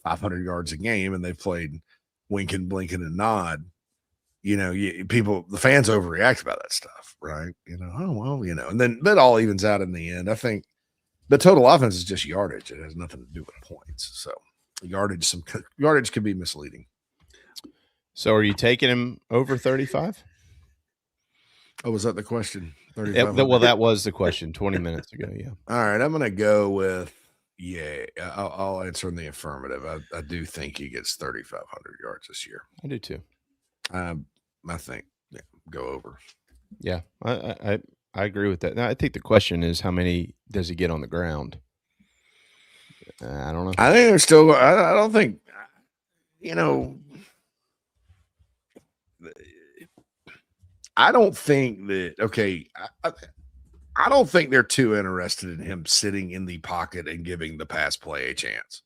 Speaker 25: 500 yards a game and they've played winking, blinking, and nod. The fans overreact about that stuff, right? And then that all evens out in the end. I think the total offense is just yardage. It has nothing to do with points. So yardage could be misleading.
Speaker 8: So are you taking him over 35?
Speaker 25: Oh, was that the question?
Speaker 8: Well, that was the question 20 minutes ago. Yeah.
Speaker 25: All right. I'm going to go with, I'll answer in the affirmative. I do think he gets 3,500 yards this year.
Speaker 8: I do too.
Speaker 25: I think, go over.
Speaker 8: Yeah. I agree with that. Now, I think the question is how many does he get on the ground? I don't know.
Speaker 25: I think there's still, I don't think, I don't think that, I don't think they're too interested in him sitting in the pocket and giving the pass play a chance.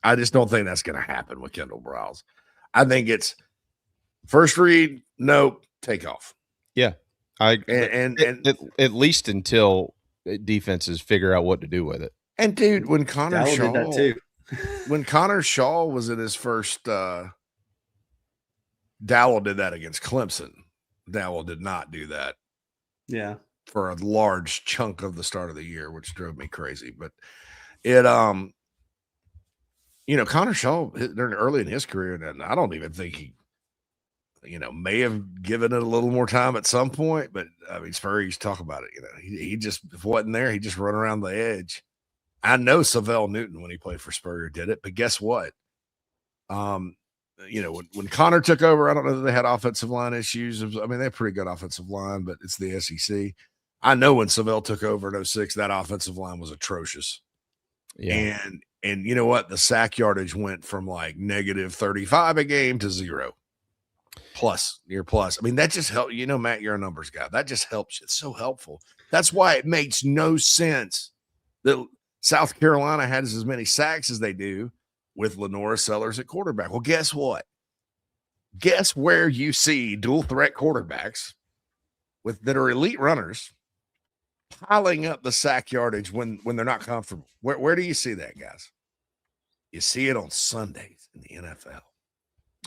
Speaker 25: I just don't think that's going to happen with Kendall Briles. I think it's first read, nope, take off.
Speaker 8: Yeah. And at least until defenses figure out what to do with it.
Speaker 25: And dude, when Connor Shaw
Speaker 7: did that too.
Speaker 25: When Connor Shaw was in his first Dowell did that against Clemson. Dowell did not do that.
Speaker 7: Yeah.
Speaker 25: For a large chunk of the start of the year, which drove me crazy. But it Connor Shaw during early in his career, and I don't even think he may have given it a little more time at some point, but I mean Spurrier used to talk about it. He just wasn't there, he just run around the edge. I know Savell Newton when he played for Spurrier did it, but guess what? When Connor took over, I don't know that they had offensive line issues. I mean, they have pretty good offensive line, but it's the SEC. I know when Savell took over in 2006, that offensive line was atrocious.
Speaker 8: Yeah.
Speaker 25: And you know what? The sack yardage went from like negative 35 a game to 0. Near plus. I mean, that just helped. Matt, you're a numbers guy. That just helps. It's so helpful. That's why it makes no sense that South Carolina has as many sacks as they do with Lenora Sellers at quarterback. Well, guess what? Guess where you see dual threat quarterbacks that are elite runners piling up the sack yardage when they're not comfortable. Where do you see that, guys? You see it on Sundays in the NFL.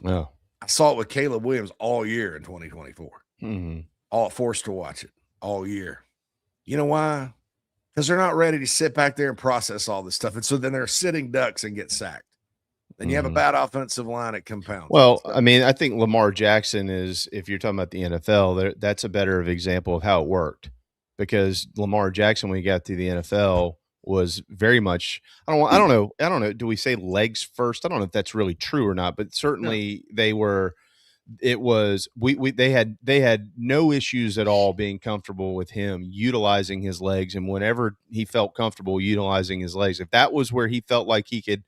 Speaker 8: Oh.
Speaker 25: I saw it with Caleb Williams all year in 2024.
Speaker 8: Mm-hmm.
Speaker 25: All forced to watch it all year. You know why? Because they're not ready to sit back there and process all this stuff. And so then they're sitting ducks and get sacked. Then you have a bad offensive line, it compounds.
Speaker 8: Well, I mean, I think Lamar Jackson is, if you're talking about the NFL, that's a better example of how it worked. Because Lamar Jackson, when he got to the NFL, was very much, I don't know. Do we say legs first? I don't know if that's really true or not, but certainly they were. It was they had no issues at all being comfortable with him utilizing his legs, and whenever he felt comfortable utilizing his legs, if that was where he felt like he could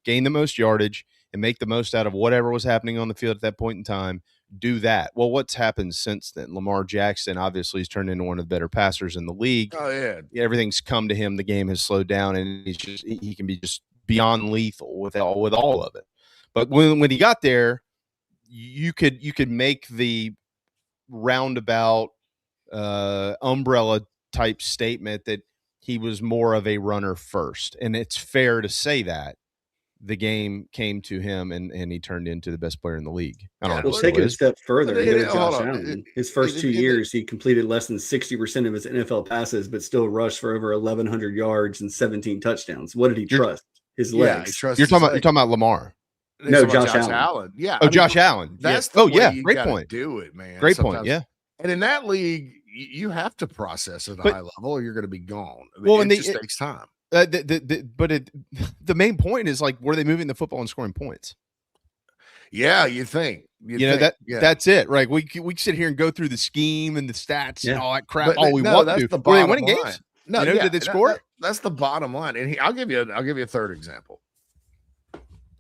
Speaker 8: gain the most yardage and make the most out of whatever was happening on the field at that point in time, do that. Well, what's happened since then? Lamar Jackson obviously has turned into one of the better passers in the league.
Speaker 25: Oh yeah,
Speaker 8: everything's come to him. The game has slowed down, and he can be just beyond lethal with all of it. But when he got there, you could make the roundabout umbrella type statement that he was more of a runner first, and it's fair to say that. The game came to him, and he turned into the best player in the league. I don't know.
Speaker 7: We'll take it a step further and go to Josh
Speaker 25: on.
Speaker 7: Allen. His first 2 years, he completed less than 60% of his NFL passes, but still rushed for over 1,100 yards and 17 touchdowns. What did he trust? His legs.
Speaker 8: You're talking about Lamar.
Speaker 7: No, Josh Allen.
Speaker 25: Yeah.
Speaker 8: Oh, Josh Allen.
Speaker 25: That's
Speaker 8: great point.
Speaker 25: Do it, man.
Speaker 8: Great
Speaker 25: Sometimes.
Speaker 8: point. Yeah.
Speaker 25: And in that league, you have to process at a high level, or you're going to be gone. It just takes time.
Speaker 8: The main point is, like, were they moving the football and scoring points?
Speaker 25: Yeah, you think.
Speaker 8: That's it, right? We sit here and go through the scheme and the stats and all that crap.
Speaker 25: But
Speaker 8: All we want to do. Were they winning
Speaker 25: line.
Speaker 8: games?
Speaker 25: No,
Speaker 8: did they score?
Speaker 25: That's the bottom line. And I'll give you a third example.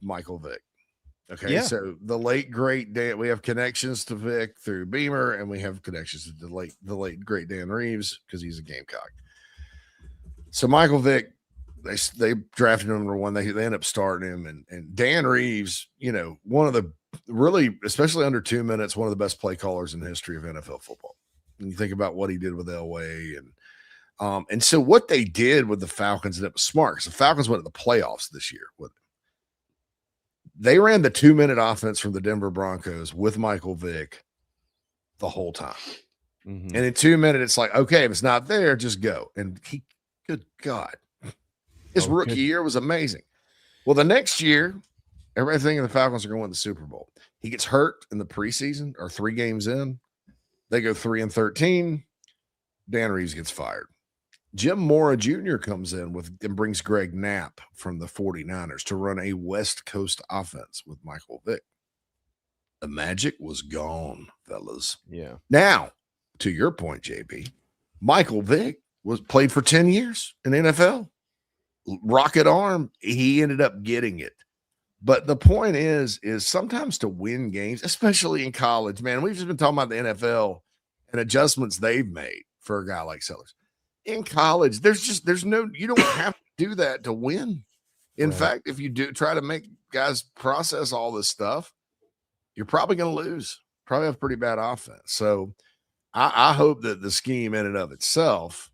Speaker 25: Michael Vick. Okay, so the late great Dan, we have connections to Vic through Beamer, and we have connections to the late great Dan Reeves because he's a Gamecock. So Michael Vick, they drafted him number 1. They end up starting him, and Dan Reeves, one of the really, especially under 2 minutes, one of the best play callers in the history of NFL football. And you think about what he did with Elway, and so what they did with the Falcons, and it was smart because the Falcons went to the playoffs this year with it. They ran the 2-minute offense from the Denver Broncos with Michael Vick the whole time. Mm-hmm. And in 2 minutes, it's like, okay, if it's not there, just go. And good God, his rookie year was amazing. Well, the next year, everybody thinking the Falcons are going to win the Super Bowl. He gets hurt in the preseason or 3 games in. They go 3-13. Dan Reeves gets fired. Jim Mora Jr. comes in and brings Greg Knapp from the 49ers to run a West Coast offense with Michael Vick. The magic was gone, fellas.
Speaker 8: Yeah.
Speaker 25: Now, to your point, JB, Michael Vick played for 10 years in the NFL. Rocket arm, he ended up getting it. But the point is sometimes to win games, especially in college, man, we've just been talking about the NFL and adjustments they've made for a guy like Sellers. In college, there's no, you don't have to do that to win. In fact, if you do try to make guys process all this stuff, you're probably going to lose. Probably have pretty bad offense. So I hope that the scheme in and of itself,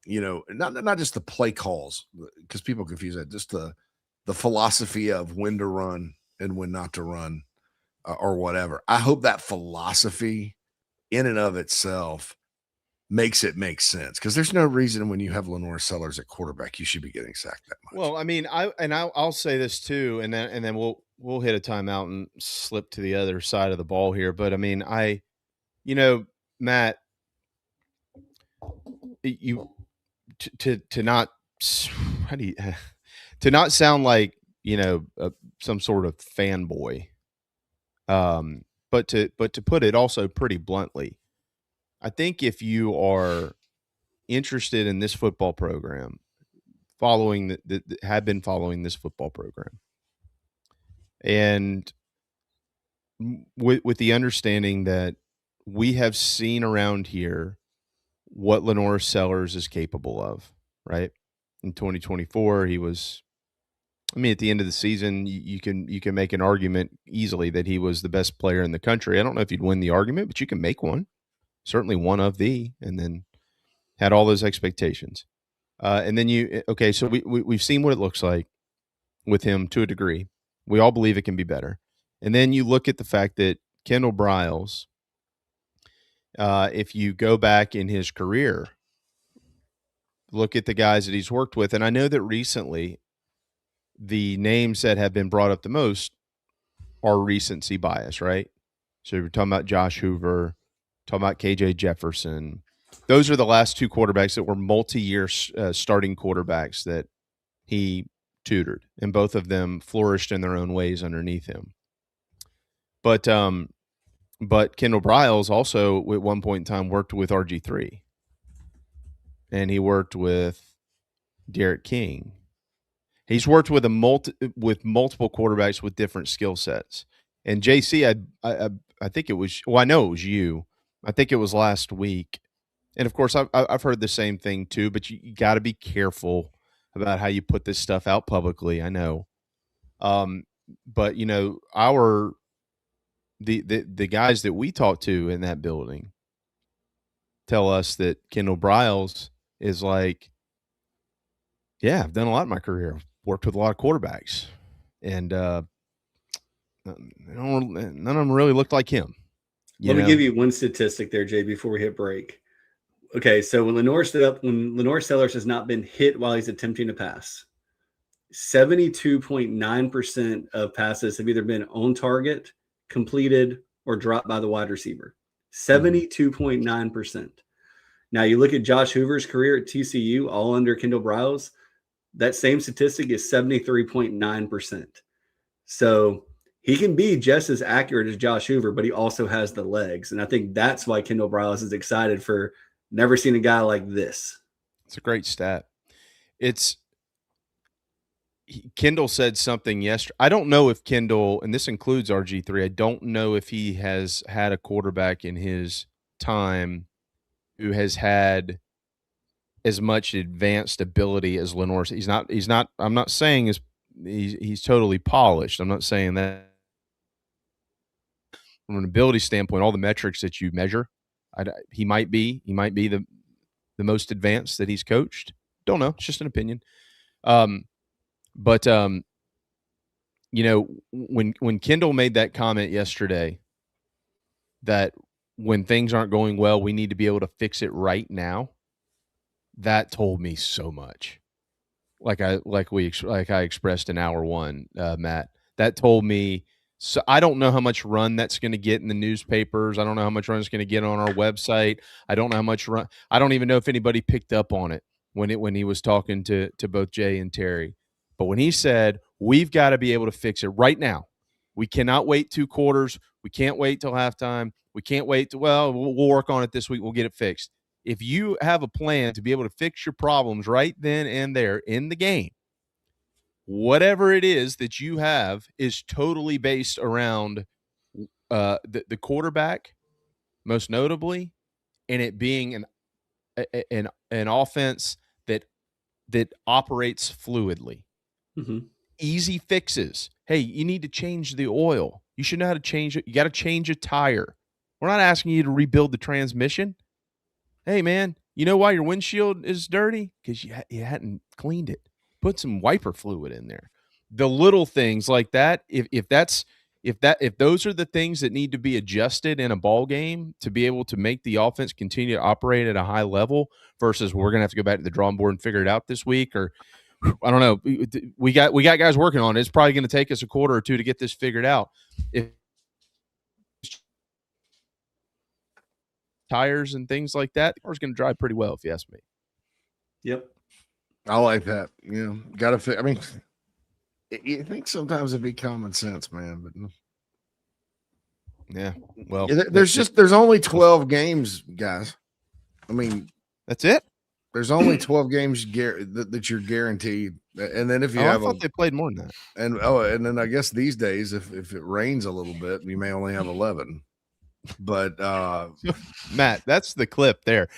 Speaker 25: not just the play calls, because people confuse that, just the philosophy of when to run and when not to run or whatever. I hope that philosophy in and of itself makes it make sense, because there's no reason when you have Lenore Sellers at quarterback you should be getting sacked that much.
Speaker 8: Well, I mean, I'll say this too, and then we'll hit a timeout and slip to the other side of the ball here. But I mean, Matt, to not sound like some sort of fanboy, but to put it also pretty bluntly, I think if you are interested in this football program, have been following this football program, and with the understanding that we have seen around here what Lenore Sellers is capable of, right? In 2024, he was, at the end of the season, you can make an argument easily that he was the best player in the country. I don't know if you'd win the argument, but you can make one. Certainly one of and then had all those expectations. And then so we've seen what it looks like with him to a degree. We all believe it can be better. And then you look at the fact that Kendall Briles, if you go back in his career, look at the guys that he's worked with. And I know that recently the names that have been brought up the most are recency bias, right? So we're talking about Josh Hoover, talking about KJ Jefferson, those are the last two quarterbacks that were multi-year starting quarterbacks that he tutored, and both of them flourished in their own ways underneath him. But Kendall Briles also at one point in time worked with RG3, and he worked with Derek King. He's worked with multiple quarterbacks with different skill sets. And JC, I think it was, well, I know it was you. I think it was last week. And of course, I've heard the same thing too. But you got to be careful about how you put this stuff out publicly. I know. But you know, the guys that we talk to in that building tell us that Kendall Briles is like, yeah, I've done a lot in my career. I've worked with a lot of quarterbacks, and none of them really looked like him.
Speaker 7: Let me give you one statistic there, Jay, before we hit break. Okay, so when Lenore Sellers has not been hit while he's attempting to pass, 72.9% of passes have either been on target, completed, or dropped by the wide receiver. 72.9%. Now you look at Josh Hoover's career at TCU, all under Kendall Briles, that same statistic is 73.9%. So he can be just as accurate as Josh Hoover, but he also has the legs. And I think that's why Kendall Briles is excited for never seen a guy like this.
Speaker 8: It's a great stat. Kendall said something yesterday. I don't know if Kendall, and this includes RG3, I don't know if he has had a quarterback in his time who has had as much advanced ability as Lenore. He's not, I'm not saying he's totally polished. I'm not saying that from an ability standpoint, all the metrics that you measure, he might be the most advanced that he's coached. Don't know. It's just an opinion. But you know, when Kendall made that comment yesterday that when things aren't going well, we need to be able to fix it right now, that told me so much. Like I expressed in hour one, Matt, that told me. So I don't know how much run that's going to get in the newspapers. I don't know how much run it's going to get on our website. I don't know how much run. I don't even know if anybody picked up on it when he was talking to both Jay and Terry. But when he said, we've got to be able to fix it right now. We cannot wait 2 quarters. We can't wait till halftime. We can't wait to, we'll work on it this week. We'll get it fixed. If you have a plan to be able to fix your problems right then and there in the game, whatever it is that you have is totally based around the quarterback, most notably, and it being an offense that operates fluidly.
Speaker 7: Mm-hmm.
Speaker 8: Easy fixes. Hey, you need to change the oil. You should know how to change it. You got to change a tire. We're not asking you to rebuild the transmission. Hey, man, you know why your windshield is dirty? Because you hadn't cleaned it. Put some wiper fluid in there. The little things like that, if those are the things that need to be adjusted in a ball game to be able to make the offense continue to operate at a high level versus we're going to have to go back to the drawing board and figure it out this week, or I don't know. We got guys working on it. It's probably going to take us a quarter or two to get this figured out. If tires and things like that, the car's going to drive pretty well, if you ask me.
Speaker 7: Yep.
Speaker 25: I like that. You know, got to fit. I mean, you think sometimes it'd be common sense, man, but
Speaker 8: yeah. Well,
Speaker 25: there's only 12 games, guys. I mean,
Speaker 8: that's it.
Speaker 25: There's only 12 games that you're guaranteed, and then if you have,
Speaker 8: I thought they played more than that.
Speaker 25: And then I guess these days, if it rains a little bit, you may only have 11. But
Speaker 8: Matt, that's the clip there.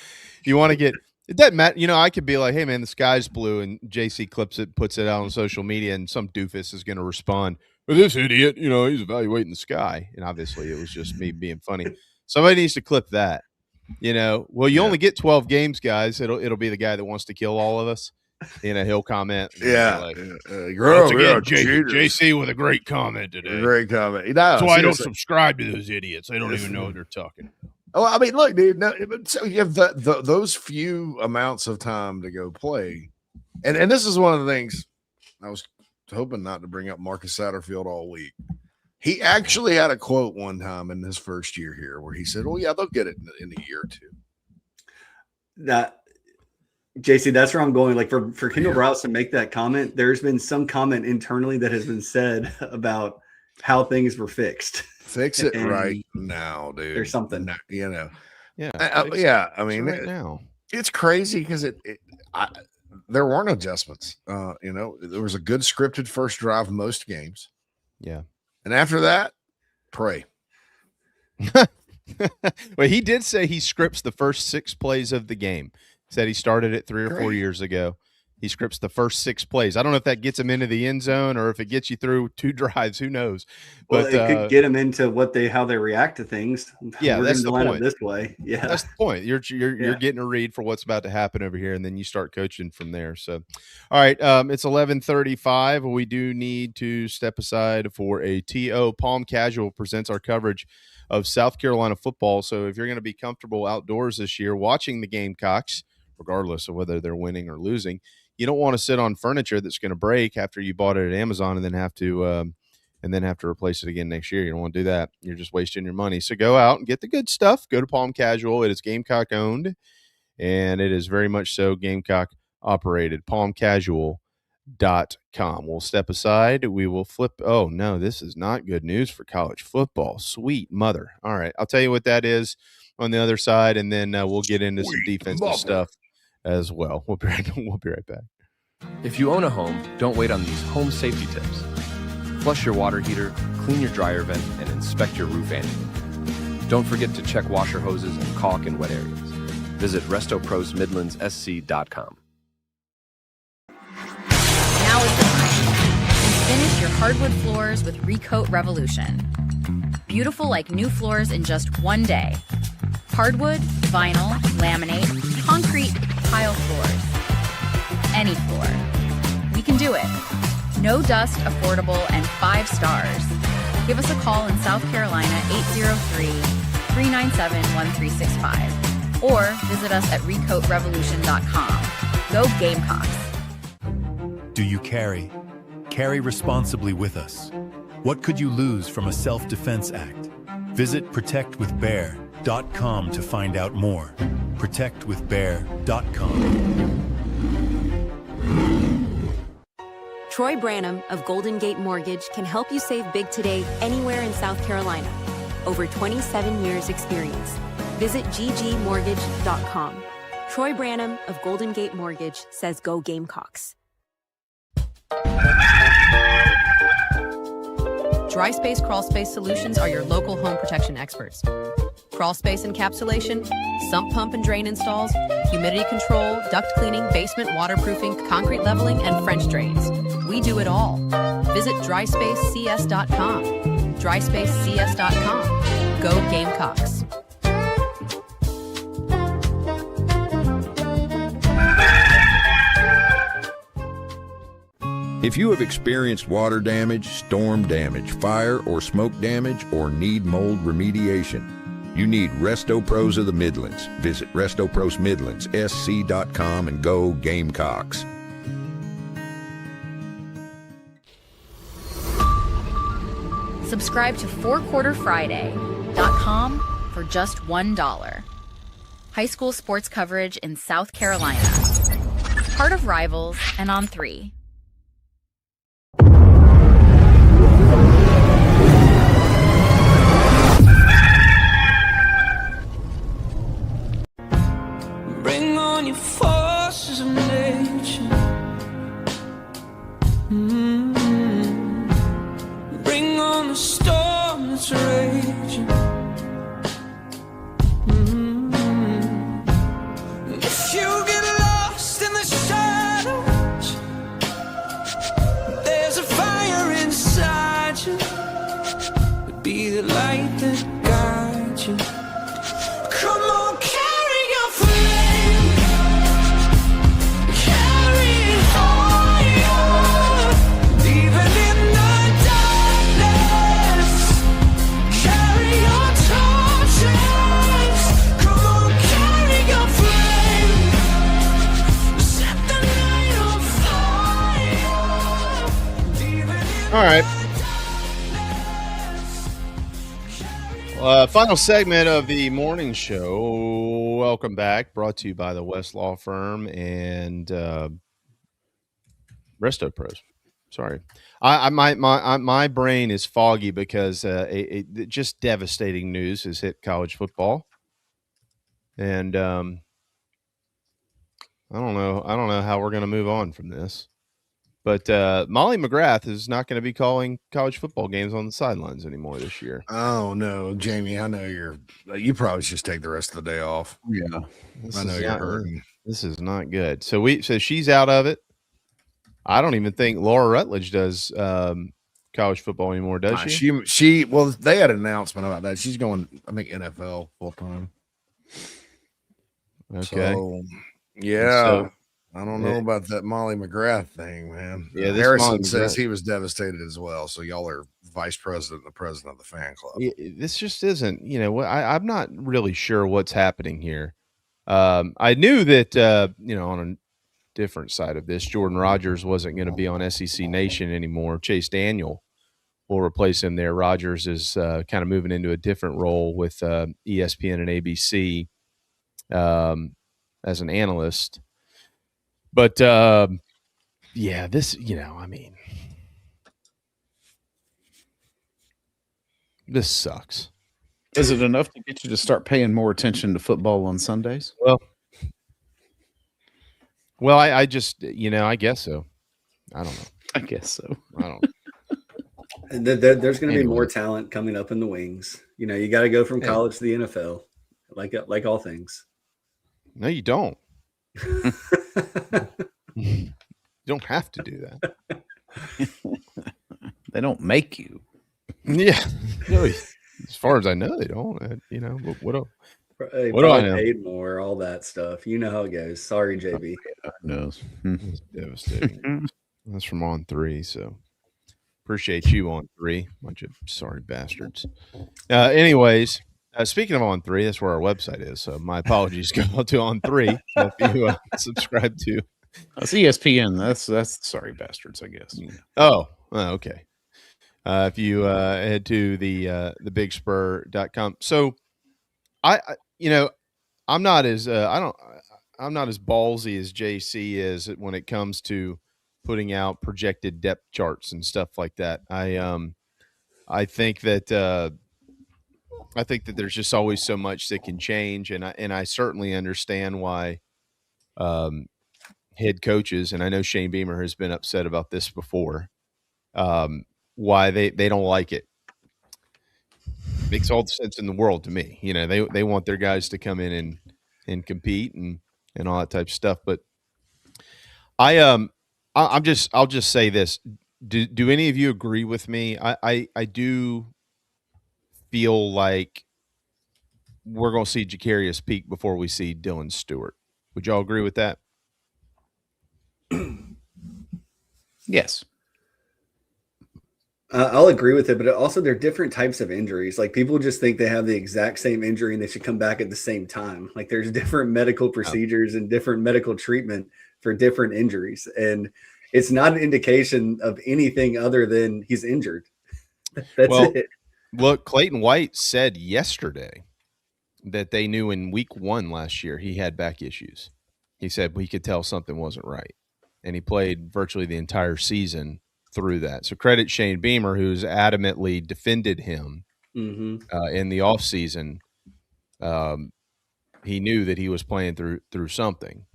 Speaker 8: You want to get that, Matt? You know, I could be like, "Hey, man, the sky's blue," and JC clips it, puts it out on social media, and some doofus is going to respond, "Well, this idiot, you know, he's evaluating the sky," and obviously, it was just me being funny. Somebody needs to clip that. You know, well, you only get 12 games, guys. It'll be the guy that wants to kill all of us. You know, he'll comment. JC with a great comment today.
Speaker 25: Great comment. No,
Speaker 8: that's why I don't subscribe to those idiots. They don't even know what they're talking about.
Speaker 25: Oh, I mean, look, dude. No, so you have those few amounts of time to go play, and this is one of the things I was hoping not to bring up Marcus Satterfield all week. He actually had a quote one time in his first year here where he said, "Well, yeah, they'll get it in a year or two."
Speaker 7: that, JC, that's where I'm going. Like for Kendall Browse to make that comment, there's been some comment internally that has been said about how things were fixed.
Speaker 25: Fix it right now, dude.
Speaker 7: There's something,
Speaker 25: Yeah,
Speaker 8: Yeah.
Speaker 25: I mean,
Speaker 8: right now.
Speaker 25: It's crazy because there weren't adjustments. There was a good scripted first drive most games.
Speaker 8: Yeah,
Speaker 25: and after that, pray.
Speaker 8: Well, he did say he scripts the first 6 plays of the game. Said he started it 3 or 4 years ago. He scripts the first 6 plays. I don't know if that gets him into the end zone or if it gets you through 2 drives. Who knows?
Speaker 7: Well,
Speaker 8: But
Speaker 7: it could get them into how they react to things.
Speaker 8: Yeah,
Speaker 7: We're
Speaker 8: that's
Speaker 7: going to
Speaker 8: the
Speaker 7: line
Speaker 8: point.
Speaker 7: up this way. Yeah,
Speaker 8: that's the point. You're getting a read for what's about to happen over here, and then you start coaching from there. So, all right, it's 11:35. We do need to step aside for a TO. Palm Casual presents our coverage of South Carolina football. So, if you're going to be comfortable outdoors this year watching the Gamecocks, regardless of whether they're winning or losing, you don't want to sit on furniture that's going to break after you bought it at Amazon and then have to replace it again next year. You don't want to do that. You're just wasting your money. So go out and get the good stuff. Go to Palm Casual. It is Gamecock owned, and it is very much so Gamecock operated. PalmCasual.com. We'll step aside. We will flip. Oh, no, this is not good news for college football. Sweet mother. All right, I'll tell you what that is on the other side, and then we'll get into some defensive stuff as well. We'll be right back.
Speaker 11: If you own a home, don't wait on these home safety tips. Flush your water heater, clean your dryer vent, and inspect your roof annually. Don't forget to check washer hoses and caulk in wet areas. Visit RestoProsMidlandsSC.com.
Speaker 13: Now is the time. Finish your hardwood floors with Recoat Revolution. Beautiful like new floors in just one day. Hardwood, vinyl, laminate, concrete, tile floors. Any floor. We can do it. No dust, affordable, and 5 stars. Give us a call in South Carolina, 803-397-1365. Or visit us at recoatrevolution.com. Go Gamecocks.
Speaker 5: Do you carry? Carry responsibly with us. What could you lose from a self-defense act? Visit protectwithbear.com to find out more. Protectwithbear.com.
Speaker 6: Troy Branham of Golden Gate Mortgage can help you save big today anywhere in South Carolina. Over 27 years experience. Visit ggmortgage.com. Troy Branham of Golden Gate Mortgage says go Gamecocks.
Speaker 10: Dry Space Crawl Space Solutions are your local home protection experts. Crawl space encapsulation, sump pump and drain installs, humidity control, duct cleaning, basement waterproofing, concrete leveling, and French drains. We do it all. Visit dryspacecs.com. dryspacecs.com. Go Gamecocks.
Speaker 12: If you have experienced water damage, storm damage, fire or smoke damage, or need mold remediation, you need Resto Pros of the Midlands. Visit RestoProsMidlandsSC.com and go Gamecocks.
Speaker 13: Subscribe to FourQuarterFriday.com for just $1. High school sports coverage in South Carolina. Part of Rivals and on 3.
Speaker 3: Bring on your forces of nature. Bring on the storm that's raging. If you get lost in the shadows, there's a fire inside you. Be the light that guides you. Come on, carry your flame. Carry it higher. Even in the darkness, carry your torches. Come on, carry your flame. Set the night on fire.
Speaker 8: All right. Final segment of the morning show. Welcome back. Brought to you by the West Law Firm and Resto Pros. Sorry, my brain is foggy because just devastating news has hit college football, and I don't know how we're going to move on from this. But Molly McGrath is not going to be calling college football games on the sidelines anymore this year.
Speaker 25: Oh no, Jamie, I know you probably should take the rest of the day off.
Speaker 9: Yeah,
Speaker 25: I know you're hurting.
Speaker 8: This is not good. So she's out of it. I don't even think Laura Rutledge does college football anymore, does she?
Speaker 25: She well, they had an announcement about that. She's going, I think, NFL full time.
Speaker 8: Okay.
Speaker 25: So, yeah.
Speaker 8: So,
Speaker 25: I don't know about that Molly McGrath thing, man.
Speaker 8: Yeah,
Speaker 25: Harrison says he was devastated as well. So y'all are vice president and the president of the fan club.
Speaker 8: This just isn't, I'm not really sure what's happening here. I knew that, on a different side of this, Jordan Rogers wasn't going to be on SEC Nation anymore. Chase Daniel will replace him there. Rogers is kind of moving into a different role with ESPN and ABC as an analyst. But, this, this sucks.
Speaker 9: Is it enough to get you to start paying more attention to football on Sundays?
Speaker 8: Well, I just, I guess so. I don't know.
Speaker 9: I guess so.
Speaker 8: I don't know.
Speaker 7: There's going to be more talent coming up in the wings. You got to go from college to the NFL, like all things.
Speaker 8: No, you don't. You don't have to do that.
Speaker 9: They don't make you.
Speaker 8: Yeah. No, as far as I know, they don't. What do I know?
Speaker 7: Paid more, all that stuff. You know how it goes. Sorry, JB.
Speaker 9: God knows.
Speaker 8: It's devastating. That's from On 3, so appreciate you, On 3. Bunch of sorry bastards. Anyways, speaking of On 3, that's where our website is. So my apologies go out to On 3 if you subscribe to.
Speaker 9: It's ESPN. That's sorry bastards, I guess.
Speaker 8: Oh, okay. If you head to the bigspur.com. So I'm not as ballsy as JC is when it comes to putting out projected depth charts and stuff like that. I think that there's just always so much that can change, and I certainly understand why head coaches, and I know Shane Beamer has been upset about this before, why they don't like it. Makes all the sense in the world to me. They want their guys to come in and compete and all that type of stuff. But I'll just say this. Do any of you agree with me? I do feel like we're going to see Jacarius Peak before we see Dylan Stewart. Would y'all agree with that?
Speaker 9: Yes.
Speaker 7: I'll agree with it, but also they're different types of injuries. Like people just think they have the exact same injury and they should come back at the same time. Like there's different medical procedures and different medical treatment for different injuries. And it's not an indication of anything other than he's injured. That's it.
Speaker 8: Look, Clayton White said yesterday that they knew in week 1 last year he had back issues. He said we could tell something wasn't right. And he played virtually the entire season through that. So credit Shane Beamer, who's adamantly defended him in the offseason. He knew that he was playing through something.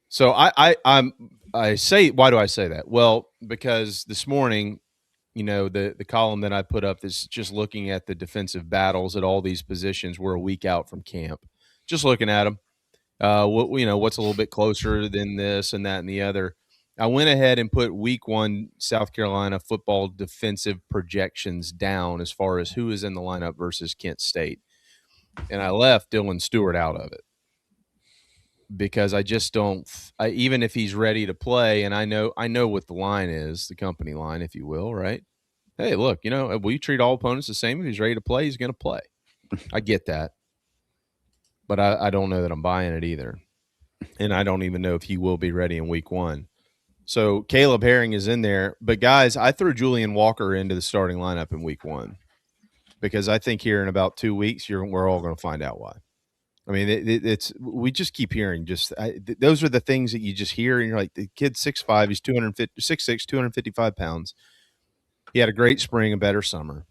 Speaker 8: So I say, why do I say that? Well, because this morning, the column that I put up is just looking at the defensive battles at all these positions. We're a week out from camp, just looking at them. What's a little bit closer than this and that and the other. I went ahead and put week 1 South Carolina football defensive projections down as far as who is in the lineup versus Kent State. And I left Dylan Stewart out of it because I just don't even if he's ready to play, and I know what the line is, the company line, if you will, right? Hey, look, we treat all opponents the same. If he's ready to play, he's going to play. I get that. But I don't know that I'm buying it either. And I don't even know if he will be ready in week 1. So Caleb Herring is in there. But, guys, I threw Julian Walker into the starting lineup in week 1 because I think here in about 2 weeks, we're all going to find out why. I mean, it's we just keep hearing those are the things that you just hear, and you're like, the kid's 6'5", he's 6'6", 255 pounds. He had a great spring, a better summer.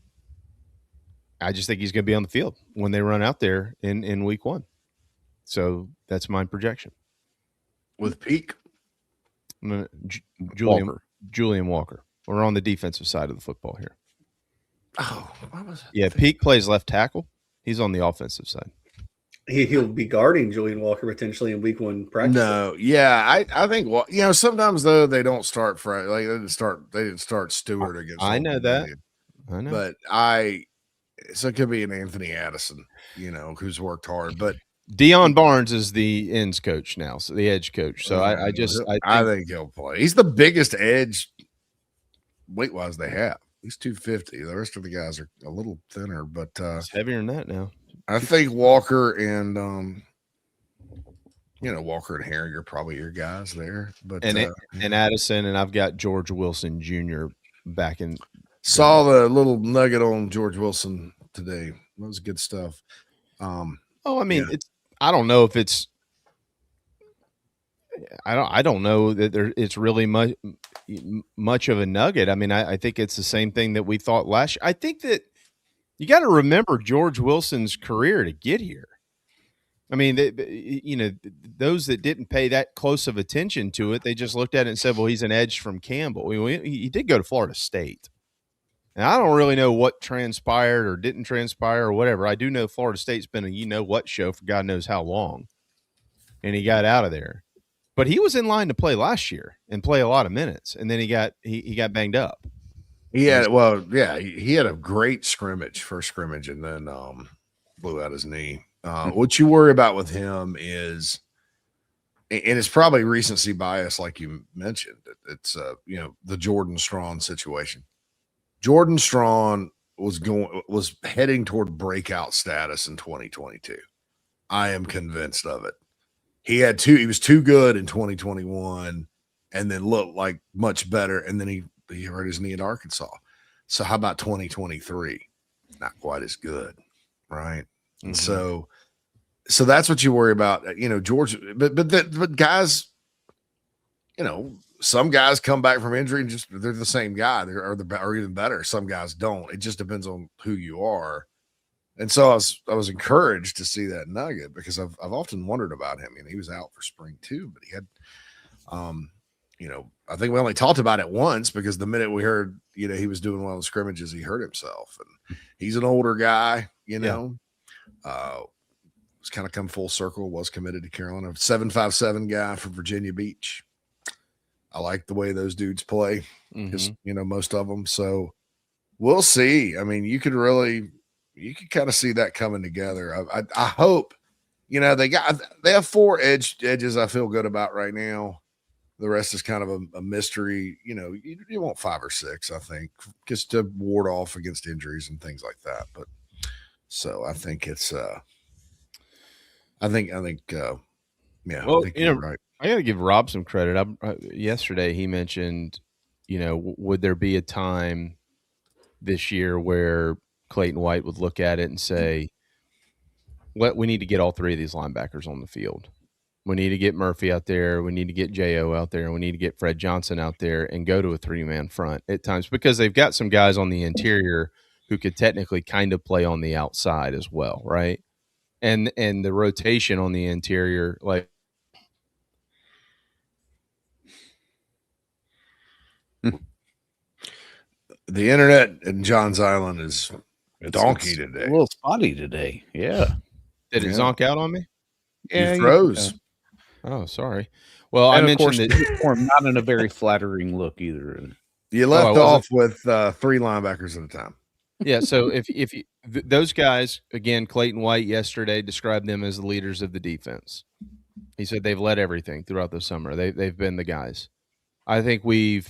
Speaker 8: I just think he's going to be on the field when they run out there in week 1. So that's my projection.
Speaker 25: With Peak?
Speaker 8: Julian Walker. We're on the defensive side of the football here.
Speaker 25: Oh, what was it?
Speaker 8: Yeah, Peak plays left tackle. He's on the offensive side.
Speaker 7: He'll be guarding Julian Walker potentially in week 1 practice.
Speaker 25: No, yeah, I think sometimes though they don't start Friday. Like they didn't start Stewart against.
Speaker 8: I know that. I know,
Speaker 25: but so it could be an Anthony Addison, who's worked hard. But
Speaker 8: Deion Barnes is the ends coach now, so the edge coach. So I
Speaker 25: think he'll play. He's the biggest edge weight wise they have. He's 250. The rest of the guys are a little thinner, but
Speaker 8: it's heavier than that now.
Speaker 25: I think Walker and Walker and Herring are probably your guys there. But
Speaker 8: and Addison, and I've got George Wilson Jr. back in.
Speaker 25: Saw the little nugget on George Wilson today. That was good stuff.
Speaker 8: It's. I don't know if it's. I don't know that it's really much of a nugget. I mean, I think it's the same thing that we thought last year. I think that you got to remember George Wilson's career to get here. I mean, those that didn't pay that close of attention to it, they just looked at it and said, well, he's an edge from Campbell. He did go to Florida State. And I don't really know what transpired or didn't transpire or whatever. I do know Florida State's been a you-know-what show for God knows how long. And he got out of there. But he was in line to play last year and play a lot of minutes. And then he got banged up.
Speaker 25: He had a great first scrimmage, and then blew out his knee. What you worry about with him is, and it's probably recency bias, like you mentioned. It's the Jordan Strawn situation. Jordan Strawn was heading toward breakout status in 2022. I am convinced of it. He was too good in 2021, and then looked like much better, and then he hurt his knee at Arkansas. So how about 2023? Not quite as good, right? Mm-hmm. And so that's what you worry about, George. But guys, some guys come back from injury and they're the same guy, or even better. Some guys don't. It just depends on who you are. And so I was encouraged to see that nugget, because I've often wondered about him. He was out for spring too, but he had, I think we only talked about it once, because the minute we heard, he was doing well in scrimmages, he hurt himself, and he's an older guy, was kind of come full circle, was committed to Carolina. 757 guy from Virginia Beach. I like the way those dudes play, because most of them. So we'll see. I mean, you could kind of see that coming together. I hope, they have 4 edges I feel good about right now. The rest is kind of a mystery. You want 5 or 6, I think, just to ward off against injuries and things like that. But so I think it's I think you're right.
Speaker 8: I got to give Rob some credit. Yesterday he mentioned, would there be a time this year where Clayton White would look at it and say, we need to get all 3 of these linebackers on the field. We need to get Murphy out there. We need to get J.O. out there. We need to get Fred Johnson out there and go to a 3-man front at times, because they've got some guys on the interior who could technically kind of play on the outside as well, right? And the rotation on the interior, like,
Speaker 25: the internet in John's Island is donkey today.
Speaker 9: A little spotty today. Yeah.
Speaker 8: Did it zonk out on me?
Speaker 25: Yeah, you froze.
Speaker 8: Oh, sorry. Well,
Speaker 9: and
Speaker 8: I mentioned
Speaker 9: that not in a very flattering look either.
Speaker 25: You left off with 3 linebackers at a time.
Speaker 8: Yeah. So if those guys, again, Clayton White yesterday described them as the leaders of the defense. He said they've led everything throughout the summer. They've been the guys. I think we've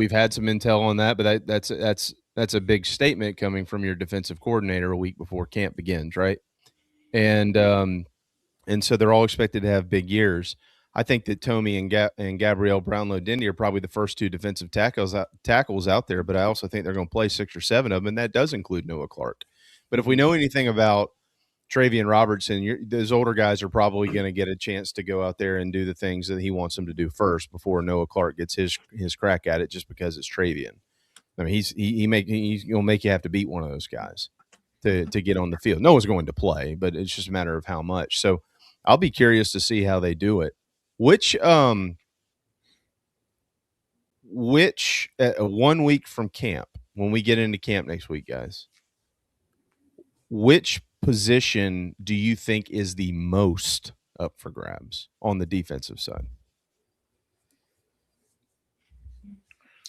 Speaker 8: had some intel on that, but that's a big statement coming from your defensive coordinator a week before camp begins, right? And so they're all expected to have big years. I think that Tomey and Gabrielle Brownlow-Dindy are probably the first two defensive tackles out there, but I also think they're going to play 6 or 7 of them, and that does include Noah Clark. But if we know anything about Travian Robertson, those older guys are probably going to get a chance to go out there and do the things that he wants them to do first before Noah Clark gets his crack at it, just because it's Travian. I mean, he's going to make you have to beat one of those guys to get on the field. No one's going to play, but it's just a matter of how much. So I'll be curious to see how they do it. Which 1 week from camp, when we get into camp next week, guys, which position do you think is the most up for grabs on the defensive side?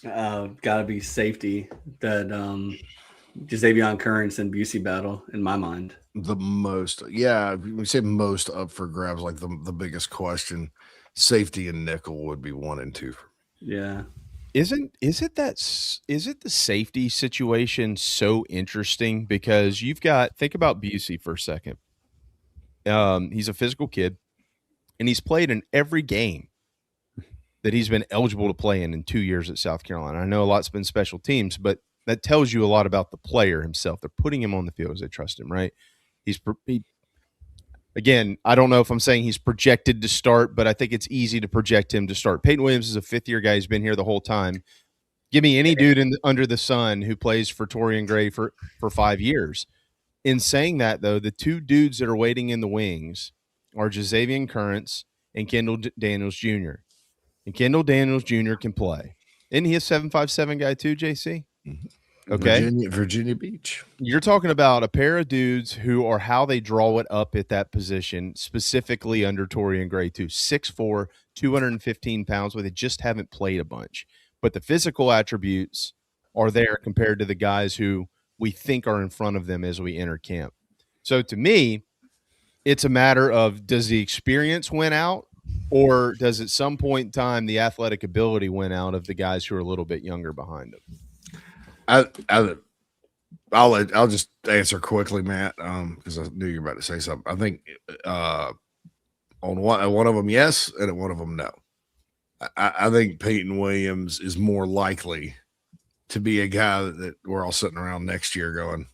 Speaker 7: Got to be safety. That Jazavion Currents and Busey battle, in my mind.
Speaker 25: The most, yeah, we say most up for grabs, like the biggest question. Safety and nickel would be 1 and 2.
Speaker 7: Yeah.
Speaker 8: Is it the safety situation so interesting? Because think about Busey for a second. He's a physical kid, and he's played in every game that he's been eligible to play in 2 years at South Carolina. I know a lot's been special teams, but that tells you a lot about the player himself. They're putting him on the field as they trust him, right? Again, I don't know if I'm saying he's projected to start, but I think it's easy to project him to start. Peyton Williams is a 5th-year guy. He's been here the whole time. Give me any dude under the sun who plays for Torian Gray for 5 years. In saying that, though, the 2 dudes that are waiting in the wings are Jazavian Currents and Kendall Daniels Jr. And Kendall Daniels Jr. can play. Isn't he a 7.57 guy too, JC?
Speaker 25: Mm-hmm.
Speaker 8: Okay.
Speaker 25: Virginia Beach.
Speaker 8: You're talking about a pair of dudes who are how they draw it up at that position, specifically under Torian Gray too. 6'4", 215 pounds, where they just haven't played a bunch. But the physical attributes are there compared to the guys who we think are in front of them as we enter camp. So to me, it's a matter of, does the experience win out, or does at some point in time the athletic ability win out of the guys who are a little bit younger behind them?
Speaker 25: I'll just answer quickly, Matt, because I knew you were about to say something. I think on one of them, yes, and at one of them, no. I think Peyton Williams is more likely to be a guy that we're all sitting around next year going,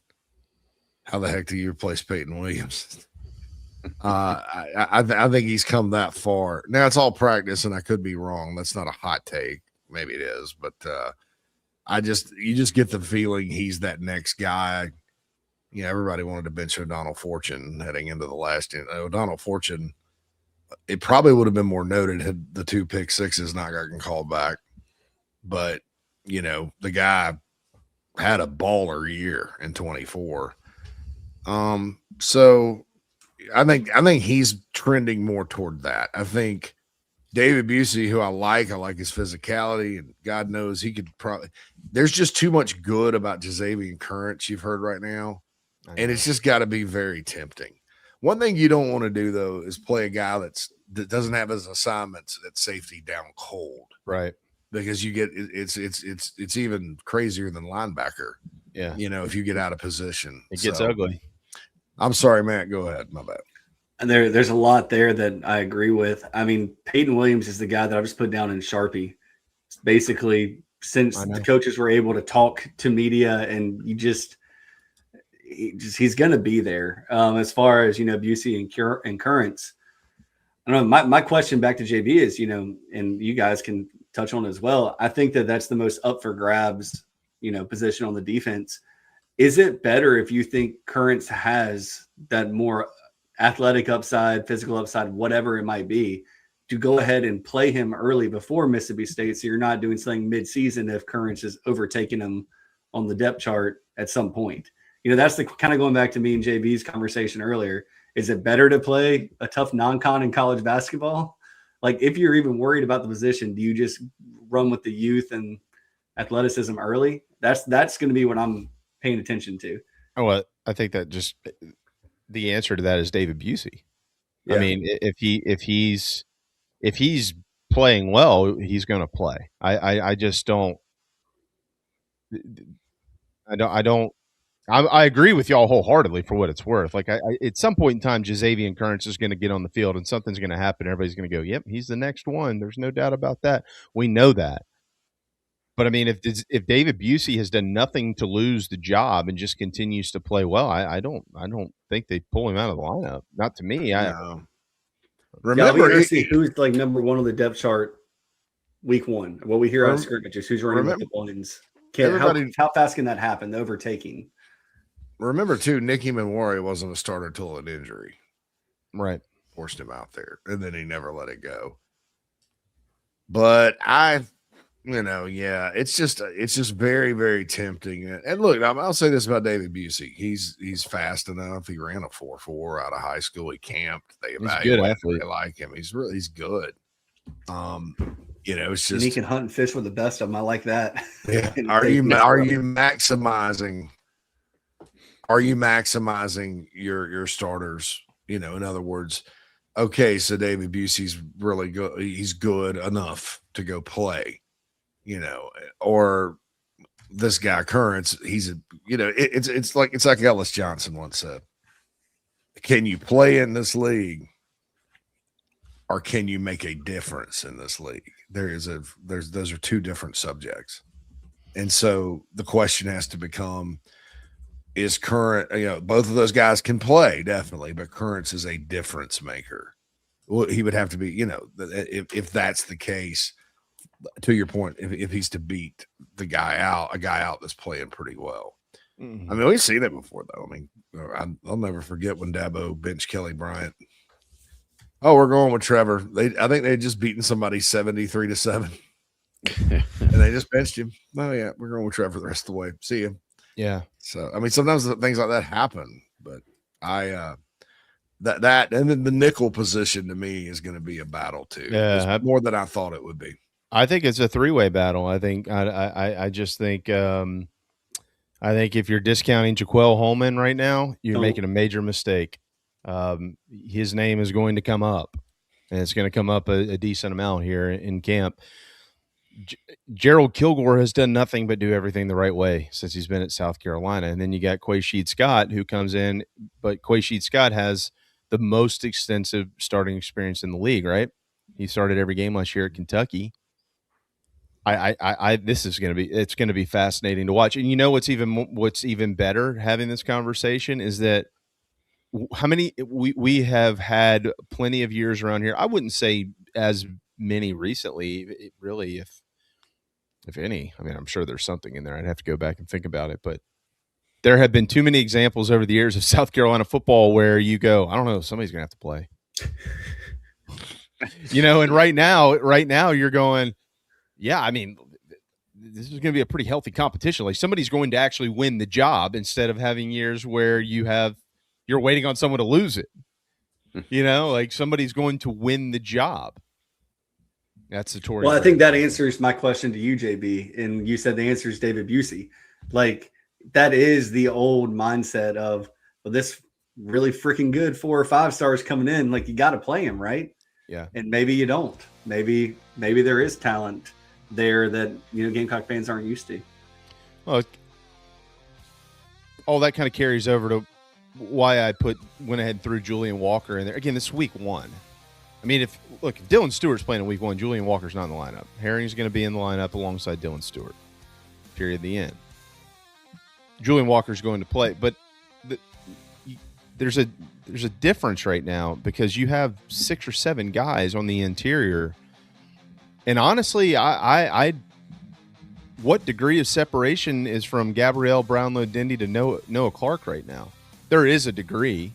Speaker 25: how the heck do you replace Peyton Williams? I think he's come that far. Now it's all practice, and I could be wrong. That's not a hot take. Maybe it is, but you just get the feeling he's that next guy. You know, everybody wanted to bench O'Donnell Fortune heading into the last. O'Donnell Fortune, it probably would have been more noted had the 2 pick sixes not gotten called back. But, you know, the guy had a baller year in 24. So I think he's trending more toward that. I think David Busey, who I like his physicality, and God knows he could probably – there's just too much good about Jazavian Currents you've heard right now, and it's just got to be very tempting. One thing you don't want to do, though, is play a guy that doesn't have his assignments at safety down cold.
Speaker 8: Right.
Speaker 25: Because you get – it's even crazier than linebacker.
Speaker 8: Yeah.
Speaker 25: You know, if you get out of position.
Speaker 8: It gets ugly.
Speaker 25: I'm sorry, Matt. Go ahead. My bad.
Speaker 7: And there's a lot there that I agree with. I mean, Peyton Williams is the guy that I just put down in Sharpie. Basically, since the coaches were able to talk to media, and he's going to be there. As far as, you know, Busey and Currents, I don't know. My question back to JB is, you know, and you guys can touch on as well. I think that's the most up for grabs, you know, position on the defense. Is it better if you think Currents has that more athletic upside, physical upside, whatever it might be, to go ahead and play him early before Mississippi State, so you're not doing something mid-season if Currents is overtaking him on the depth chart at some point? You know, that's the kind of going back to me and JB's conversation earlier. Is it better to play a tough non-con in college basketball? Like, if you're even worried about the position, do you just run with the youth and athleticism early? That's going to be what I'm paying attention to.
Speaker 8: Oh, well, I think that just the answer to that is David Busey. Yeah. I mean, if he's playing well, he's going to play. I just don't. I don't. I agree with y'all wholeheartedly for what it's worth. Like, at some point in time, Jazavian Currents is going to get on the field and something's going to happen. Everybody's going to go, yep, he's the next one. There's no doubt about that. We know that. But, I mean, if David Busey has done nothing to lose the job and just continues to play well, I don't think they pull him out of the lineup. Not to me.
Speaker 25: No.
Speaker 7: Remember, who's like number one on the depth chart week one. What we hear out of scrimmages, who's running with the ones. How fast can that happen? The overtaking.
Speaker 25: Remember, too, Nicky Manwari wasn't a starter till an injury.
Speaker 8: Right.
Speaker 25: Forced him out there, and then he never let it go. But it's just very, very tempting. And look, I'll say this about David Busey. He's fast enough. He ran a 4.4 out of high school. He camped. They evaluated him. They like him. He's good. It's just,
Speaker 7: and he can hunt and fish with the best of them. I like that.
Speaker 25: Yeah. Are you maximizing your starters? In other words, okay, so David Busey's really good. He's good enough to go play, or this guy Currents, it's like Ellis Johnson once said, can you play in this league or can you make a difference in this league? Those are two different subjects. And so the question has to become, is Current, both of those guys can play definitely, but Currents is a difference maker. Well, he would have to be, if that's the case, to your point, if he's to beat a guy out that's playing pretty well. Mm-hmm. I mean, we've seen it before, though. I mean, I'll never forget when Dabo benched Kelly Bryant. Oh, we're going with Trevor. I think they had just beaten somebody 73-7, and they just benched him. Oh yeah, we're going with Trevor the rest of the way. See you.
Speaker 8: Yeah.
Speaker 25: So I mean, sometimes things like that happen, but that and then the nickel position to me is going to be a battle too.
Speaker 8: Yeah,
Speaker 25: more than I thought it would be.
Speaker 8: I think it's a three-way battle. I think I just think if you're discounting Jaquel Holman right now, you're making a major mistake. His name is going to come up, and it's going to come up a decent amount here in camp. Gerald Kilgore has done nothing but do everything the right way since he's been at South Carolina. And then you got Quaysheed Scott who comes in, but Quaysheed Scott has the most extensive starting experience in the league, right? He started every game last year at Kentucky. This is going to be fascinating to watch. And what's even better having this conversation is that how many we have had plenty of years around here. I wouldn't say as many recently, really, if any. I mean, I'm sure there's something in there. I'd have to go back and think about it, but there have been too many examples over the years of South Carolina football where you go, I don't know, somebody's gonna have to play. And right now you're going, yeah, I mean, this is going to be a pretty healthy competition. Like somebody's going to actually win the job instead of having years where you're waiting on someone to lose it. Like somebody's going to win the job. That's the Tory.
Speaker 7: Well, I think that answers my question to you, JB. And you said the answer is David Busey. Like that is the old mindset of, well, this really freaking good 4 or 5 stars coming in. Like you got to play him, right?
Speaker 8: Yeah.
Speaker 7: And maybe you don't. Maybe there is talent there that Gamecock fans aren't used to.
Speaker 8: Well, all that kind of carries over to why I went ahead and threw Julian Walker in there. Again, this is week 1. I mean, if Dylan Stewart's playing in week 1, Julian Walker's not in the lineup. Herring's going to be in the lineup alongside Dylan Stewart. Period. The end. Julian Walker's going to play, but there's a difference right now because you have 6 or 7 guys on the interior. And honestly, I what degree of separation is from Gabrielle Brownlow-Dindy to Noah Clark right now? There is a degree,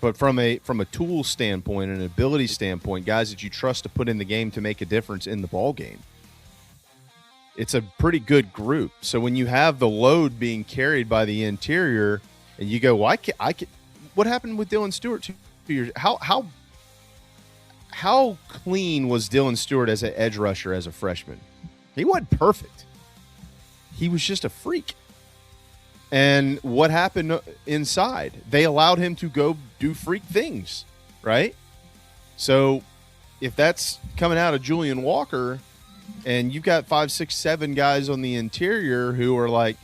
Speaker 8: but from a tool standpoint and an ability standpoint, guys that you trust to put in the game to make a difference in the ball game, it's a pretty good group. So when you have the load being carried by the interior, and you go, well, I can. What happened with Dylan Stewart 2 years? How clean was Dylan Stewart as an edge rusher as a freshman? He wasn't perfect. He was just a freak. And what happened inside? They allowed him to go do freak things, right? So if that's coming out of Julian Walker and you've got 5, 6, 7 guys on the interior who are like,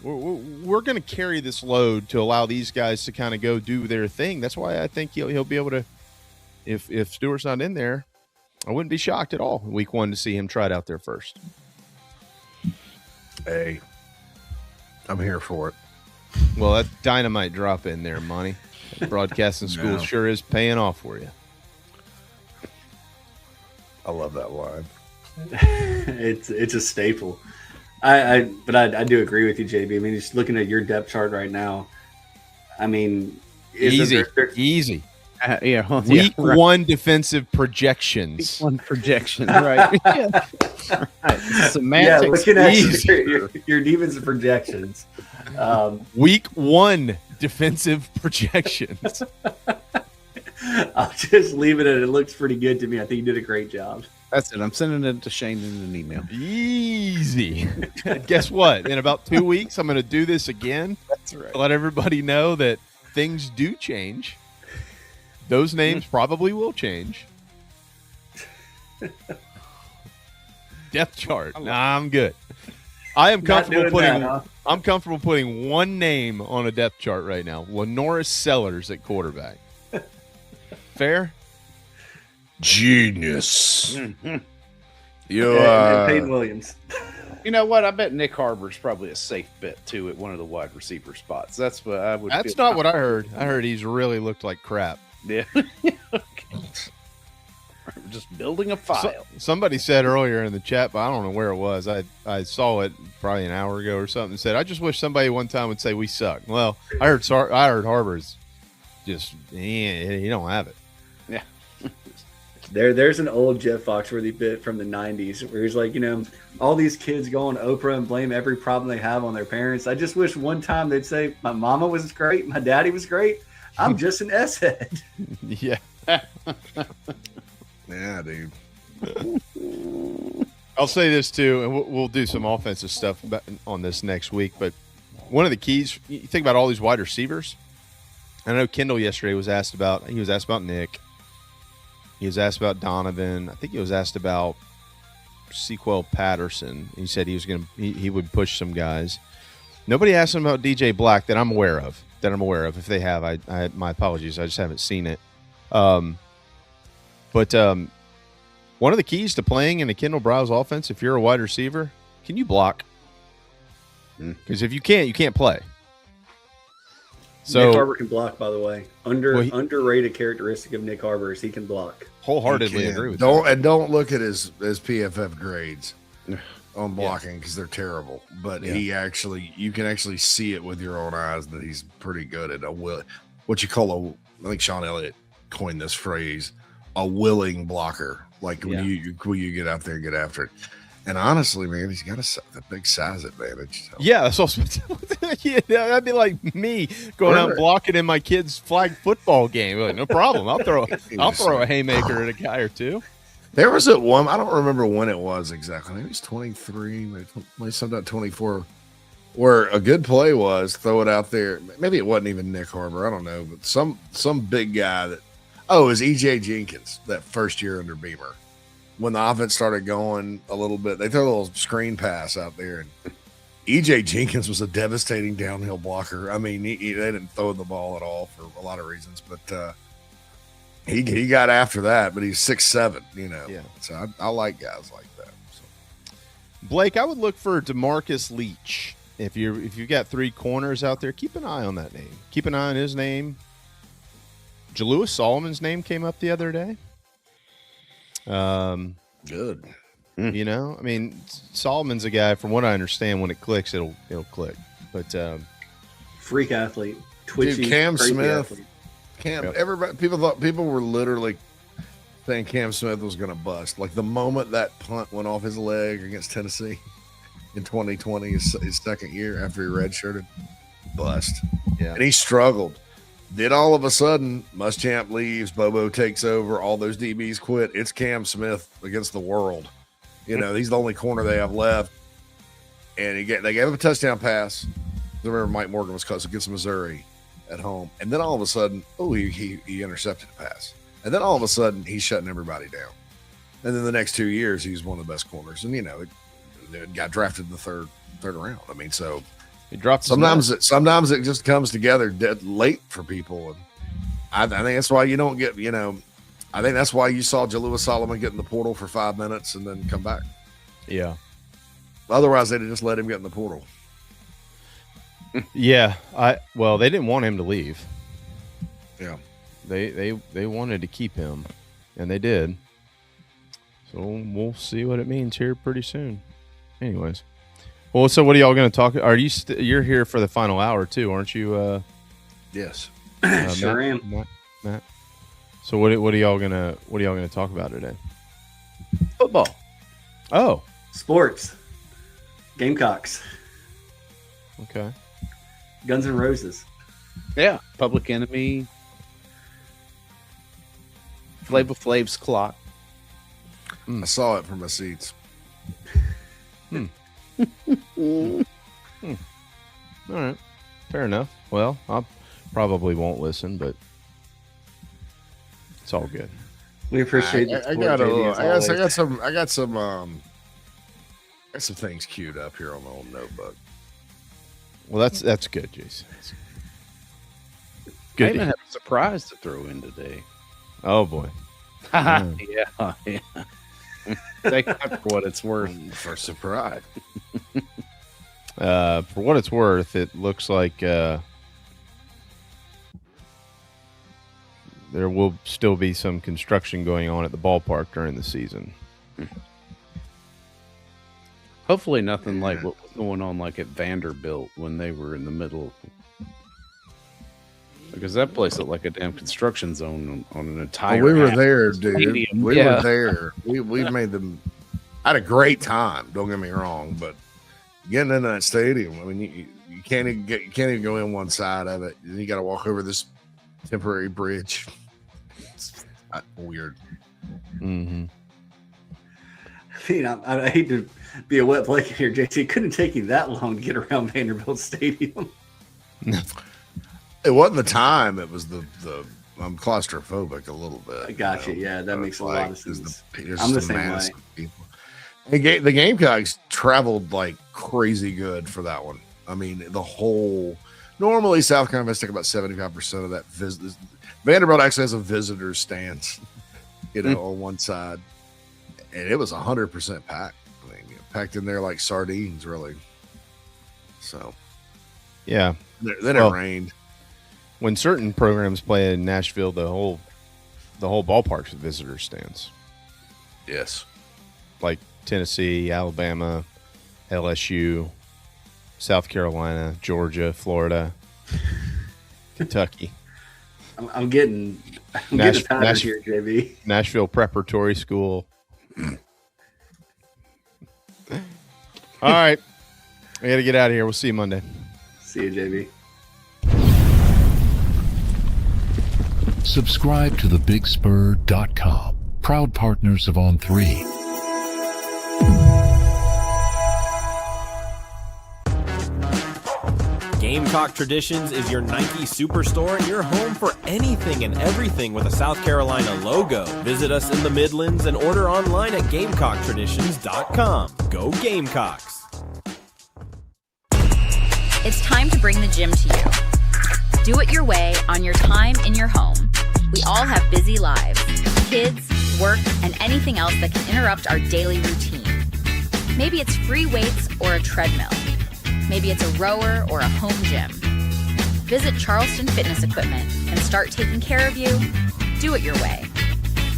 Speaker 8: we're going to carry this load to allow these guys to kind of go do their thing. That's why I think he'll be able to. If Stewart's not in there, I wouldn't be shocked at all week 1 to see him try it out there first.
Speaker 25: Hey, I'm here for it.
Speaker 8: Well, that dynamite drop in there, Monty. Broadcasting school sure is paying off for you.
Speaker 25: I love that line.
Speaker 7: It's a staple. But I do agree with you, JB. I mean, just looking at your depth chart right now, I mean,
Speaker 8: easy. Week 1 defensive projections.
Speaker 9: Week 1 projections, right? Right. Semantics.
Speaker 7: Looking at your defensive projections.
Speaker 8: Week 1 defensive projections.
Speaker 7: I'll just leave it at it looks pretty good to me. I think you did a great job.
Speaker 9: That's it. I'm sending it to Shane in an email.
Speaker 8: Easy. Guess what? In about 2 weeks, I'm going to do this again.
Speaker 9: That's right.
Speaker 8: Let everybody know that things do change. Those names probably will change. Depth chart. Nah, I'm good. I am comfortable I'm comfortable putting one name on a depth chart right now. Lenora Sellers at quarterback. Fair?
Speaker 25: Genius.
Speaker 7: And Peyton Williams.
Speaker 9: You know what? I bet Nick Harbor's probably a safe bet too at one of the wide receiver spots. That's what I would.
Speaker 8: That's not what I heard. I heard he's really looked like crap.
Speaker 9: Yeah. Just building a file.
Speaker 8: Somebody said earlier in the chat, but I don't know where it was. I saw it probably an hour ago or something. Said, I just wish somebody one time would say we suck. Well, I heard Harbor's just he don't have it.
Speaker 9: Yeah.
Speaker 7: There's an old Jeff Foxworthy bit from the 90s where he's like, all these kids go on Oprah and blame every problem they have on their parents. I just wish one time they'd say, my mama was great, my daddy was great. I'm just an S-head.
Speaker 8: Yeah.
Speaker 25: Yeah, dude.
Speaker 8: I'll say this too, and we'll do some offensive stuff on this next week. But one of the keys, you think about all these wide receivers. I know Kendall yesterday was asked about. He was asked about Nick. He was asked about Donovan. I think he was asked about Sequel Patterson. He said he would push some guys. Nobody asked him about DJ Black that I'm aware of. If they have, I my apologies. I just haven't seen it. But one of the keys to playing in a Kendall Browse offense, if you're a wide receiver, can you block? Because if you can't, you can't play. So
Speaker 7: Nick Harbor can block, by the way. Underrated characteristic of Nick Harbor is he can block.
Speaker 8: Wholeheartedly agree with that.
Speaker 25: Don't look at his PFF grades on blocking because they're terrible. But you can actually see it with your own eyes that he's pretty good at what you call I think Sean Elliott coined this phrase, a willing blocker. Like when you get out there and get after it. And honestly, man, he's got a big size advantage. So.
Speaker 8: Yeah, that's also that'd be like me going out and blocking in my kid's flag football game. Like, no problem. I'll throw a haymaker at a guy or two.
Speaker 25: There was at one. I don't remember when it was exactly. Maybe it's 23, maybe sometime 24. Where a good play was throw it out there. Maybe it wasn't even Nick Harbor. I don't know, but some big guy that. Oh, it was E.J. Jenkins that first year under Beamer. When the offense started going a little bit, they threw a little screen pass out there. And E.J. Jenkins was a devastating downhill blocker. I mean, they didn't throw the ball at all for a lot of reasons, but he got after that. But he's 6'7", Yeah. So I like guys like that. So.
Speaker 8: Blake, I would look for DeMarcus Leach. If you've got three corners out there, keep an eye on that name. Keep an eye on his name. Jalewis Solomon's name came up the other day.
Speaker 25: Good.
Speaker 8: I mean, Solomon's a guy, from what I understand, when it clicks, it'll click. But
Speaker 7: freak athlete, twitchy,
Speaker 25: dude, Cam Smith.
Speaker 7: Athlete.
Speaker 25: Everybody, people were literally saying Cam Smith was going to bust. Like the moment that punt went off his leg against Tennessee in 2020, his second year after he redshirted, bust.
Speaker 8: Yeah,
Speaker 25: and he struggled. Then all of a sudden, Muschamp leaves, Bobo takes over, all those DBs quit. It's Cam Smith against the world. He's the only corner they have left. And they gave him a touchdown pass. I remember Mike Morgan was close against Missouri at home. And then all of a sudden, he intercepted a pass. And then all of a sudden, he's shutting everybody down. And then the next 2 years, he's one of the best corners. And, it got drafted in the third round. I mean, so
Speaker 8: He dropped.
Speaker 25: Sometimes it just comes together dead late for people, and I think that's why you don't get. I think that's why you saw Jalua Solomon get in the portal for 5 minutes and then come back.
Speaker 8: Yeah.
Speaker 25: Otherwise, they'd have just let him get in the portal.
Speaker 8: Yeah. They didn't want him to leave.
Speaker 25: Yeah.
Speaker 8: They wanted to keep him, and they did. So we'll see what it means here pretty soon. Anyways. Well, so what are y'all going to talk? Are you you're here for the final hour too, aren't you?
Speaker 25: Yes.
Speaker 7: Sure am.
Speaker 8: Matt. So what are y'all gonna talk about today?
Speaker 9: Football.
Speaker 8: Oh.
Speaker 7: Sports. Gamecocks.
Speaker 8: Okay.
Speaker 7: Guns N' Roses.
Speaker 9: Yeah. Public Enemy. Flavor Flav's clock.
Speaker 25: I saw it from my seats.
Speaker 8: All right. Fair enough. Well, I probably won't listen, but it's all good.
Speaker 7: We appreciate
Speaker 25: I got some things queued up here on my own notebook.
Speaker 8: Well, that's good, Jason.
Speaker 9: I
Speaker 8: Good.
Speaker 9: even have a surprise to throw in today.
Speaker 8: Oh boy.
Speaker 9: Yeah. Take that for what it's worth.
Speaker 25: For surprise.
Speaker 8: For what it's worth, it looks like there will still be some construction going on at the ballpark during the season.
Speaker 9: Hopefully nothing like what was going on like at Vanderbilt when they were in the middle. Because that place looked like a damn construction zone on an entire.
Speaker 25: We were there, dude.
Speaker 9: Stadium.
Speaker 25: We were there. We made them. I had a great time. Don't get me wrong, but getting into that stadium, I mean, you can't even go in one side of it. You got to walk over this temporary bridge. It's weird.
Speaker 8: Mm-hmm.
Speaker 7: I mean, I hate to be a wet blanket here, JT. It couldn't take you that long to get around Vanderbilt Stadium.
Speaker 25: It wasn't the time. It was the I'm claustrophobic a little bit.
Speaker 7: I got you. Yeah, that makes a lot of sense.
Speaker 25: I'm the same way. People. The Gamecocks traveled like crazy good for that one. I mean, normally South Carolina take about 75% of that visit. Vanderbilt actually has a visitor stance, on one side, and it was 100% packed. I mean, packed in there like sardines, really. So,
Speaker 8: yeah.
Speaker 25: Then it rained.
Speaker 8: When certain programs play in Nashville, the whole ballpark's a visitor stands.
Speaker 25: Yes.
Speaker 8: Like Tennessee, Alabama, LSU, South Carolina, Georgia, Florida, Kentucky.
Speaker 7: I'm getting the pattern here, JB.
Speaker 8: Nashville Preparatory School. All right. I got to get out of here. We'll see you Monday.
Speaker 7: See you, JB.
Speaker 19: Subscribe to thebigspur.com. Proud partners of On3.
Speaker 14: Gamecock Traditions is your Nike superstore and your home for anything and everything with a South Carolina logo. Visit us in the Midlands and order online at GamecockTraditions.com. Go Gamecocks!
Speaker 13: It's time to bring the gym to you. Do it your way, on your time, in your home. We all have busy lives, kids, work, and anything else that can interrupt our daily routine. Maybe it's free weights or a treadmill. Maybe it's a rower or a home gym. Visit Charleston Fitness Equipment and start taking care of you. Do it your way.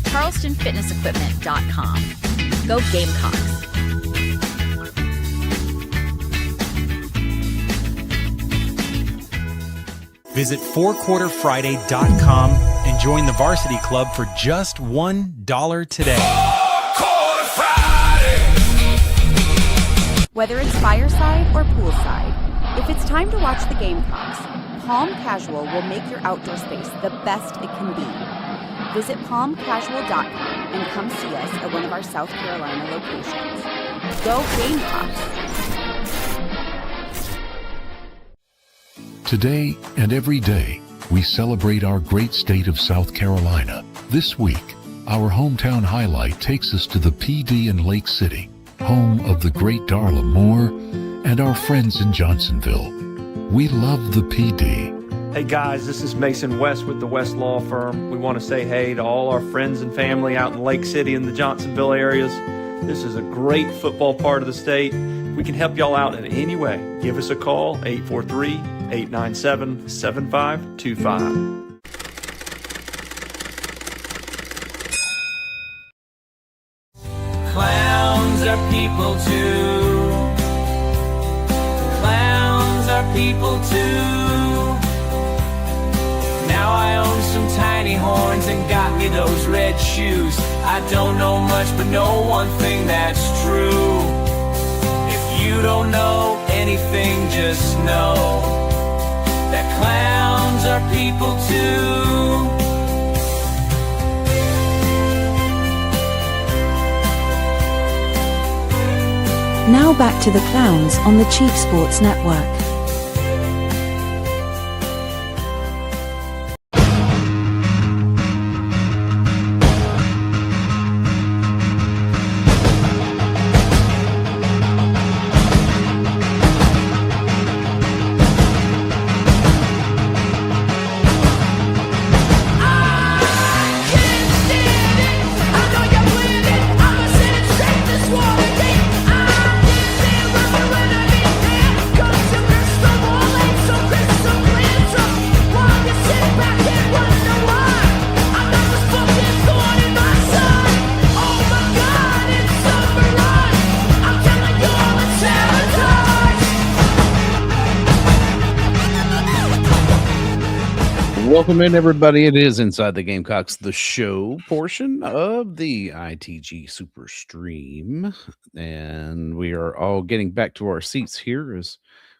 Speaker 13: CharlestonFitnessEquipment.com. Go Gamecocks.
Speaker 15: Visit fourquarterfriday.com and join the Varsity Club for just $1 today.
Speaker 20: Whether it's fireside or poolside, if it's time to watch the Gamecocks, Palm Casual will make your outdoor space the best it can be. Visit palmcasual.com and come see us at one of our South Carolina locations. Go Gamecocks!
Speaker 19: Today and every day, we celebrate our great state of South Carolina. This week, our hometown highlight takes us to the PD in Lake City, home of the great Darla Moore and our friends in Johnsonville. We love the PD.
Speaker 16: Hey guys, this is Mason West with the West Law Firm. We want to say hey to all our friends and family out in Lake City and the Johnsonville areas. This is a great football part of the state. We can help y'all out in any way. Give us a call, 843-897-7525.
Speaker 3: Clowns are people too. Clowns are people too. Now I own some tiny horns and got me those red shoes. I don't know much, but know one thing that's true. If you don't know anything, just know that clowns are people too.
Speaker 20: Now back to the clowns on the Chief Sports Network.
Speaker 9: Welcome in, everybody. It is Inside the Gamecocks, the show portion of the ITG Super Stream. And we are all getting back to our seats here as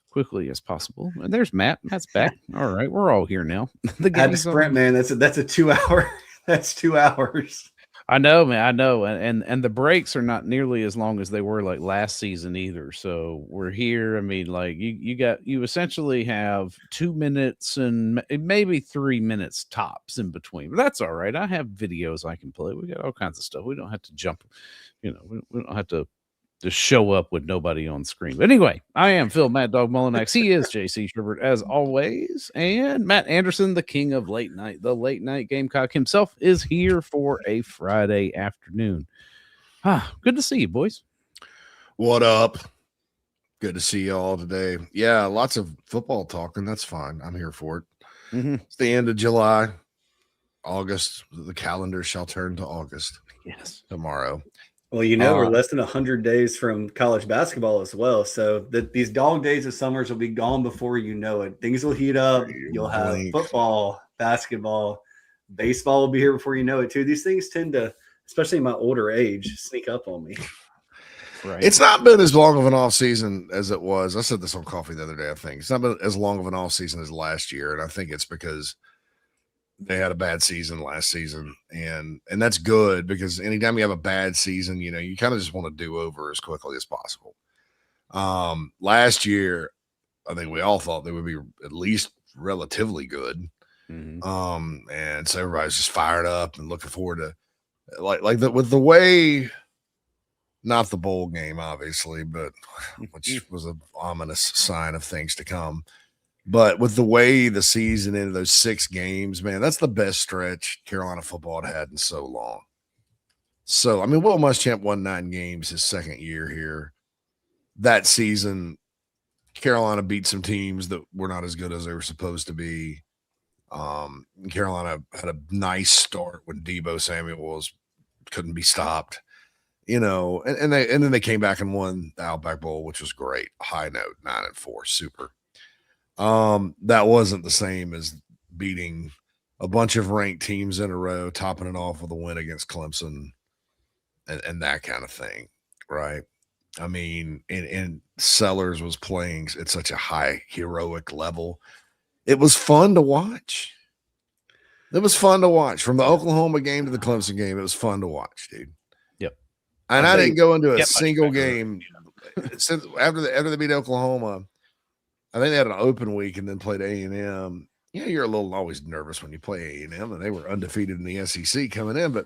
Speaker 9: quickly as possible. And there's Matt. Matt's back. All right, we're all here now.
Speaker 7: I had to sprint, man. That's a 2 hour. That's 2 hours.
Speaker 9: I know, man. I know. And the breaks are not nearly as long as they were like last season either. So we're here. I mean, like you essentially have 2 minutes and maybe 3 minutes tops in between. But that's all right. I have videos I can play. We got all kinds of stuff. We don't have to jump, we don't have to show up with nobody on screen. But anyway, I am Phil Mad Dog Mullinax. He is JC Sherbert as always. And Matt Anderson, the king of late night, the late night Gamecock himself, is here for a Friday afternoon. Good to see you, boys.
Speaker 25: What up? Good to see you all today. Yeah, lots of football talking. That's fine. I'm here for it. It's the end of July. August, the calendar shall turn to August.
Speaker 9: Yes.
Speaker 25: Tomorrow.
Speaker 7: Well, we're less than 100 days from college basketball as well. So these dog days of summers will be gone before you know it. Things will heat up. You'll have football, basketball, baseball will be here before you know it too. These things tend to, especially in my older age, sneak up on me.
Speaker 25: Right. It's not been as long of an off season as it was. I said this on coffee the other day. I think it's not been as long of an off season as last year, and I think it's because they had a bad season last season, and that's good because anytime you have a bad season, you kind of just want to do over as quickly as possible. Last year, I think we all thought they would be at least relatively good. And so everybody's just fired up and looking forward to with the way, not the bowl game, obviously, but which was an ominous sign of things to come. But with the way the season ended, those 6 games, man, that's the best stretch Carolina football had in so long. So, I mean, Will Muschamp won 9 games his second year here. That season, Carolina beat some teams that were not as good as they were supposed to be. Carolina had a nice start when Deebo Samuel couldn't be stopped, and then they came back and won the Outback Bowl, which was great. High note, 9-4, super. That wasn't the same as beating a bunch of ranked teams in a row, topping it off with a win against Clemson and that kind of thing, right? I mean, and Sellers was playing at such a high heroic level. It was fun to watch. It was fun to watch. From the Oklahoma game to the Clemson game, it was fun to watch, dude.
Speaker 9: Yep.
Speaker 25: And I didn't go into a single game since after they beat Oklahoma. I think they had an open week and then played A&M. You're a little always nervous when you play A&M, and they were undefeated in the SEC coming in, but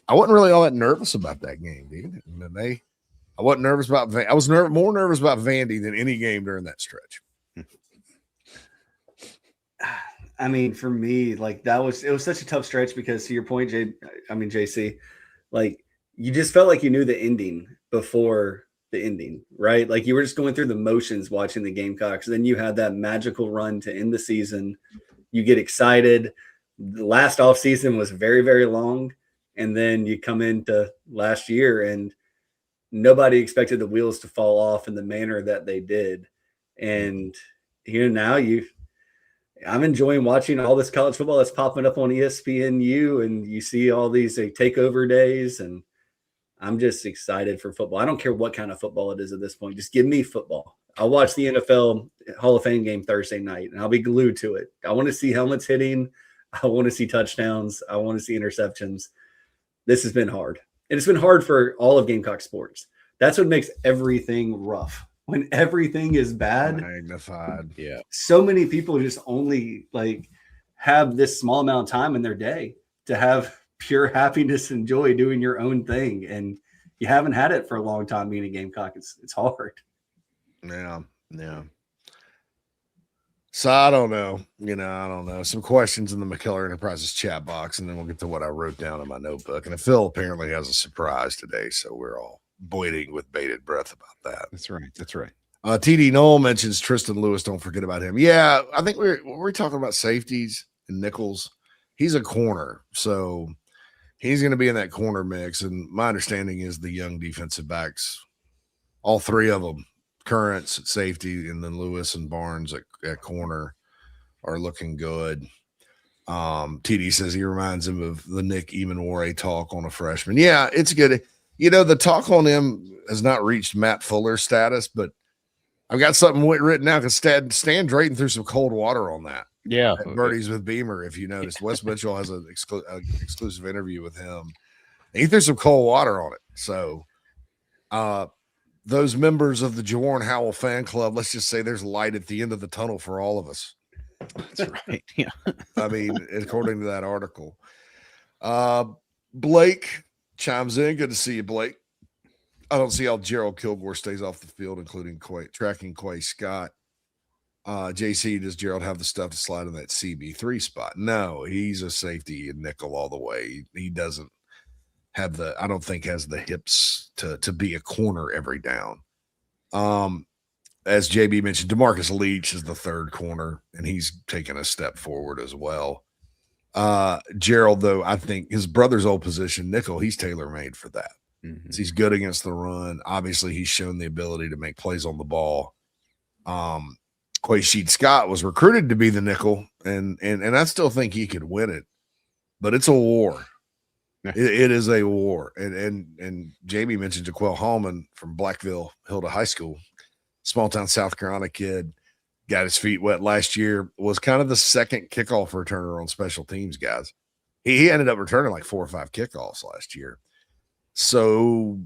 Speaker 25: I wasn't really all that nervous about that game, dude. And then I wasn't nervous about I was more nervous about Vandy than any game during that stretch.
Speaker 7: I mean, for me, like it was such a tough stretch because to your point, JC, like you just felt like you knew the ending before the ending, right? Like you were just going through the motions watching the Gamecocks. Then you had that magical run to end the season. You get excited. The last off season was very, very long. And then you come into last year and nobody expected the wheels to fall off in the manner that they did. And now I'm enjoying watching all this college football that's popping up on ESPNU, and you see all these takeover days, and I'm just excited for football. I don't care what kind of football it is at this point. Just give me football. I'll watch the NFL Hall of Fame game Thursday night, and I'll be glued to it. I want to see helmets hitting. I want to see touchdowns. I want to see interceptions. This has been hard. And it's been hard for all of Gamecock sports. That's what makes everything rough. When everything is bad,
Speaker 25: magnified.
Speaker 8: Yeah.
Speaker 7: So many people just only have this small amount of time in their day to have pure happiness and joy doing your own thing. And you haven't had it for a long time being a Gamecock. It's hard.
Speaker 25: Yeah. Yeah. So I don't know. I don't know. Some questions in the McKellar Enterprises chat box, and then we'll get to what I wrote down in my notebook. And Phil apparently has a surprise today, so we're all waiting with bated breath about that.
Speaker 9: That's right. That's right.
Speaker 25: TD Knoll mentions Tristan Lewis. Don't forget about him. Yeah, I think we're talking about safeties and nickels. He's a corner, so he's going to be in that corner mix. And my understanding is the young defensive backs, all three of them, Currents at safety, and then Lewis and Barnes at corner, are looking good. TD says he reminds him of the Nick Emanware talk on a freshman. Yeah, it's good. The talk on him has not reached Matt Fuller status, but I've got something written out because Stan Drayton threw some cold water on that.
Speaker 9: Yeah.
Speaker 25: Birdies with Beamer, if you noticed. Wes Mitchell has an exclusive interview with him. He threw some cold water on it. So those members of the Jawarn Howell fan club, let's just say there's light at the end of the tunnel for all of us.
Speaker 9: That's right. Yeah.
Speaker 25: I mean, according to that article. Blake chimes in. Good to see you, Blake. I don't see how Gerald Kilgore stays off the field, including tracking Quay Scott. JC, does Gerald have the stuff to slide in that CB3 spot? No, he's a safety and nickel all the way. He doesn't have I don't think has the hips to be a corner every down. As JB mentioned, DeMarcus Leach is the third corner, and he's taken a step forward as well. Gerald, though, I think his brother's old position, nickel, he's tailor-made for that.
Speaker 9: Mm-hmm.
Speaker 25: He's good against the run. Obviously, he's shown the ability to make plays on the ball. Quay Scott was recruited to be the nickel, and I still think he could win it, but it's a war. It is a war. And Jamie mentioned Jaquel Hallman from Blackville Hilda High School, small town South Carolina kid, got his feet wet last year, was kind of the second kickoff returner on special teams, guys. He ended up returning like 4 or 5 kickoffs last year. So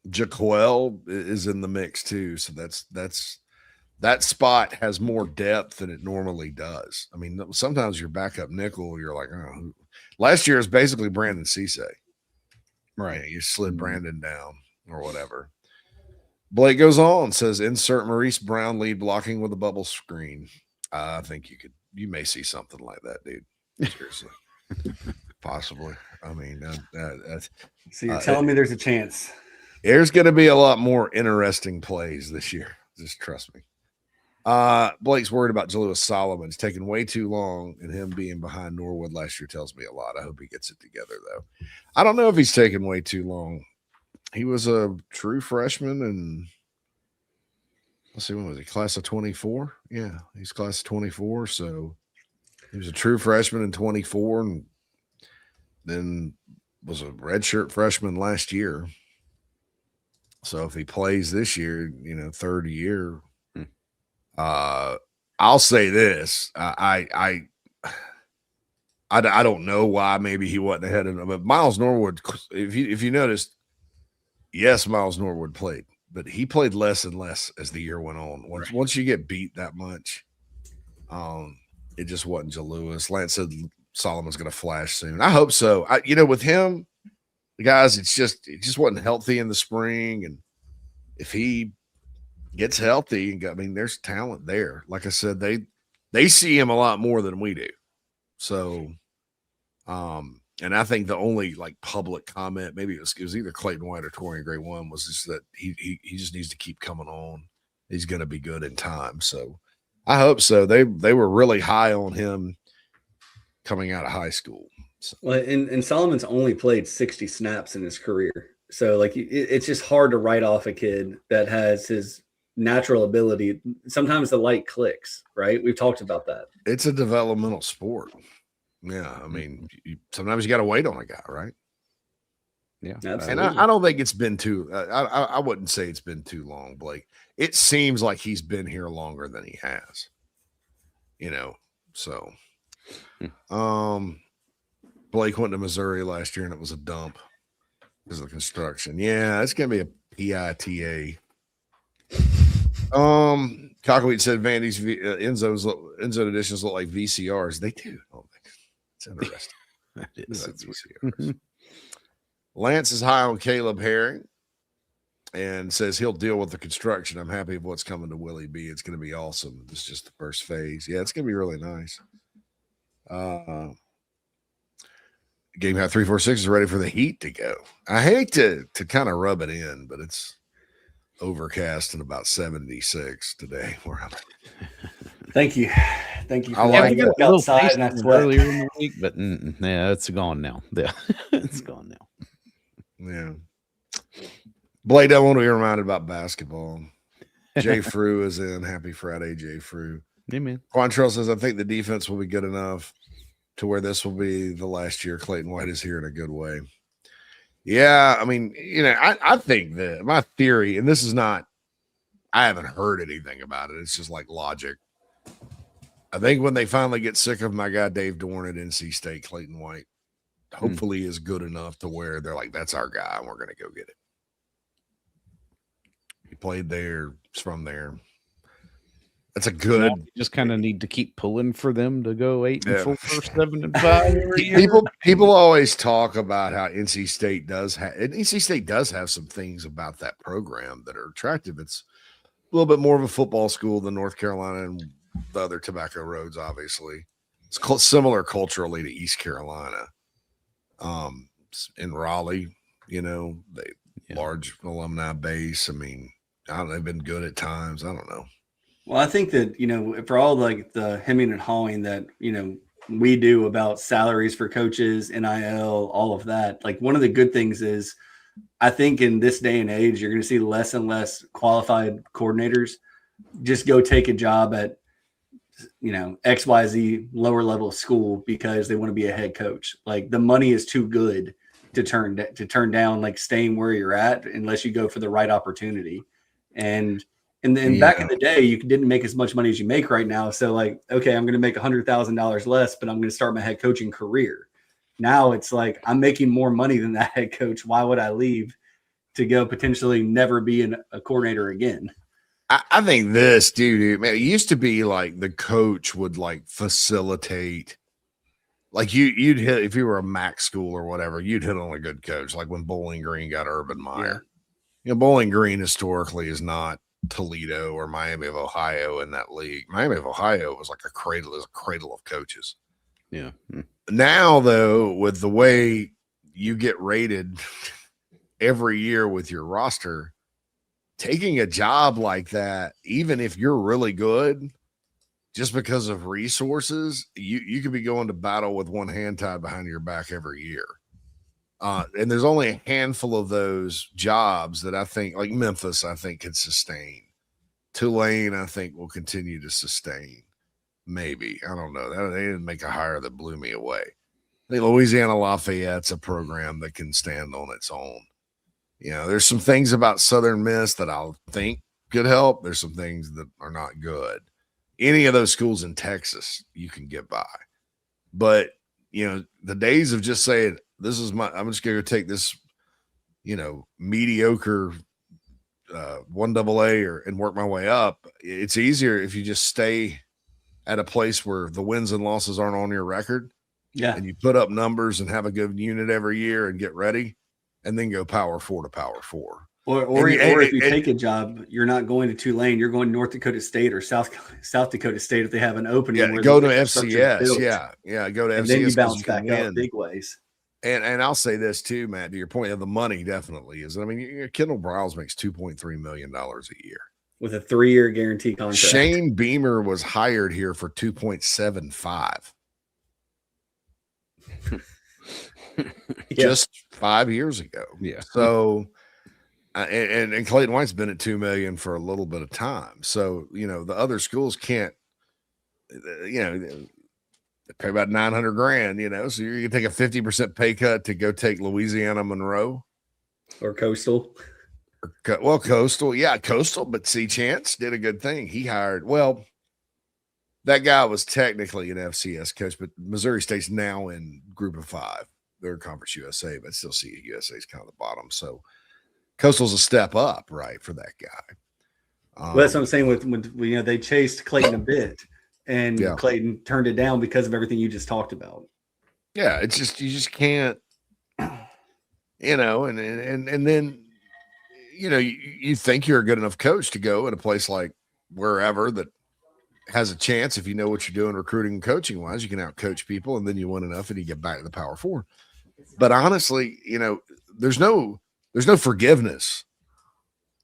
Speaker 25: Jaquel is in the mix too. So that spot has more depth than it normally does. I mean, sometimes your backup nickel, you're like, oh, last year is basically Brandon Cisse.
Speaker 9: Right.
Speaker 25: You slid Brandon down or whatever. Blake goes on, says, insert Maurice Brown lead blocking with a bubble screen. I think you may see something like that, dude. Seriously. Possibly. I mean,
Speaker 7: so you're telling me there's a chance.
Speaker 25: There's going to be a lot more interesting plays this year. Just trust me. Blake's worried about Jalewis Solomon. It's taking way too long, and him being behind Norwood last year tells me a lot. I hope he gets it together, though. I don't know if he's taking way too long. He was a true freshman, and let's see, when was he? Class of 24? Yeah, he's class of 24, so he was a true freshman in 24, and then was a redshirt freshman last year. So if he plays this year, third year, I'll say this. I don't know why maybe he wasn't ahead of him, but Miles Norwood, if you noticed, yes, Miles Norwood played, but he played less and less as the year went on. Once you get beat that much, it just wasn't Jalewis. Lance said Solomon's going to flash soon. I hope so. With him, the guys, it just wasn't healthy in the spring, and if he gets healthy, and I mean, there's talent there. Like I said, they see him a lot more than we do. So, and I think the only like public comment, maybe it was either Clayton White or Torian Gray one, was just that he just needs to keep coming on. He's going to be good in time. So I hope so. They were really high on him coming out of high school. So.
Speaker 7: Well, and Solomon's only played 60 snaps in his career. So like it's just hard to write off a kid that has his natural ability. Sometimes the light clicks, right? We've talked about that.
Speaker 25: It's a developmental sport. Yeah. I mean, sometimes you got to wait on a guy, right?
Speaker 9: Yeah.
Speaker 25: Absolutely. And I don't think it's been too, I wouldn't say it's been too long, Blake. It seems like he's been here longer than he has, so, Blake went to Missouri last year and it was a dump because of construction. Yeah, it's going to be a PITA. Cockweed said Vandy's end zone editions look like VCRs. They do. Oh, it's interesting.
Speaker 9: That is.
Speaker 25: Like VCRs. Lance is high on Caleb Herring and says he'll deal with the construction. I'm happy of what's coming to Willie B. It's going to be awesome. This is just the first phase. Yeah, it's going to be really nice. Gamecock 346 is ready for the heat to go. I hate to kind of rub it in, but it's overcast and about 76 today.
Speaker 7: Thank you.
Speaker 25: I like it.
Speaker 7: Outside and that's
Speaker 9: earlier in the week, but yeah, it's gone now. Yeah, it's gone now.
Speaker 25: Yeah. Blake, I want to be reminded about basketball. Jay Frew is in. Happy Friday, Jay Frew.
Speaker 9: Amen.
Speaker 25: Quantrell says, I think the defense will be good enough to where this will be the last year Clayton White is here in a good way. Yeah, I mean, I think that my theory, and this is not, I haven't heard anything about it. It's just like logic. I think when they finally get sick of my guy Dave Dorn at NC State, Clayton White hopefully is good enough to where they're like, that's our guy, and we're going to go get it. He played there, he's from there. That's a good.
Speaker 9: Now you just kind of need to keep pulling for them to go 8-4, 7-5 every year.
Speaker 25: People always talk about how NC State does have, and NC State does have some things about that program that are attractive. It's a little bit more of a football school than North Carolina and the other Tobacco Roads, obviously. It's similar culturally to East Carolina. In Raleigh, large alumni base. I mean, they've been good at times. I don't know.
Speaker 7: Well, I think that, for all like the hemming and hawing that, we do about salaries for coaches, NIL, all of that, like one of the good things is I think in this day and age, you're going to see less and less qualified coordinators just go take a job at, XYZ lower level school because they want to be a head coach. Like the money is too good to turn down, like staying where you're at unless you go for the right opportunity. And then back in the day, you didn't make as much money as you make right now. So like, okay, I'm going to make $100,000 less, but I'm going to start my head coaching career. Now it's like, I'm making more money than that head coach. Why would I leave to go potentially never be a coordinator again?
Speaker 25: I think this, dude, man, it used to be like the coach would like facilitate, like you'd hit, if you were a MAC school or whatever, you'd hit on a good coach. Like when Bowling Green got Urban Meyer, Bowling Green historically is not Toledo or Miami of Ohio in that league. Miami of Ohio was like a cradle of coaches.
Speaker 9: Yeah.
Speaker 25: Now though, with the way you get rated every year with your roster, taking a job like that, even if you're really good, just because of resources, you could be going to battle with one hand tied behind your back every year. And there's only a handful of those jobs that I think, like Memphis, I think could sustain. Tulane, I think, will continue to sustain. Maybe. I don't know. They didn't make a hire that blew me away. I think Louisiana Lafayette's a program that can stand on its own. There's some things about Southern Miss that I think could help. There's some things that are not good. Any of those schools in Texas, you can get by. But, the days of just saying, I'm just going to take this, mediocre 1AA and work my way up. It's easier if you just stay at a place where the wins and losses aren't on your record.
Speaker 7: Yeah.
Speaker 25: And you put up numbers and have a good unit every year and get ready, and then go Power 4 to Power 4.
Speaker 7: Or if you take a job, you're not going to Tulane, you're going to North Dakota State or South Dakota State if they have an opening.
Speaker 25: Yeah,
Speaker 7: where
Speaker 25: go
Speaker 7: the
Speaker 25: to
Speaker 7: infrastructure is
Speaker 25: FCS.
Speaker 7: built.
Speaker 25: Yeah, go to
Speaker 7: and
Speaker 25: FCS.
Speaker 7: then you
Speaker 25: 'cause
Speaker 7: bounce
Speaker 25: can
Speaker 7: back up
Speaker 25: win.
Speaker 7: big ways.
Speaker 25: And I'll say this too, Matt, to your point of the money definitely is. I mean, Kendall Briles makes $2.3 million a year
Speaker 7: with a 3-year guarantee contract.
Speaker 25: Shane Beamer was hired here for 2.75. Just 5 years ago.
Speaker 9: Yeah.
Speaker 25: So, and Clayton White's been at $2 million for a little bit of time. So, the other schools can't, they pay about $900,000, so you can take a 50% pay cut to go take Louisiana Monroe
Speaker 7: or Coastal.
Speaker 25: Well, Coastal. Yeah, Coastal. But see, Chance did a good thing. He hired, that guy was technically an FCS coach, but Missouri State's now in Group of 5. They're Conference USA, but still see USA is kind of the bottom. So Coastal's a step up, right, for that guy.
Speaker 7: Well, that's what I'm saying with they chased Clayton a bit, and Clayton turned it down because of everything you just talked about.
Speaker 25: Yeah, it's just you just can't, and then you think you're a good enough coach to go in a place like wherever that has a chance, if you know what you're doing recruiting and coaching wise, you can out coach people, and then you win enough and you get back to the Power 4. But honestly, there's no forgiveness.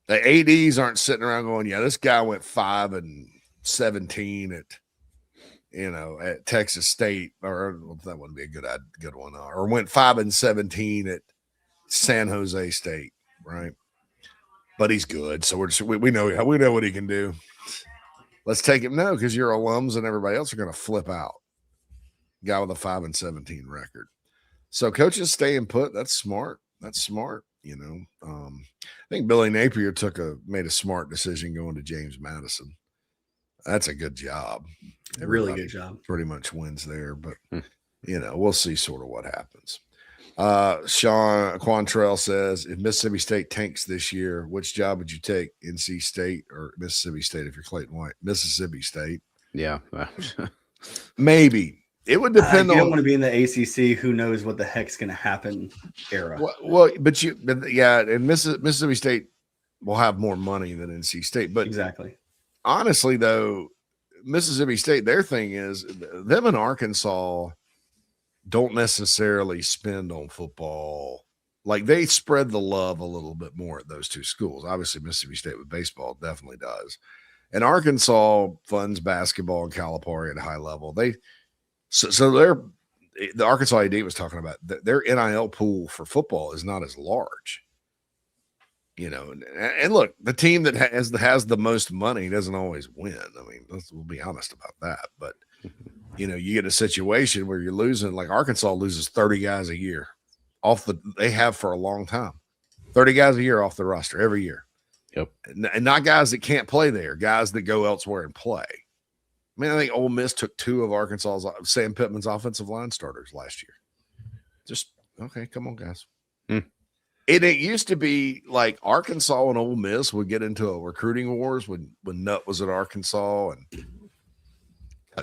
Speaker 25: The ADs aren't sitting around going, yeah, this guy went 5-17 at Texas State, or that wouldn't be a good one, or went 5-17 at San Jose State, right? But he's good, so we know what he can do. Let's take him. No, because your alums and everybody else are going to flip out. Guy with a 5-17 record. So coaches staying put. That's smart. I think Billy Napier made a smart decision going to James Madison. That's a good job.
Speaker 7: Really good job.
Speaker 25: Pretty much wins there, but we'll see sort of what happens. Sean Quantrell says, if Mississippi State tanks this year, which job would you take? NC State or Mississippi State if you're Clayton White? Mississippi State.
Speaker 9: Yeah.
Speaker 25: Maybe. It would depend
Speaker 7: you
Speaker 25: on.
Speaker 7: don't want to be in the ACC. Who knows what the heck's going to happen era.
Speaker 25: And Mississippi State will have more money than NC State. But
Speaker 7: exactly.
Speaker 25: Honestly, though, Mississippi State, their thing is them and Arkansas don't necessarily spend on football. Like they spread the love a little bit more at those two schools. Obviously, Mississippi State with baseball definitely does. And Arkansas funds basketball and Calipari at a high level. So the Arkansas AD was talking about their NIL pool for football is not as large. And look, the team that has the most money doesn't always win. I mean, we'll be honest about that. But you get a situation where you're losing, like Arkansas loses 30 guys a year they have for a long time, 30 guys a year off the roster every year.
Speaker 9: Yep.
Speaker 25: And not guys that can't play there, guys that go elsewhere and play. I mean, I think Ole Miss took 2 of Arkansas's Sam Pittman's offensive line starters last year. Just, okay, come on, guys. It used to be like Arkansas and Ole Miss would get into a recruiting wars when Nutt was at Arkansas and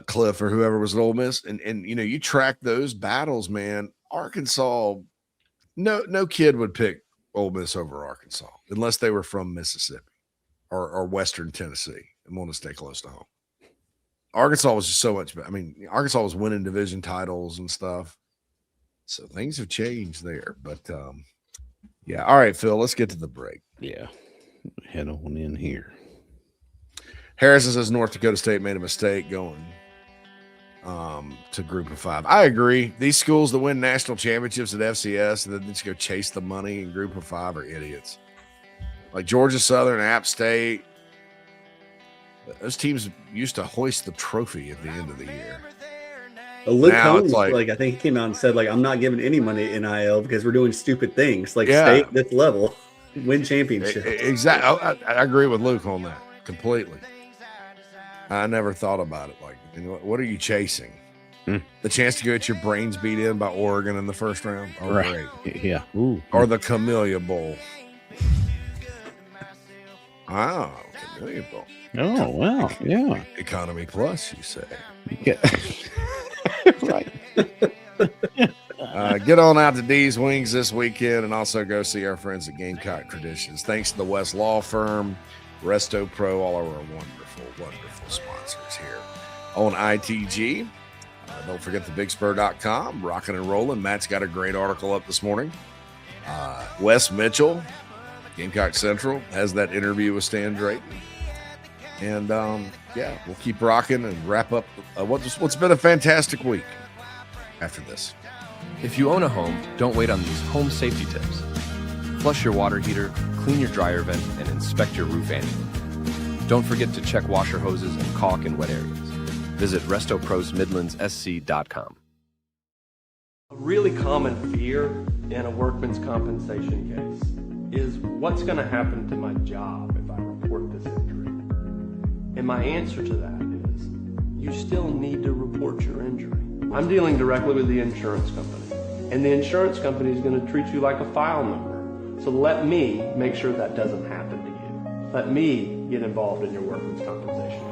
Speaker 25: Cliff or whoever was at Ole Miss. And you track those battles, man. Arkansas, no kid would pick Ole Miss over Arkansas unless they were from Mississippi or Western Tennessee and want to stay close to home. Arkansas was just so much better. I mean, Arkansas was winning division titles and stuff. So things have changed there. But, yeah. All right, Phil, let's get to the break.
Speaker 9: Yeah. Head on in here.
Speaker 25: Harrison says North Dakota State made a mistake going to Group of 5. I agree. These schools that win national championships at FCS and then just go chase the money in Group of 5 are idiots. Like Georgia Southern, App State. Those teams used to hoist the trophy at the end of the year.
Speaker 7: Luke Combs, I think he came out and said, I'm not giving any money to NIL because we're doing stupid things. Stay at this level, win championships.
Speaker 25: Exactly. I agree with Luke on that completely. I never thought about it what are you chasing? The chance to get your brains beat in by Oregon in the first round? Oh,
Speaker 9: right.
Speaker 25: Great.
Speaker 9: Yeah. Ooh.
Speaker 25: Or the Camellia Bowl. Wow, Camellia Bowl.
Speaker 9: Oh, wow. Yeah.
Speaker 25: Economy Plus, you say.
Speaker 9: Right.
Speaker 25: get on out to D's Wings this weekend and also go see our friends at Gamecock Traditions. Thanks to the West Law Firm, Resto Pro, all of our wonderful sponsors here on ITG. Don't forget thebigspur.com, rocking and rolling. Matt's got a great article up this morning. Wes Mitchell, Gamecock Central, has that interview with Stan Drayton. And we'll keep rocking and wrap up what's been a fantastic week after this.
Speaker 11: If you own a home, don't wait on these home safety tips. Flush your water heater, clean your dryer vent, and inspect your roof annually. Don't forget to check washer hoses and caulk in wet areas. Visit RestoProsMidlandsSC.com.
Speaker 16: A really common fear in a workman's compensation case is what's going to happen to my job if I report this injury? And my answer to that is you still need to report your injury. I'm dealing directly with the insurance company, and the insurance company is going to treat you like a file number. So let me make sure that doesn't happen to you. Let me get involved in your workman's compensation case.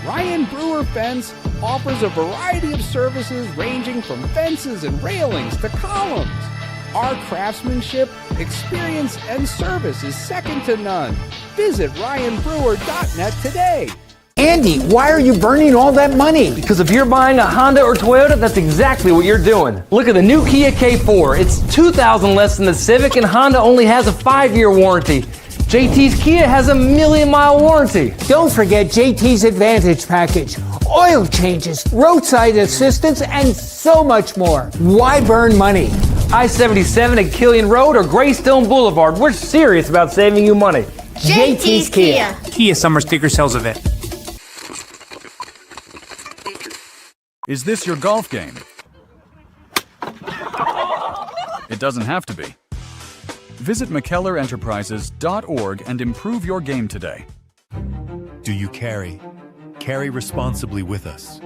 Speaker 2: Ryan Brewer Fence offers a variety of services ranging from fences and railings to columns. Our craftsmanship, experience, and service is second to none. Visit ryanbrewer.net today.
Speaker 17: Andy, why are you burning all that money?
Speaker 18: Because if you're buying a Honda or Toyota, that's exactly what you're doing. Look at the new Kia K4. It's $2,000 less than the Civic, and Honda only has a 5-year warranty. JT's Kia has a 1,000,000-mile warranty.
Speaker 17: Don't forget JT's Advantage package. Oil changes, roadside assistance, and so much more. Why burn money?
Speaker 18: I-77 at Killian Road or Greystone Boulevard. We're serious about saving you money.
Speaker 17: JT's Kia.
Speaker 15: Kia summer sticker sales event.
Speaker 21: Is this your golf game? It doesn't have to be. Visit McKellarEnterprises.org and improve your game today.
Speaker 5: Do you carry? Carry responsibly with us.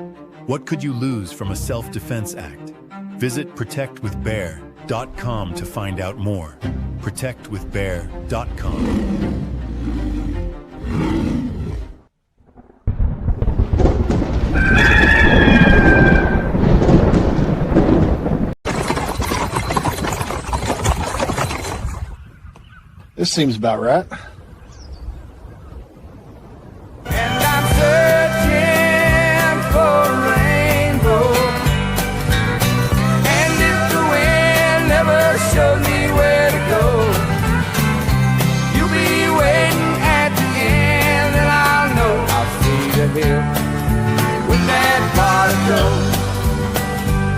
Speaker 5: What could you lose from a self-defense act? Visit ProtectWithBear.com to find out more. ProtectWithBear.com.
Speaker 25: This seems about right.
Speaker 3: And I'm searching for a rainbow. And if the wind never shows me where to go, you'll be waiting at the end, and I'll know I'll see the hill with that pot of gold.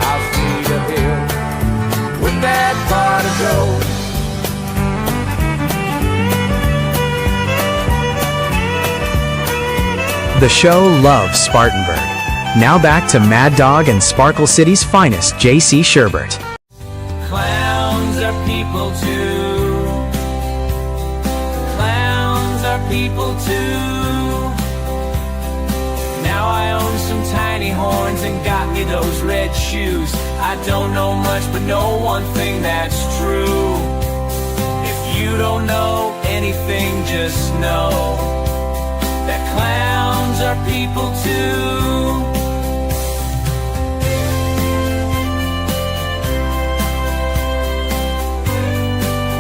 Speaker 3: I'll see the hill with that pot of gold.
Speaker 22: The show loves Spartanburg. Now back to Mad Dog and Sparkle City's finest, J.C. Sherbert.
Speaker 3: Clowns are people too. Clowns are people too. Now I own some tiny horns and got me those red shoes. I don't know much, but know one thing that's true. If you don't know anything, just know that clowns are people too.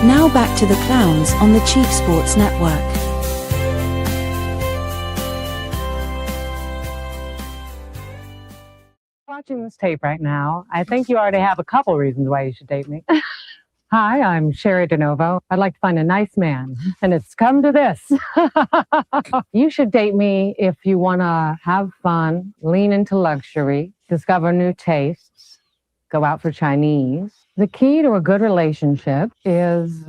Speaker 26: Now back to the clowns on the Chief Sports Network.
Speaker 27: Watching this tape right now, I think you already have a couple reasons why you should date me. Hi, I'm Sherry DeNovo. I'd like to find a nice man, and it's come to this. You should date me if you want to have fun, lean into luxury, discover new tastes, go out for Chinese. The key to a good relationship is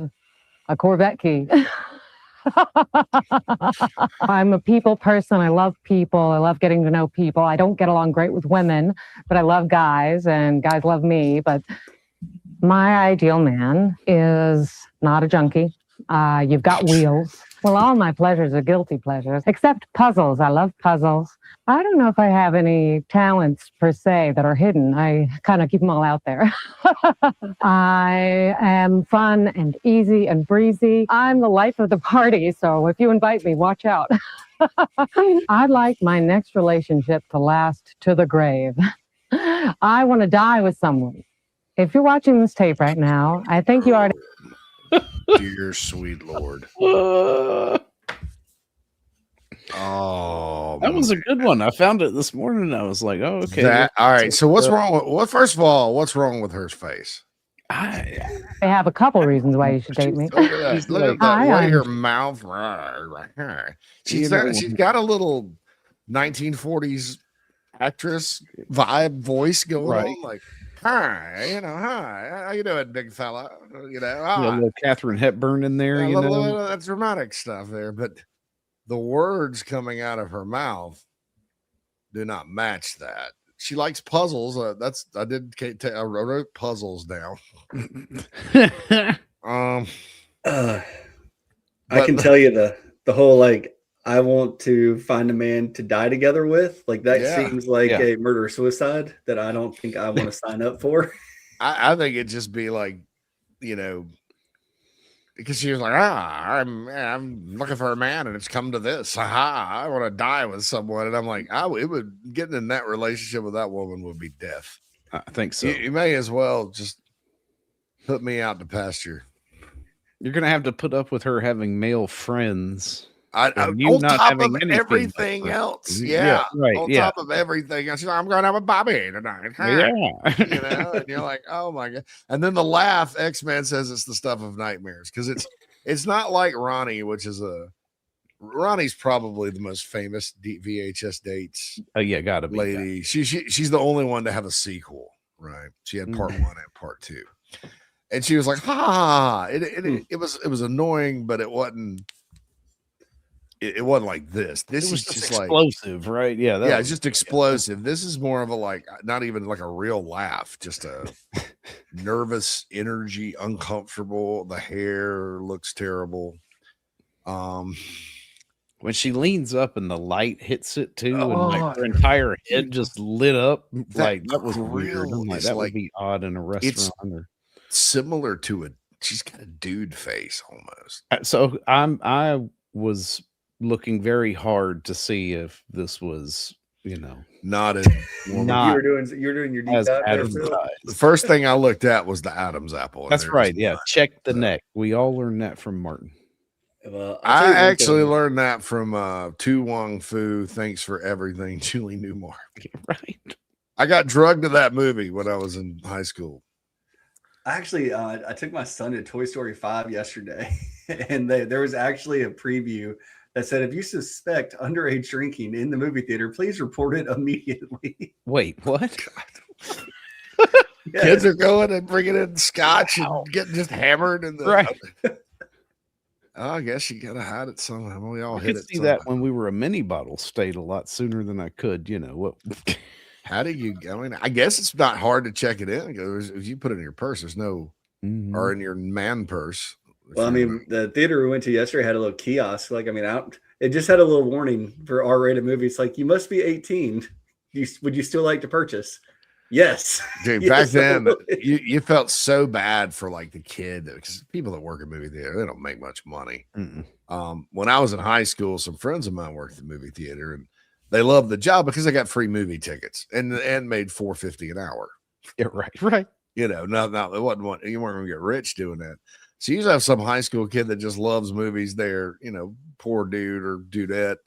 Speaker 27: a Corvette key. I'm a people person. I love people. I love getting to know people. I don't get along great with women, but I love guys, and guys love me. But my ideal man is not a junkie. You've got wheels. Well, all my pleasures are guilty pleasures, except puzzles. I love puzzles. I don't know if I have any talents per se that are hidden. I kind of keep them all out there. I am fun and easy and breezy. I'm the life of the party, so if you invite me, watch out. I'd like my next relationship to last to the grave. I want to die with someone. If you're watching this tape right now, I think you already.
Speaker 25: Dear sweet Lord. Oh,
Speaker 9: that was a good one. I found it this morning. And I was like, "Oh, okay."
Speaker 25: All right. So what's wrong with? Well, first of all, what's wrong with her face?
Speaker 27: I have a couple reasons why you should date me.
Speaker 25: Look at that way her mouth. She's got a little 1940s actress vibe voice going on, like, hi, hi, how you doing, big fella?
Speaker 9: A little Katharine Hepburn in there,
Speaker 25: a little that dramatic stuff there, but the words coming out of her mouth do not match that. She likes puzzles. I wrote puzzles down.
Speaker 7: I can tell you the whole like I want to find a man to die together with. Like that seems like a murder suicide that I don't think I want to sign up for.
Speaker 25: I think it'd just be like, because she was like, I'm looking for a man, and it's come to this. I want to die with someone, and I'm like, getting in that relationship with that woman would be death.
Speaker 9: I think so.
Speaker 25: You may as well just put me out to pasture.
Speaker 9: You're gonna have to put up with her having male friends.
Speaker 25: On top of everything else. Yeah. Right. On top of everything else. I'm going out with Bobby tonight.
Speaker 9: Yeah.
Speaker 25: And you're like, oh my God. And then the laugh, X-Man says it's the stuff of nightmares. Because it's not like Ronnie, which is Ronnie's probably the most famous VHS dates.
Speaker 9: Oh yeah, gotta be
Speaker 25: lady. That. She's the only one to have a sequel, right? She had part 1 and part 2. And she was like, it was annoying, but it wasn't. It wasn't like this. This is just
Speaker 9: explosive,
Speaker 25: like,
Speaker 9: right? Yeah,
Speaker 25: it's just explosive. This is more of a not even like a real laugh, just a nervous energy, uncomfortable. The hair looks terrible.
Speaker 9: When she leans up and the light hits it too, and like her entire head just lit up, that was weird. That would be odd in a restaurant.
Speaker 25: Similar to she's got a dude face almost.
Speaker 9: So I was looking very hard to see if this was,
Speaker 25: not
Speaker 7: you're doing your deep dive.
Speaker 25: The first thing I looked at was the Adam's apple.
Speaker 9: That's right. Yeah. Check the neck. We all learned that from Martin.
Speaker 7: Well,
Speaker 25: I actually learned that from Tu Wong Fu. Thanks for everything, Julie Newmar.
Speaker 9: Right.
Speaker 25: I got drugged to that movie when I was in high school.
Speaker 7: Actually, I took my son to Toy Story 5 yesterday, and there was actually a preview that said, if you suspect underage drinking in the movie theater, please report it immediately.
Speaker 9: Wait, what?
Speaker 25: Yes. Kids are going and bringing in scotch and getting just hammered.
Speaker 9: Right.
Speaker 25: I guess you got to hide it somehow. We all
Speaker 9: I
Speaker 25: hit
Speaker 9: could
Speaker 25: it
Speaker 9: see that when we were a mini bottle stayed a lot sooner than I could, what.
Speaker 25: How do you, I guess it's not hard to check it in. If you put it in your purse, there's no, or in your man purse.
Speaker 7: Well, the theater we went to yesterday had a little kiosk. It just had a little warning for R-rated movies. Like, you must be 18. Would you still like to purchase? Yes.
Speaker 25: Dude, back then, you felt so bad for like the kid, because people that work at movie theater, they don't make much money. When I was in high school, some friends of mine worked at the movie theater, and they loved the job because they got free movie tickets and made $4.50 an hour.
Speaker 9: Yeah, right.
Speaker 25: No, it wasn't you weren't going to get rich doing that. So you usually have some high school kid that just loves movies there, poor dude or dudette,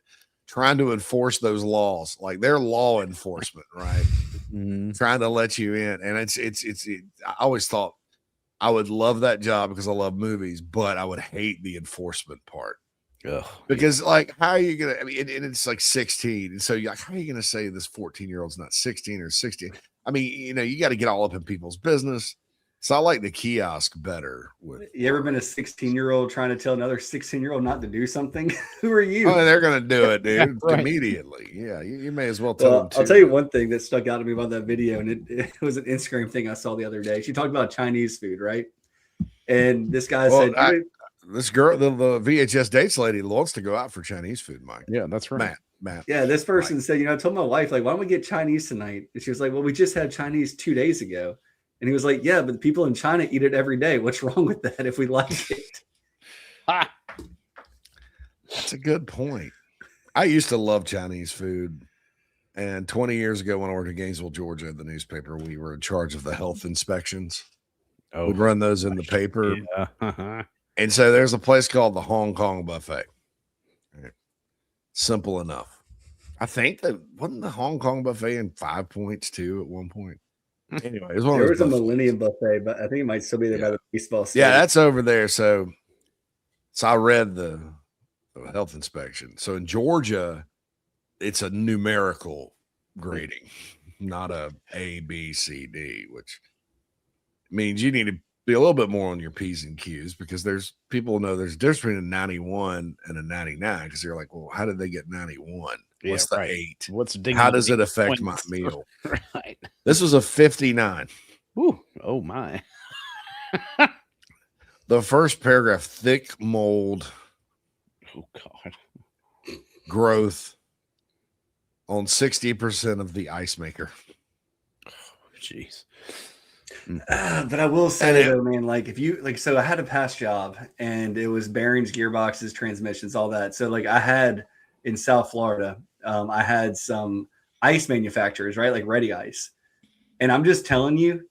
Speaker 25: trying to enforce those laws. Like, they're law enforcement, right? Trying to let you in. And I always thought I would love that job because I love movies, but I would hate the enforcement part. Because how are you going to, and it's like 16. And so how are you going to say this 14-year-old's not 16 or 16? You got to get all up in people's business. So I like the kiosk better.
Speaker 7: You ever been a 16-year-old trying to tell another 16-year-old not to do something? Who are you?
Speaker 25: Oh, they're going to do it, dude, immediately. Yeah, you may as well tell them.
Speaker 7: I'll tell you one thing that stuck out to me about that video, and it was an Instagram thing I saw the other day. She talked about Chinese food, right? And this guy said,
Speaker 25: this girl, the VHS dates lady, wants to go out for Chinese food, Mike.
Speaker 9: Yeah, that's right.
Speaker 25: Matt.
Speaker 7: Yeah, this person said, I told my wife, why don't we get Chinese tonight? And she was like, well, we just had Chinese 2 days ago. And he was like, yeah, but the people in China eat it every day. What's wrong with that if we like it?
Speaker 25: That's a good point. I used to love Chinese food. And 20 years ago, when I worked in Gainesville, Georgia, at the newspaper, we were in charge of the health inspections.
Speaker 9: Oh,
Speaker 25: we'd run those in the paper.
Speaker 9: Yeah.
Speaker 25: And so there's a place called the Hong Kong Buffet. Right. Simple enough. I think that wasn't the Hong Kong Buffet in 5 Points too at one point. Anyway, it was one
Speaker 7: there
Speaker 25: of
Speaker 7: was
Speaker 25: those
Speaker 7: a
Speaker 25: buffets.
Speaker 7: Millennium Buffet, but I think it might still be there by the baseball stadium.
Speaker 25: Yeah, that's over there. So I read the health inspection. So in Georgia, it's a numerical grading, not a B, C, D, which means you need to be a little bit more on your P's and Q's, because there's people know there's a difference between a 91 and a 99, because they're like, well, how did they get 91? What's the 8?
Speaker 9: What's the
Speaker 25: how does it affect my meal?
Speaker 9: Right.
Speaker 25: This was a 59.
Speaker 9: Ooh, oh my.
Speaker 25: The first paragraph, thick mold.
Speaker 9: Oh God.
Speaker 25: Growth on 60% of the ice maker.
Speaker 9: Jeez.
Speaker 7: But I will say though, man, like if you like, so I had a past job and it was bearings, gearboxes, transmissions, all that. So like I had in South Florida, I had some ice manufacturers, right? Like Ready Ice. And I'm just telling you,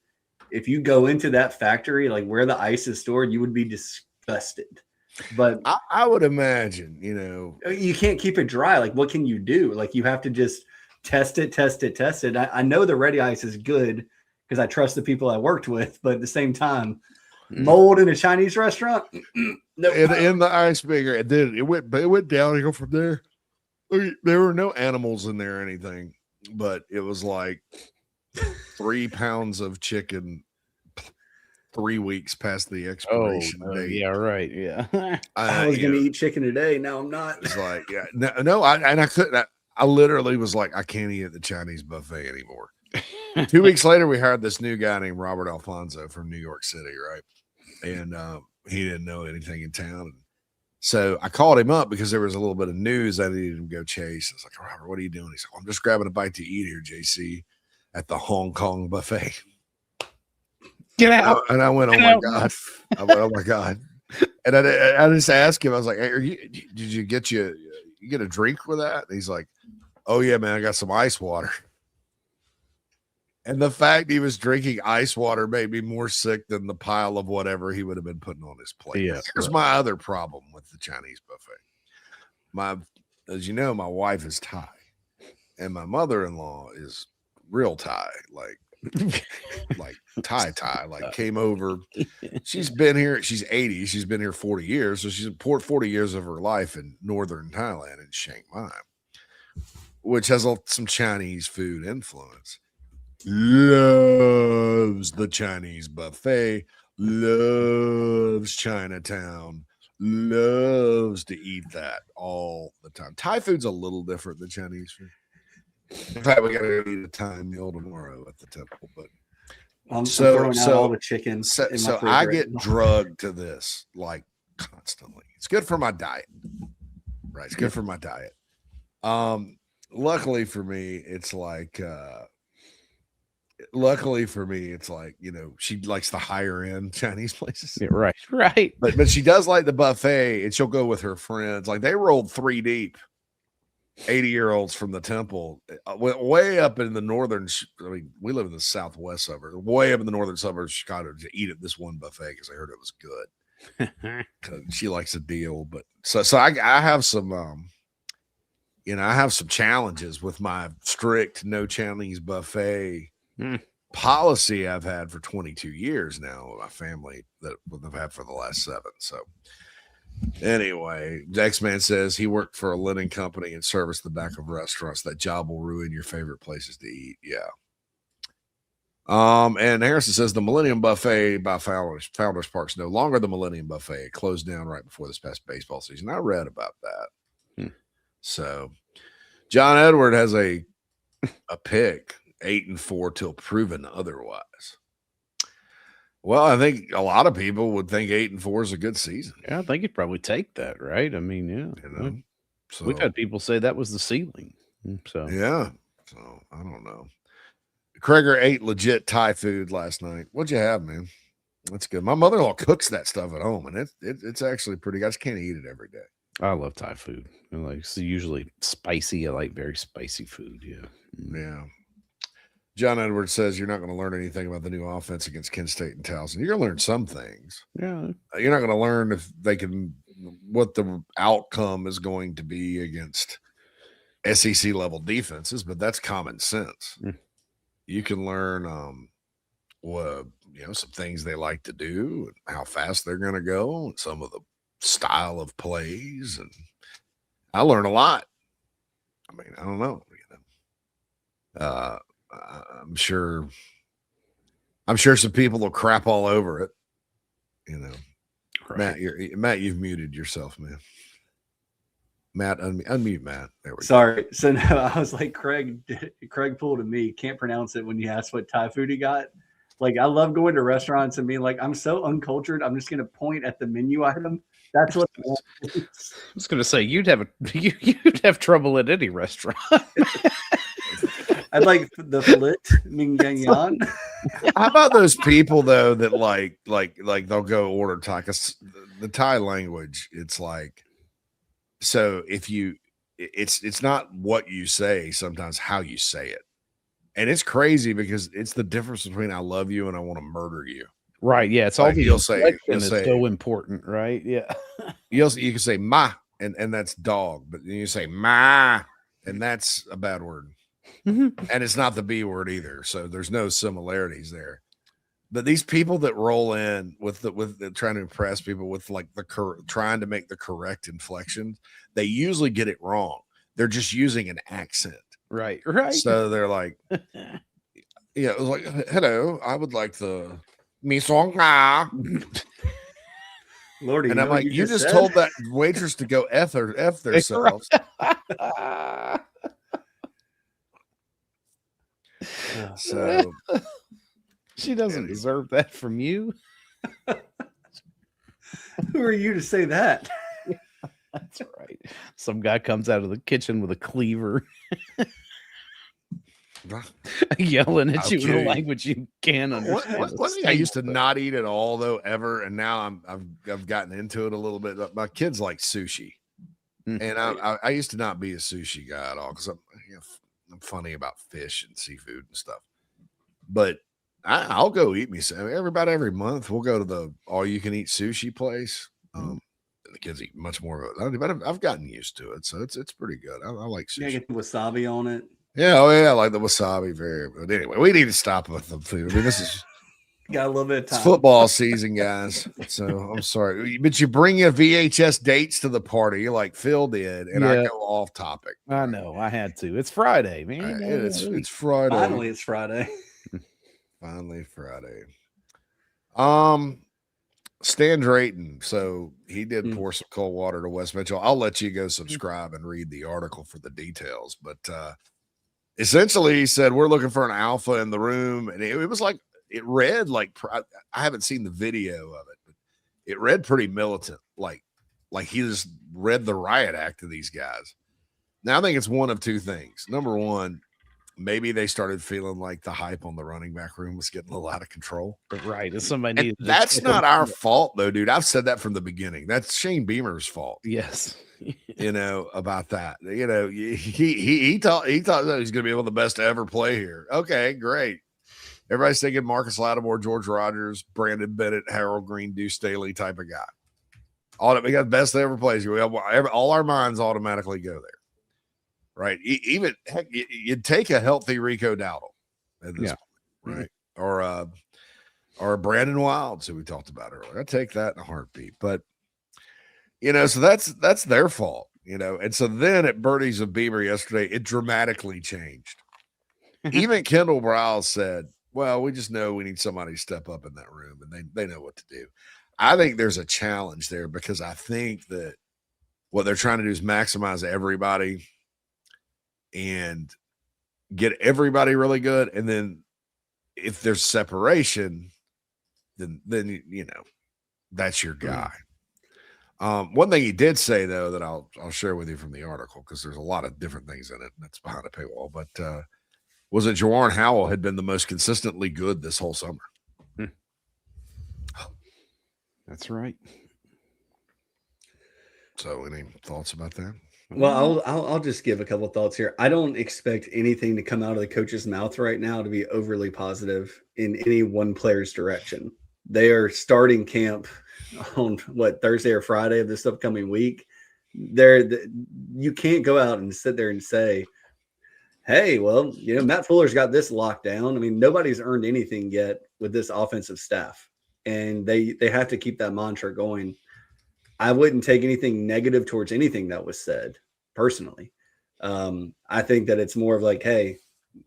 Speaker 7: if you go into that factory, like where the ice is stored, you would be disgusted. But
Speaker 25: I would imagine, you know,
Speaker 7: you can't keep it dry. Like what can you do? Like you have to just test it. I know the Ready Ice is good because I trust the people I worked with, but at the same time, mold in a Chinese restaurant, no.
Speaker 25: In the ice maker, it went downhill from there. There were no animals in there or anything, but it was like 3 pounds of chicken 3 weeks past the expiration date.
Speaker 9: Yeah, right. Yeah.
Speaker 7: I was going to eat chicken today. Now I'm not.
Speaker 25: It's like, yeah, no, I couldn't. I literally was like, I can't eat at the Chinese buffet anymore. 2 weeks later, we hired this new guy named Robert Alfonso from New York City, right? And he didn't know anything in town. So I called him up because there was a little bit of news I needed him to go chase. I was like, Robert, what are you doing? He said, I'm just grabbing a bite to eat here, JC, at the Hong Kong buffet.
Speaker 9: Get out.
Speaker 25: And I went, oh my God. I went, oh my God. And I just asked him, I was like, hey, did you get a drink with that? And he's like, oh yeah, man, I got some ice water. And the fact he was drinking ice water made me more sick than the pile of whatever he would have been putting on his plate.
Speaker 9: Yeah,
Speaker 25: here's my other problem with the Chinese buffet. As you know, my wife is Thai, and my mother-in-law is real Thai, like Thai, like came over. She's been here. She's 80. She's been here 40 years. So she's poured 40 years of her life in northern Thailand in Chiang Mai, which has some Chinese food influence. Loves the Chinese buffet, loves Chinatown, loves to eat that all the time. Thai food's a little different than Chinese food. In fact, we got to eat a Thai meal tomorrow at the temple. But
Speaker 7: I'm throwing out all the chicken.
Speaker 25: So I get drugged to this like constantly. It's good for my diet, right? It's good for my diet. Luckily for me, it's like. You know, she likes the higher end Chinese places.
Speaker 9: Yeah, right.
Speaker 25: But she does like the buffet, and she'll go with her friends. Like they rolled 3 deep, 80-year-olds from the temple, way up in the northern. I mean, we live in the southwest suburbs, way up in the northern suburbs of Chicago to eat at this one buffet because I heard it was good. She likes a deal, but so I have some. You know, I have some challenges with my strict no Chinese buffet policy I've had for 22 years now with my family that I've had for the last 7. So anyway, X-Man says he worked for a linen company and serviced the back of restaurants. That job will ruin your favorite places to eat. Yeah. And Harrison says the Millennium Buffet by Founders Park's no longer the Millennium Buffet. It closed down right before this past baseball season. I read about that. So John Edward has a pick. 8-4 till proven otherwise. Well, I think a lot of people would think 8-4 is a good season.
Speaker 9: Yeah, I think you'd probably take that, right? I mean, yeah.
Speaker 25: You know, so
Speaker 9: we've had people say that was the ceiling. So
Speaker 25: yeah. So I don't know. Kreger ate legit Thai food last night. What'd you have, man? That's good. My mother-in-law cooks that stuff at home, and it's actually pretty good. I just can't eat it every day.
Speaker 9: I love Thai food. And like it's usually spicy. I like very spicy food. Yeah.
Speaker 25: Yeah. John Edwards says you're not going to learn anything about the new offense against Kent State and Towson. You're going to learn some things.
Speaker 9: Yeah.
Speaker 25: You're not going to learn if they can, what the outcome is going to be against SEC level defenses, but that's common sense. You can learn, some things they like to do, and how fast they're going to go, and some of the style of plays, and I learn a lot. I mean, I don't know. I'm sure some people will crap all over it. Right. Matt, you've muted yourself, man. Matt, unmute Matt. There we go.
Speaker 7: Sorry. So no, I was like, Craig pulled a me. Can't pronounce it when you ask what Thai food he got. Like, I love going to restaurants and being like, I'm so uncultured. I'm just going to point at the menu item. That's what
Speaker 9: I was going to say. You'd have trouble at any restaurant.
Speaker 7: I'd like the filet mignon.
Speaker 25: How about those people though that like they'll go order Thai? 'Cause the Thai language, it's like, so if you, it's not what you say, sometimes how you say it, and it's crazy because it's the difference between I love you and I want to murder you.
Speaker 9: Right. Yeah. It's all
Speaker 25: like
Speaker 9: the
Speaker 25: you'll say
Speaker 9: it's so important, right? Yeah.
Speaker 25: You can say ma, and that's dog, but then you say ma, and that's a bad word. And it's not the B word either. So there's no similarities there. But these people that roll in with the trying to impress people with like trying to make the correct inflection, they usually get it wrong. They're just using an accent.
Speaker 9: Right.
Speaker 25: So they're like, it was like, hello, I would like the mi song ah.
Speaker 7: Lordy,
Speaker 25: and I'm like, you just told that waitress to go F themselves. So
Speaker 9: she doesn't deserve that from you.
Speaker 7: Who are you to say that?
Speaker 9: That's right. Some guy comes out of the kitchen with a cleaver, yelling at you in a language you can't understand.
Speaker 25: One thing I used to not eat at all though ever, and now I've gotten into it a little bit. My kids like sushi, and I used to not be a sushi guy at all because I'm funny about fish and seafood and stuff, but I'll go eat me some. Every month we'll go to the all-you-can-eat sushi place. The kids eat much more of it, but I've gotten used to it, so it's pretty good. I like sushi.
Speaker 7: Yeah, get the wasabi on it.
Speaker 25: Yeah, I like the wasabi very. But anyway, we need to stop with the food. I mean, this is
Speaker 7: got a little bit of time.
Speaker 25: It's football season, guys. So I'm sorry, but you bring your VHS dates to the party like Phil did, and I go off topic.
Speaker 9: I know I had to. It's Friday, man.
Speaker 25: It's Friday.
Speaker 7: Finally, it's Friday.
Speaker 25: Finally, Friday. Stan Drayton. So he did pour some cold water to West Mitchell. I'll let you go subscribe and read the article for the details. But essentially, he said, we're looking for an alpha in the room. And it was like, it read like, I haven't seen the video of it, but it read pretty militant. Like he just read the riot act of these guys. Now, I think it's one of two things. Number one, maybe they started feeling like the hype on the running back room was getting a little out of control.
Speaker 9: Right. If somebody needed
Speaker 25: that's not our fault, though, dude. I've said that from the beginning. That's Shane Beamer's fault.
Speaker 9: Yes.
Speaker 25: About that. He thought he was going to be one of the best to ever play here. Okay, great. Everybody's thinking Marcus Lattimore, George Rogers, Brandon Bennett, Harold Green, Deuce Staley type of guy. We got the best that ever plays. All our minds automatically go there. Right. Even heck, you'd take a healthy Rico Dowdle at this point, right? Or Brandon Wilds, who we talked about earlier. I'd take that in a heartbeat. But so that's their fault, And so then at Birdies with Beamer yesterday, it dramatically changed. Even Kendall Browse said, well, we just know we need somebody to step up in that room, and they know what to do. I think there's a challenge there because I think that what they're trying to do is maximize everybody and get everybody really good. And then if there's separation, then that's your guy. One thing he did say, though, that I'll share with you from the article, because there's a lot of different things in it that's behind a paywall, but was that Jawan Howell had been the most consistently good this whole summer.
Speaker 9: That's right.
Speaker 25: So, any thoughts about that?
Speaker 7: Well, I'll just give a couple thoughts here. I don't expect anything to come out of the coach's mouth right now to be overly positive in any one player's direction. They are starting camp on Thursday or Friday of this upcoming week. You can't go out and sit there and say, hey, well, Matt Fuller's got this locked down. I mean, nobody's earned anything yet with this offensive staff, and they have to keep that mantra going. I wouldn't take anything negative towards anything that was said personally. I think that it's more of like, hey,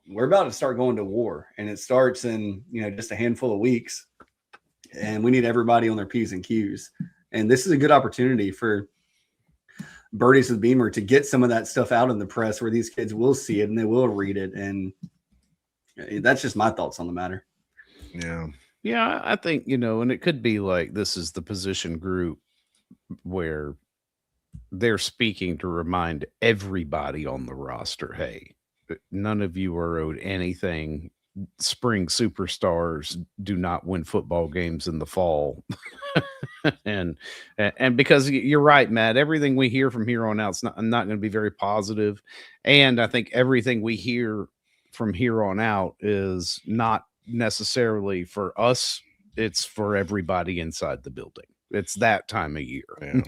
Speaker 7: we're about to start going to war, and it starts in, just a handful of weeks, and we need everybody on their P's and Q's. And this is a good opportunity for Birdies with Beamer to get some of that stuff out in the press where these kids will see it and they will read it. And that's just my thoughts on the matter.
Speaker 25: Yeah.
Speaker 9: Yeah, I think, and it could be like this is the position group where they're speaking to remind everybody on the roster, hey, none of you are owed anything. Spring superstars do not win football games in the fall. and because you're right, Matt, everything we hear from here on out is not going to be very positive. And I think everything we hear from here on out is not necessarily for us. It's for everybody inside the building. It's that time of year.
Speaker 25: Yeah.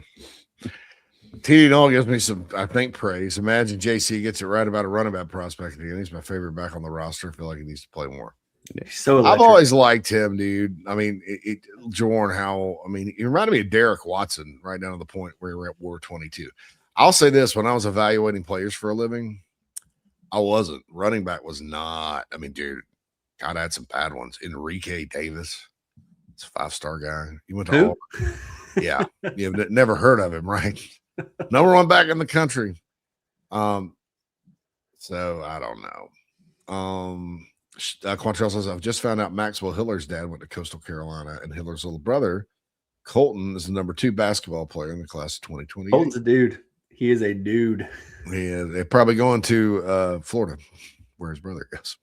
Speaker 25: TD Noel gives me some, I think, praise. Imagine JC gets it right about a running back prospect again. He's my favorite back on the roster. I feel like he needs to play more.
Speaker 7: So
Speaker 25: I've always liked him, dude. I mean, Jordan Howell. I mean, he reminded me of Derek Watson right down to the point where we're at War 22. I'll say this: when I was evaluating players for a living, I wasn't. Running back was not. I mean, dude, God, I had some bad ones. Enrique Davis, it's a 5-star guy. He went to Auburn. Yeah, you've never heard of him, right? Number one back in the country. So I don't know. Quantrell says, I've just found out Maxwell Hiller's dad went to Coastal Carolina, and Hiller's little brother, Colton, is the number 2 basketball player in the class of 2020.
Speaker 7: Colton's a dude. He is a dude.
Speaker 25: Yeah, they're probably going to Florida, where his brother goes.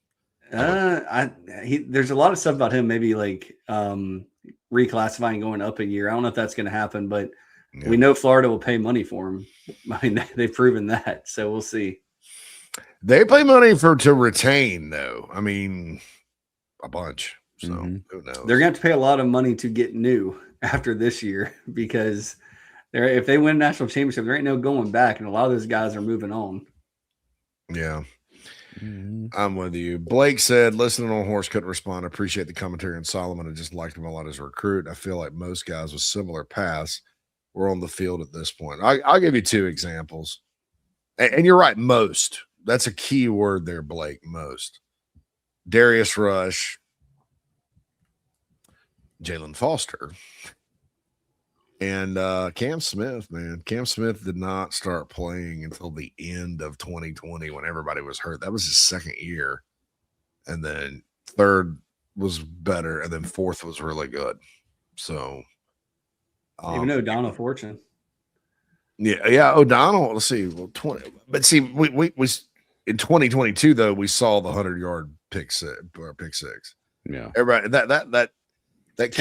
Speaker 7: There's a lot of stuff about him, maybe like reclassifying, going up a year. I don't know if that's going to happen, but we know Florida will pay money for him. I mean, they've proven that, so we'll see.
Speaker 25: They pay money to retain, though. I mean, a bunch. So who knows?
Speaker 7: They're going to have to pay a lot of money to get new after this year because if they win a national championship, there ain't no going back, and a lot of those guys are moving on.
Speaker 25: Yeah. I'm with you. Blake said, listening on Horse couldn't respond. I appreciate the commentary on Solomon. I just liked him a lot as a recruit. I feel like most guys with similar paths were on the field at this point. I'll give you 2 examples. And you're right, most. That's a key word there, Blake, most. Darius Rush, Jalen Foster, and Cam Smith, man. Cam Smith did not start playing until the end of 2020 when everybody was hurt. That was his 2nd year. And then 3rd was better, and then 4th was really good. So
Speaker 7: even O'Donnell Fortune.
Speaker 25: Yeah, O'Donnell. Let's see. Well, 20. But see, we in 2022 though we saw the 100-yard pick six.
Speaker 9: Yeah,
Speaker 25: everybody that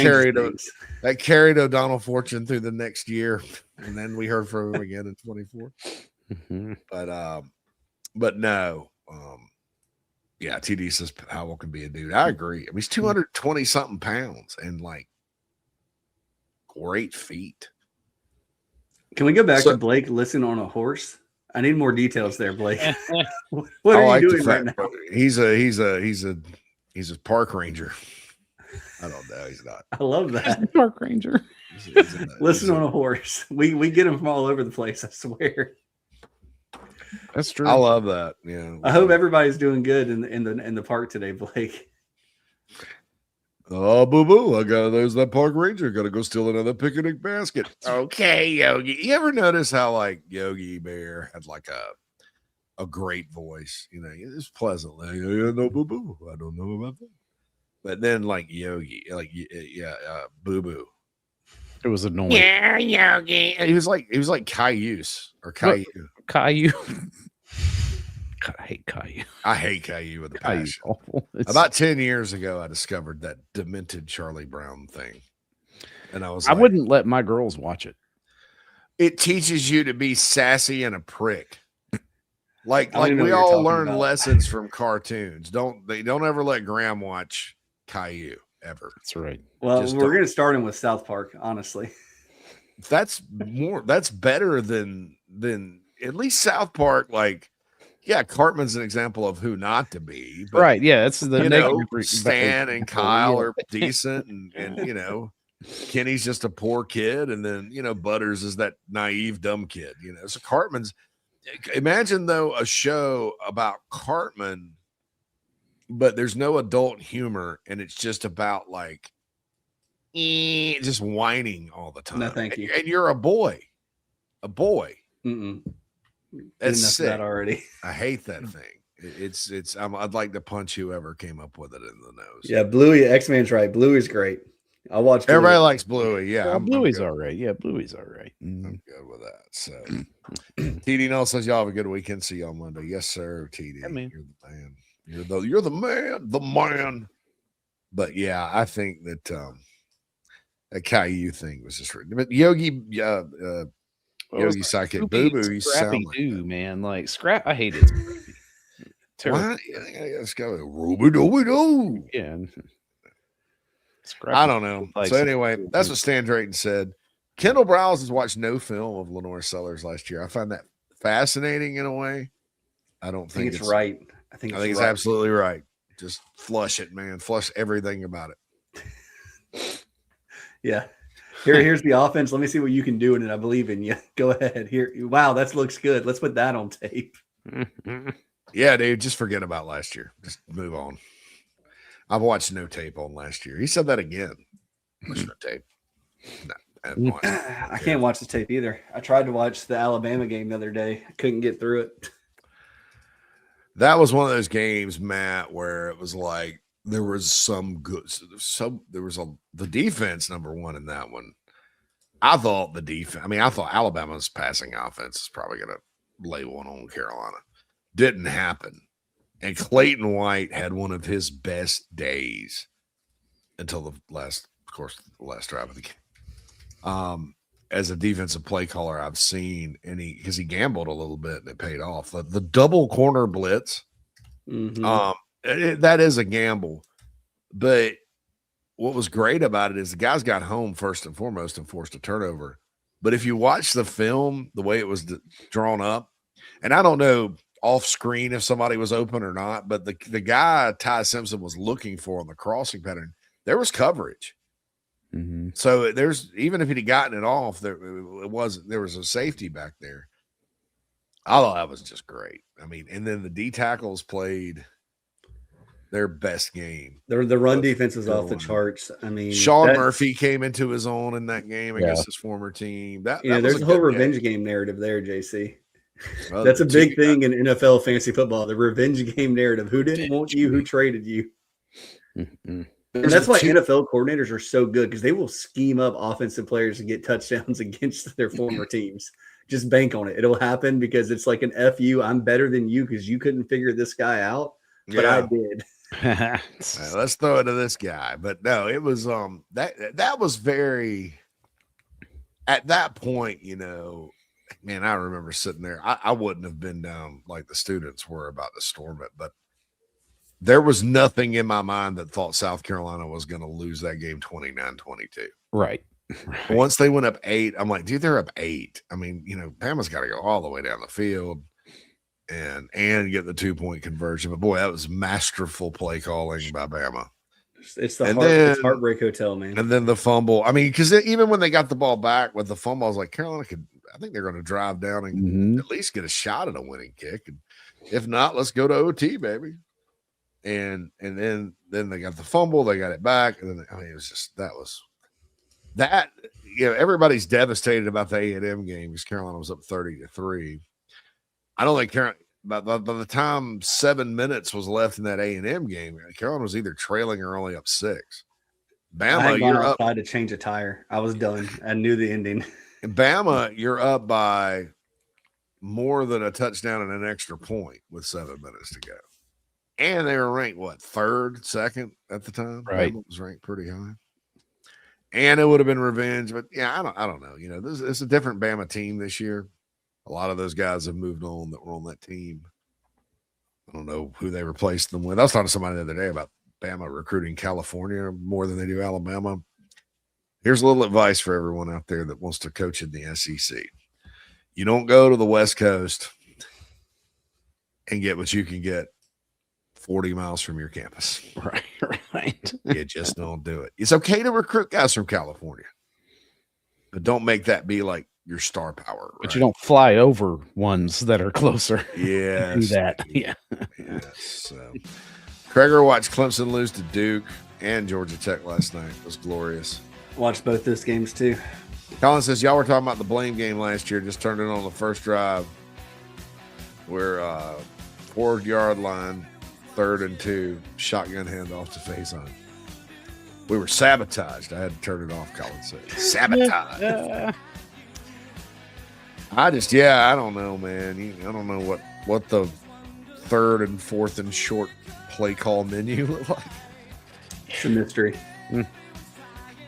Speaker 25: carried O'Donnell Fortune through the next year, and then we heard from him again in 24. But no, yeah. TD says Howell can be a dude. I agree. I mean, he's 220 something pounds and like great feet.
Speaker 7: Can we go back to Blake listening on a horse? I need more details there, Blake. What are you doing right now?
Speaker 25: He's a park ranger. I don't know. He's not.
Speaker 7: I love that.
Speaker 9: Park ranger.
Speaker 7: Listen on a horse. We get him from all over the place, I swear.
Speaker 9: That's true.
Speaker 25: I love that. Yeah.
Speaker 7: I hope everybody's doing good in the park today, Blake.
Speaker 25: Oh, boo-boo. There's that park ranger. Got to go steal another picnic basket. Okay, Yogi. You ever notice how, like, Yogi Bear had, like, a great voice? You know, it's pleasant. Like, no, boo-boo. I don't know about that. But then, like, Yogi, like, boo-boo.
Speaker 9: It was annoying.
Speaker 25: Yeah, Yogi. He was like Cayuse or Caillou.
Speaker 9: Caillou. God, I hate Caillou.
Speaker 25: I hate Caillou with a passion. About 10 years ago, I discovered that demented Charlie Brown thing. And I
Speaker 9: wouldn't let my girls watch it.
Speaker 25: it teaches you to be sassy and a prick. Like
Speaker 7: I don't even know
Speaker 25: we
Speaker 7: what you're
Speaker 25: all
Speaker 7: talking
Speaker 25: learn
Speaker 7: about.
Speaker 25: lessons from cartoons. Don't ever let Graham watch Caillou ever.
Speaker 9: That's right.
Speaker 7: Well,
Speaker 25: Just
Speaker 7: we're
Speaker 25: don't.
Speaker 7: going to start him with South Park, honestly.
Speaker 25: That's better than at least South Park. Like, yeah, Cartman's an example of who not to be, but
Speaker 9: Right. Yeah. It's the negative.
Speaker 25: Stan and Kyle are decent, and Kenny's just a poor kid, and then Butters is that naive dumb kid. So Cartman's. Imagine though a show about Cartman, but there's no adult humor, and it's just about like just whining all the time.
Speaker 7: No, thank you.
Speaker 25: And you're a boy.
Speaker 7: Mm-mm.
Speaker 25: That's
Speaker 7: Enough of
Speaker 25: sick
Speaker 7: that already.
Speaker 25: I hate that thing. I'd like to punch whoever came up with it in the nose.
Speaker 7: Yeah, Bluey, X-Man's right. Bluey's great. I watched Bluey.
Speaker 25: Everybody likes Bluey. Yeah,
Speaker 9: Well, Bluey's all right. Yeah, Bluey's all right.
Speaker 25: I'm good with that. So, TD Null says y'all have a good weekend. See y'all Monday. Yes, sir. TD,
Speaker 9: Yeah, man.
Speaker 25: you're the man. You're the man. But yeah, I think that that Caillou thing was just written. But Yogi Sidekick Boo Boo, you sound like
Speaker 9: Scrappy-Doo, man. Like Scrap, I hate it. Terrible.
Speaker 25: what? Let's go. Ruby Doo.
Speaker 9: Yeah.
Speaker 25: I don't know. So anyway, that's what Stan Drayton said. Kendall Browse has watched no film of Lenore Sellers last year. I find that fascinating in a way. I don't think
Speaker 7: it's right. I think
Speaker 25: it's
Speaker 7: right.
Speaker 25: absolutely right. Just flush it, man. Flush everything about it.
Speaker 7: Yeah. Here's the offense. Let me see what you can do in it. I believe in you. Go ahead. Here. Wow, that looks good. Let's put that on tape.
Speaker 25: Yeah, dude. Just forget about last year. Just move on. I've watched no tape on last year. He said that again. Watch no tape. No,
Speaker 7: I can't watch the tape either. I tried to watch the Alabama game the other day. I couldn't get through it.
Speaker 25: That was one of those games, Matt, where it was like there was some good. The defense number one in that one. I thought the defense. I thought Alabama's passing offense is probably going to lay one on Carolina. Didn't happen. And Clayton White had one of his best days until the last drive of the game. As a defensive play caller, I've seen, and because he gambled a little bit and it paid off. The double corner blitz, that is a gamble. But what was great about it is the guys got home first and foremost and forced a turnover. But if you watch the film, the way it was drawn up, and I don't know off screen if somebody was open or not, but the guy Ty Simpson was looking for on the crossing pattern, there was coverage.
Speaker 9: Mm-hmm.
Speaker 25: So even if he'd gotten it off, there was a safety back there. I thought that was just great. And then the D tackles played their best game.
Speaker 7: The run defense was off the charts.
Speaker 25: Sean Murphy came into his own in that game against his former team.
Speaker 7: There's a whole revenge game narrative there, JC. That's a big thing in NFL fantasy football. The revenge game narrative. Who didn't want you? Who traded you?
Speaker 9: Mm-hmm.
Speaker 7: And that's why NFL coordinators are so good, because they will scheme up offensive players to get touchdowns against their former teams. Just bank on it. It'll happen because it's like an F you. I'm better than you because you couldn't figure this guy out, but I did.
Speaker 25: Let's throw it to this guy. But no, it was that was very at that point, man, I remember sitting there. I wouldn't have been down like the students were about to storm it, but there was nothing in my mind that thought South Carolina was going to lose that game 29-22.
Speaker 9: Right.
Speaker 25: Once they went up 8, I'm like, dude, they're up 8. Bama's got to go all the way down the field and get the 2-point conversion. But boy, that was masterful play calling by Bama.
Speaker 7: It's it's Heartbreak Hotel, man.
Speaker 25: And then the fumble. Because even when they got the ball back with the fumble, I was like, Carolina I think they're going to drive down and at least get a shot at a winning kick. And if not, let's go to OT, baby. And then they got the fumble, they got it back, and then it was just that. Everybody's devastated about the A&M game because Carolina was up 30-3. I don't think Carolina. By the time 7 minutes was left in that A&M game, Carolina was either trailing or only up 6. Bama, you're up.
Speaker 7: I had to change a tire. I was done. I knew the ending.
Speaker 25: Bama, you're up by more than a touchdown and an extra point with 7 minutes to go. And they were ranked, 3rd, 2nd at the time?
Speaker 9: Right.
Speaker 25: Bama was ranked pretty high. and it would have been revenge. But yeah, I don't know. You know, it's a different Bama team this year. A lot of those guys have moved on that were on that team. I don't know who they replaced them with. I was talking to somebody the other day about Bama recruiting California more than they do Alabama. Here's a little advice for everyone out there that wants to coach in the SEC. You don't go to the West Coast and get what you can get 40 miles from your campus.
Speaker 9: Right.
Speaker 25: You just don't do it. It's okay to recruit guys from California, but don't make that be like your star power. Right?
Speaker 9: But you don't fly over ones that are closer.
Speaker 25: Yes.
Speaker 9: Do that. Yeah.
Speaker 25: Yes. So, Kreger watched Clemson lose to Duke and Georgia Tech last night. It was glorious.
Speaker 7: Watched both those games too.
Speaker 25: Colin says, y'all were talking about the blame game last year. Just turned it on the first drive. We're 4-yard line, 3rd and 2, shotgun handoff to Faison. We were sabotaged. I had to turn it off, Colin said. Sabotage. I don't know, man. I don't know what the 3rd and 4th and short play call menu look like.
Speaker 7: It's a mystery.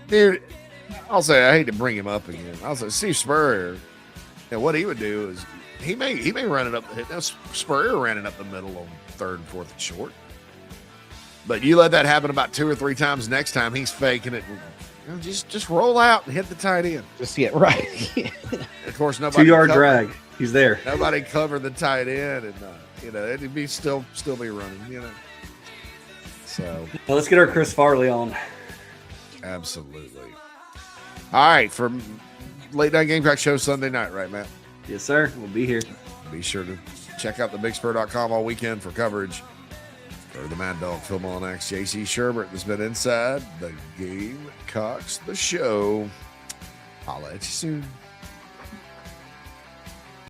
Speaker 25: Dude, I'll say, I hate to bring him up again. I'll say Steve Spurrier, and what he would do is he may run it up. Now, Spurrier ran it up the middle on 3rd and 4th and short. But you let that happen about 2 or 3 times. Next time he's faking it. Just roll out and hit the tight end.
Speaker 9: Just get right.
Speaker 25: Of course, nobody
Speaker 7: 2-yard drag. He's there.
Speaker 25: Nobody covered the tight end, and it'd be still be running. So
Speaker 7: well, let's get our Chris Farley on.
Speaker 25: Absolutely. All right, for Late Night Gamecock show Sunday night, right, Matt?
Speaker 7: Yes, sir. We'll be here.
Speaker 25: Be sure to check out thebigspur.com all weekend for coverage. For the Mad Dog, Phil Mullinax, JC Sherbert has been inside the Gamecocks, the show. I'll let you soon.